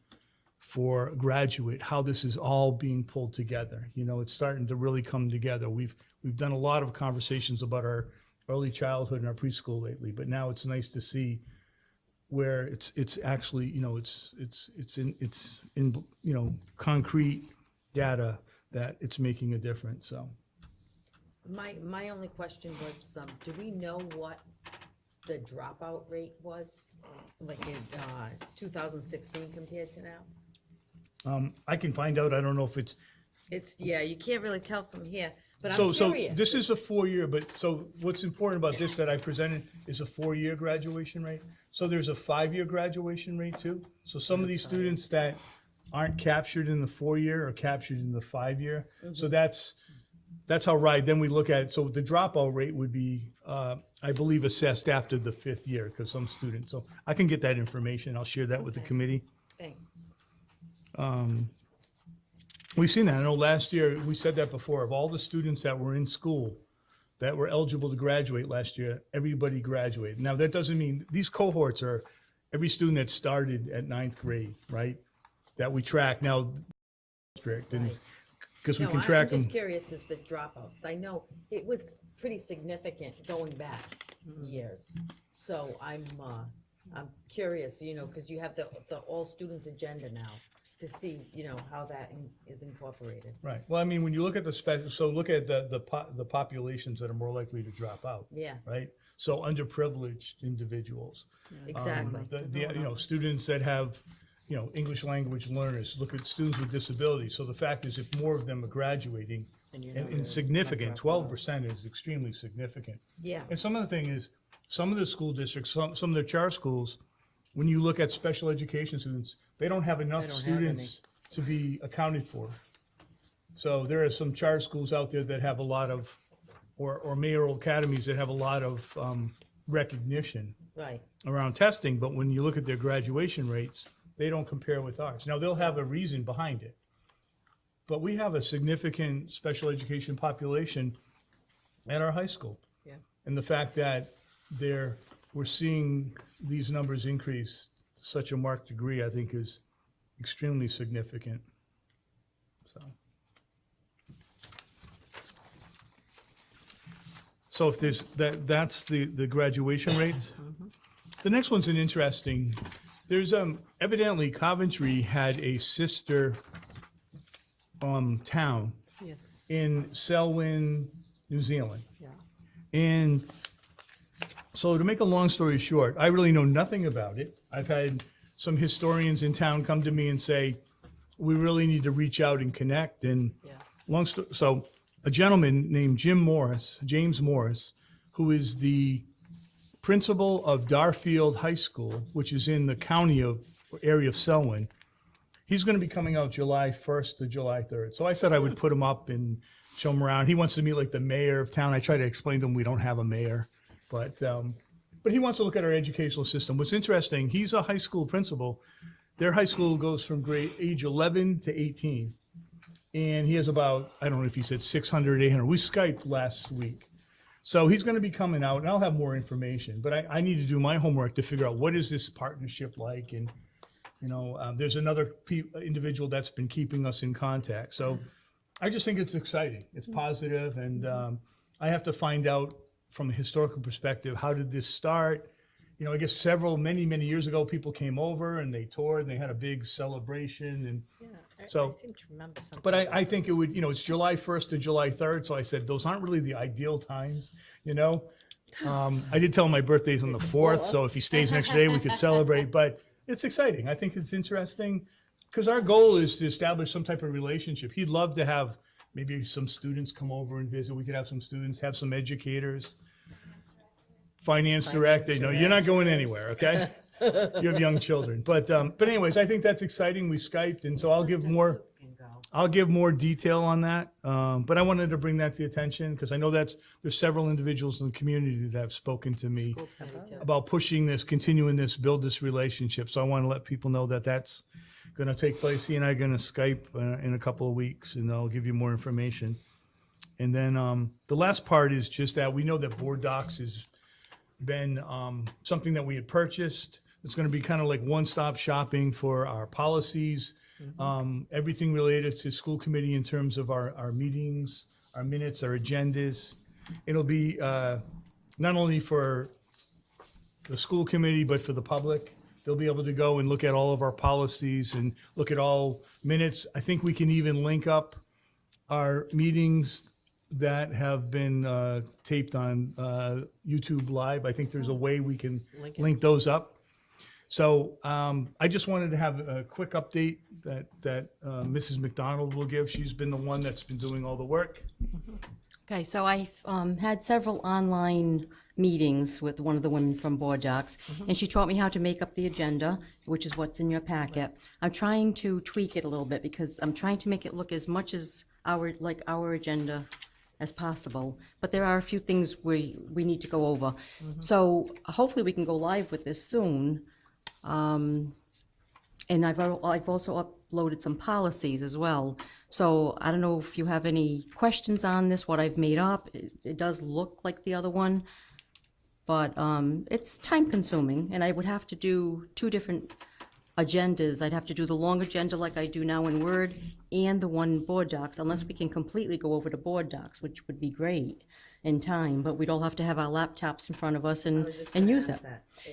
for graduate, how this is all being pulled together. It's starting to really come together. We've done a lot of conversations about our early childhood and our preschool lately, but now it's nice to see where it's actually, it's in concrete data that it's making a difference. So My only question was, do we know what the dropout rate was, like in 2016 compared to now? I can find out. I don't know if it's you can't really tell from here, but so. I'm curious. This is a 4-year, but so what's important about this that I presented is a 4-year graduation rate. So there's a 5-year graduation rate too. So some of these students that aren't captured in the 4-year are captured in the 5-year. So that's how RIDE. Then we look at it. So the dropout rate would be, I believe, assessed after the 5th year because some students. So I can get that information. I'll share that with the committee. Thanks. We've seen that. I know last year, we said that before, of all the students that were in school that were eligible to graduate last year, everybody graduated. Now, that doesn't mean, these cohorts are every student that started at 9th grade, right? That we track now, district, and because we can track them. I'm just curious as the dropout, because I know it was pretty significant going back years. So I'm curious, because you have the all students agenda now to see, how that is incorporated. Right. Well, I mean, when you look at so look at the populations that are more likely to drop out. Yeah. Right. So underprivileged individuals. Exactly. Students that have, English language learners. Look at students with disabilities. So the fact is, if more of them are graduating, and significant, 12% is extremely significant. Yeah. And some of the thing is, some of the school districts, some of the charter schools, when you look at special education students, they don't have enough students to be accounted for. So there are some charter schools out there that have a lot of or mayoral academies that have a lot of recognition Right. around testing, but when you look at their graduation rates, they don't compare with ours. Now, they'll have a reason behind it, but we have a significant special education population at our high school. Yeah. And the fact that we're seeing these numbers increase to such a marked degree, I think is extremely significant. So if there's, that's the graduation rates. The next one's an interesting, there's evidently Coventry had a sister town Yes. in Selwyn, New Zealand. Yeah. And so to make a long story short, I really know nothing about it. I've had some historians in town come to me and say, we really need to reach out and connect. And Yeah. so a gentleman named James Morris, who is the principal of Darfield High School, which is in the area of Selwyn, he's going to be coming out July 1st to July 3rd. So I said I would put him up and show him around. He wants to meet like the mayor of town. I try to explain to him we don't have a mayor, but he wants to look at our educational system. What's interesting, he's a high school principal. Their high school goes from age 11 to 18. And he has about, I don't know if he said 600, 800. We Skyped last week. So he's going to be coming out, and I'll have more information. But I need to do my homework to figure out what is this partnership like. And, there's another individual that's been keeping us in contact. So I just think it's exciting. It's positive, and I have to find out from a historical perspective, how did this start? I guess many years ago, people came over and they toured and they had a big celebration. And I seem to remember something. but I think it would, it's July 1st to July 3rd. So I said, those aren't really the ideal times, I did tell him my birthday's on the 4th. So if he stays an extra day, we could celebrate. But it's exciting. I think it's interesting because our goal is to establish some type of relationship. He'd love to have maybe some students come over and visit. We could have some students, have some educators. Finance director, no, you're not going anywhere, okay? You have young children. But anyways, I think that's exciting. We Skyped, and so I'll give more detail on that. But I wanted to bring that to your attention because I know there's several individuals in the community that have spoken to me about pushing this, continuing this, build this relationship. So I want to let people know that that's going to take place. He and I are going to Skype in a couple of weeks, and I'll give you more information. And then the last part is just that we know that Board Docs has been something that we had purchased. It's going to be kind of like one-stop shopping for our policies, everything related to school committee in terms of our meetings, our minutes, our agendas. It'll be not only for the school committee, but for the public. They'll be able to go and look at all of our policies and look at all minutes. I think we can even link up our meetings that have been taped on YouTube Live. I think there's a way we can link those up. So I just wanted to have a quick update that Mrs. McDonald will give. She's been the one that's been doing all the work. Okay, so I've had several online meetings with one of the women from Board Docs, and she taught me how to make up the agenda, which is what's in your packet. I'm trying to tweak it a little bit because I'm trying to make it look as much as our agenda as possible, but there are a few things we need to go over. So hopefully we can go live with this soon. And I've also uploaded some policies as well. So I don't know if you have any questions on this, what I've made up. It does look like the other one, but it's time consuming, and I would have to do two different agendas. I'd have to do the long agenda like I do now in Word and the one in Board Docs, unless we can completely go over to Board Docs, which would be great in time, but we'd all have to have our laptops in front of us and use it.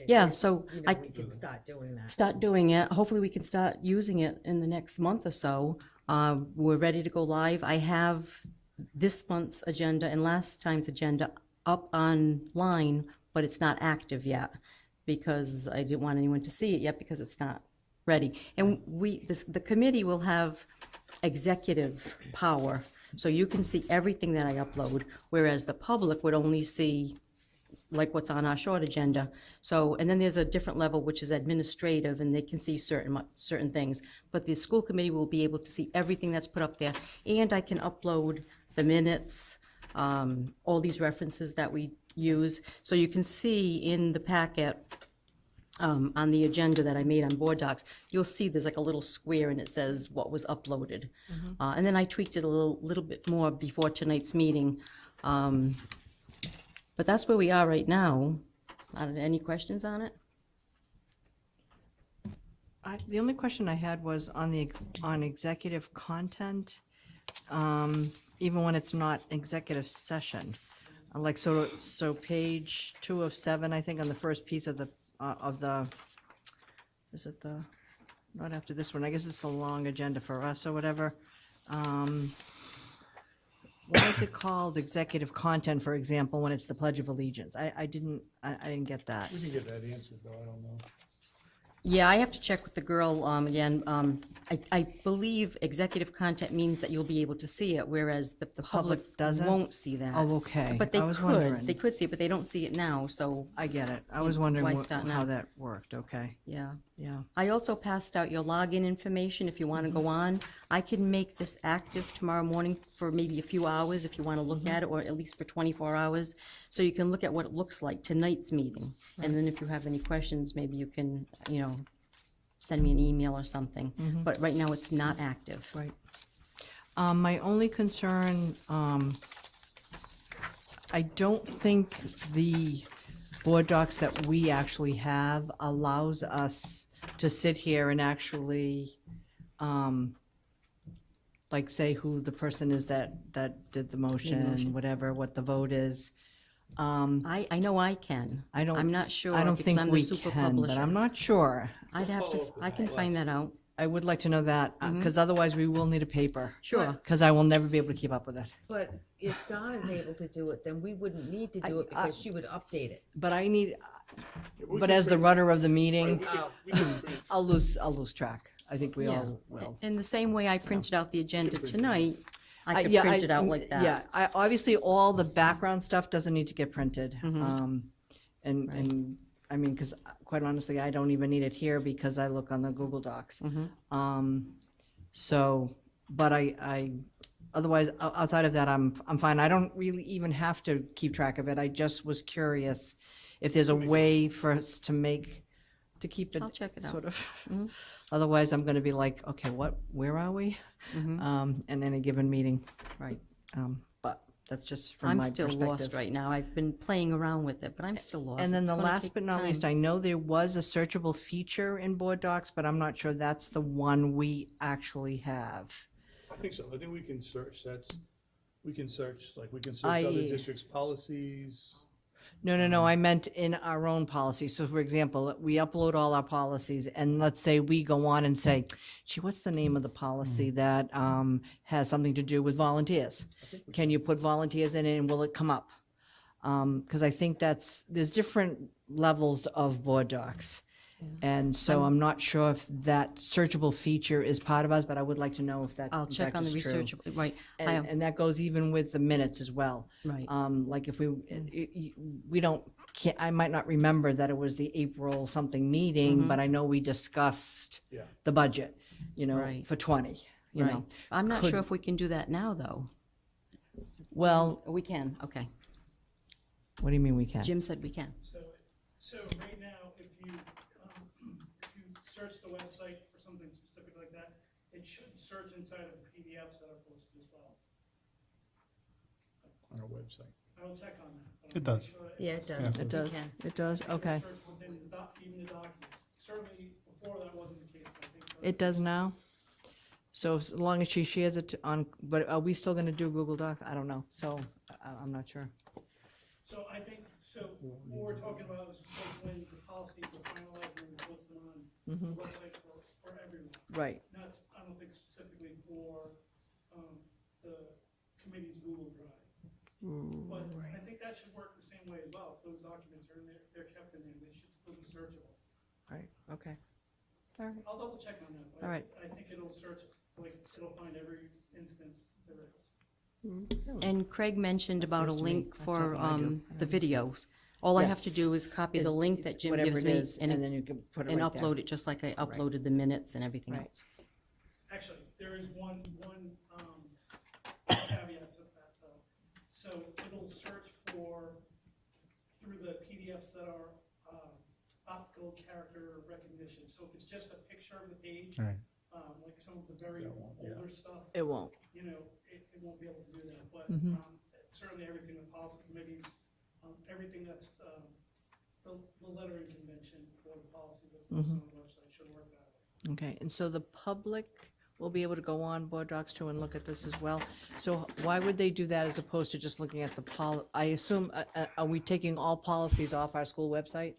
Yeah, so we can start doing that. Start doing it. Hopefully we can start using it in the next month or so. We're ready to go live. I have this month's agenda and last time's agenda up online, but it's not active yet because I didn't want anyone to see it yet because it's not ready. And the committee will have executive power, so you can see everything that I upload, whereas the public would only see like what's on our short agenda. So, and then there's a different level, which is administrative, and they can see certain things. But the school committee will be able to see everything that's put up there, and I can upload the minutes, all these references that we use. So you can see in the packet, on the agenda that I made on Board Docs, you'll see there's like a little square and it says what was uploaded. And then I tweaked it a little bit more before tonight's meeting. But that's where we are right now. Any questions on it? The only question I had was on the, on executive content, even when it's not executive session. Like, so page 2 of 7, I think, on the first piece of the, is it the, not after this one, I guess it's the long agenda for us or whatever. What is it called, executive content, for example, when it's the Pledge of Allegiance? I didn't get that. We can get that answered, though, I don't know. Yeah, I have to check with the girl again. I believe executive content means that you'll be able to see it, whereas the public doesn't? won't see that. Oh, okay. But they I was could. wondering. They could see it, but they don't see it now, so, I get it. I was wondering Why what- start how now? that worked, okay, yeah. yeah. I also passed out your login information if you want to go on. I can make this active tomorrow morning for maybe a few hours if you want to look at it, or at least for 24 hours. So you can look at what it looks like, tonight's meeting. And then if you have any questions, maybe you can, send me an email or something. But right now, it's not active. Right. My only concern, I don't think the board docs that we actually have allows us to sit here and actually, like, say who the person is that did the motion, whatever, what the vote is. I know I can. I'm not sure. I don't because think I'm the we super can, but publisher. I'm not sure. I'd have to, I can find that out. I would like to know that, because otherwise we will need a paper. Sure. Because I will never be able to keep up with it. But if Donna's able to do it, then we wouldn't need to do it because she would update it. But I need, but as the runner of the meeting, Oh, I'll lose track. I think we all will. In the same way I printed out the agenda tonight, I could Yeah, print it out like that. Yeah, obviously, all the background stuff doesn't need to get printed. Mm-hmm. And, I mean, because quite honestly, I don't even need it here because I look on the Google Docs. Mm-hmm. So, but otherwise, outside of that, I'm fine. I don't really even have to keep track of it. I just was curious if there's a way for us to keep it. I'll check it out. Sort of. Otherwise, I'm gonna be like, okay, where are we? In any given meeting. Right. But that's just from I'm my still perspective. lost right now. I've been playing around with it, but I'm still lost. And then It's the gonna last take but not time. least, I know there was a searchable feature in Board Docs, but I'm not sure that's the one we actually have. I think so, I think we can search, we can search I- other districts' policies. No, I meant in our own policy. So for example, we upload all our policies and let's say we go on and say, gee, what's the name of the policy that has something to do with volunteers? Can you put volunteers in it and will it come up? Because I think there's different levels of Board Docs. And so I'm not sure if that searchable feature is part of us, but I would like to know if that I'll in check fact on the is true. research, right. And that goes even with the minutes as well. Right. Like if we don't, I might not remember that it was the April something meeting, but I know we discussed Yeah. the budget, Right. for 20, you Right. know. I'm not Could- sure if we can do that now, though. Well, We can, okay. what do you mean we can? Jim said we can. So right now, if you search the website for something specific like that, it should search inside of the PDFs that are posted as well. On our website. I will check on that. but It does. Yeah, it does. It does, can. it does, okay. Search within even the documents. Certainly, before that wasn't the case, but I think. It does now? So as long as she shares it on, but are we still gonna do Google Docs? I don't know, so I'm not sure. So I think, what we're talking about is when the policies are finalized and posted on the website for everyone. Right, Not, I don't think specifically for, the committee's Google Drive. But I think that should work the same way as well. If those documents are in there, if they're kept in there, they should still be searchable. right, okay. I'll double check on that. But All right. I think it'll search, it'll find every instance there is. And Craig mentioned about a news to me. link That's for not what I do. the videos. All I have to Yes. do is copy the Is link that Jim whatever gives it me is, and then you can put it and right there. upload it just like I uploaded the minutes and everything Right. else. Actually, there is one caveat to that though. So it'll search through the PDFs that are optical character recognition. So if it's just a picture of the page, All right. like some of the very older stuff, It won't. it won't be able to do that. But certainly everything with policy committees, everything that's the lettering convention for the policies that's posted on the website should work that way. Okay, and so the public will be able to go on Board Docs too and look at this as well. So why would they do that as opposed to just looking at the I assume, are we taking all policies off our school website?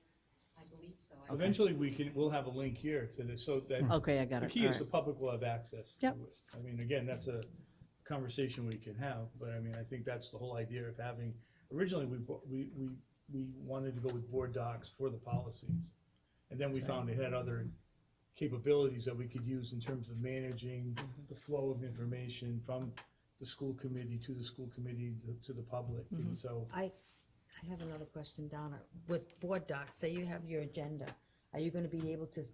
I believe so. Eventually, we'll have a link here to this, so that. Okay, I got The it. key All is the right. public will have access to Yep. it. I mean, again, that's a conversation we can have, but I mean, I think that's the whole idea of having, originally, we wanted to go with Board Docs for the policies. And then we found it had other capabilities that we could use in terms of managing the flow of information from the school committee to the school committee to the public. And so, I have another question, Donna. With Board Docs, say you have your agenda, are you gonna be able to,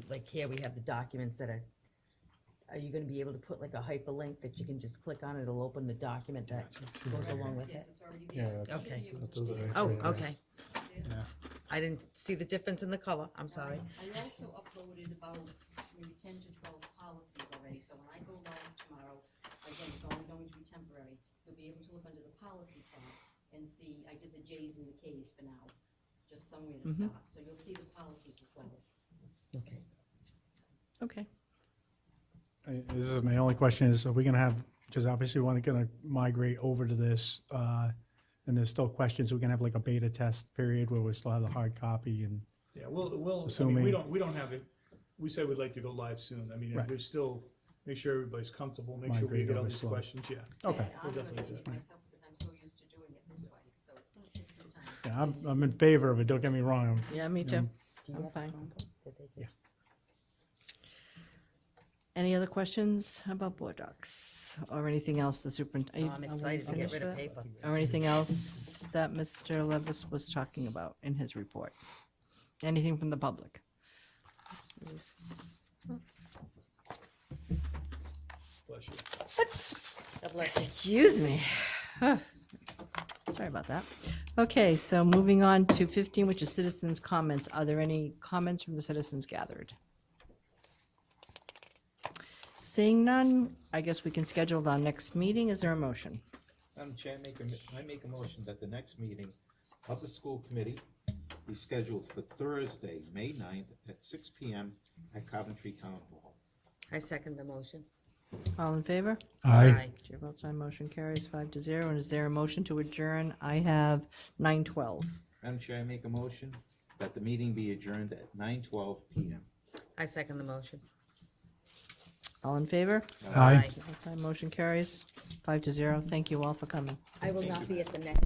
like here, we have the documents that are you gonna be able to put like a hyperlink that you can just click on, it'll open the document that goes along with it? Yes, it's already there. Yeah, Okay. those are Oh, actually- okay. I didn't see the difference in the color, I'm sorry. I also uploaded about maybe 10 to 12 policies already, so when I go live tomorrow, again, it's only going to be temporary, you'll be able to look under the policy tab and see, I did the J's and the K's for now, just somewhere to start, so you'll see the policies as well. Okay. Okay. This is my only question is, are we gonna have, because obviously we're gonna migrate over to this, and there's still questions, we're gonna have like a beta test period where we still have the hard copy and, yeah, I mean, we Assuming- don't have it, we said we'd like to go live soon. I mean, Right. there's still, make sure everybody's comfortable, make sure we Migrate get all over these slow. questions, yeah. okay. And I'm definitely learning do it myself because I'm so used to doing it this way, so it's gonna take some time. Yeah, I'm in favor of it, don't get me wrong. Yeah, me too. Do you I'm have a fine. Chromebook? Did they get- Any other questions about Board Docs or anything else the superintendent? Oh, I'm excited to get rid of paper. Or anything else that Mr. Levis was talking about in his report? Anything from the public? Bless you. God bless you. Excuse me. Sorry about that. Okay, so moving on to 15, which is citizens' comments. Are there any comments from the citizens gathered? Seeing none, I guess we can schedule our next meeting. Is there a motion? Madam Chair, I make a motion that the next meeting of the school committee be scheduled for Thursday, May 9th at 6 PM at Coventry Town Hall. I second the motion. All in favor? Aye. Chair votes aye, motion carries 5-0. And is there a motion to adjourn? I have 9:12. Madam Chair, I make a motion that the meeting be adjourned at 9:12 PM. I second the motion. All in favor? Aye. Chair votes aye, motion carries 5-0. Thank you all for coming. I will not be at the next.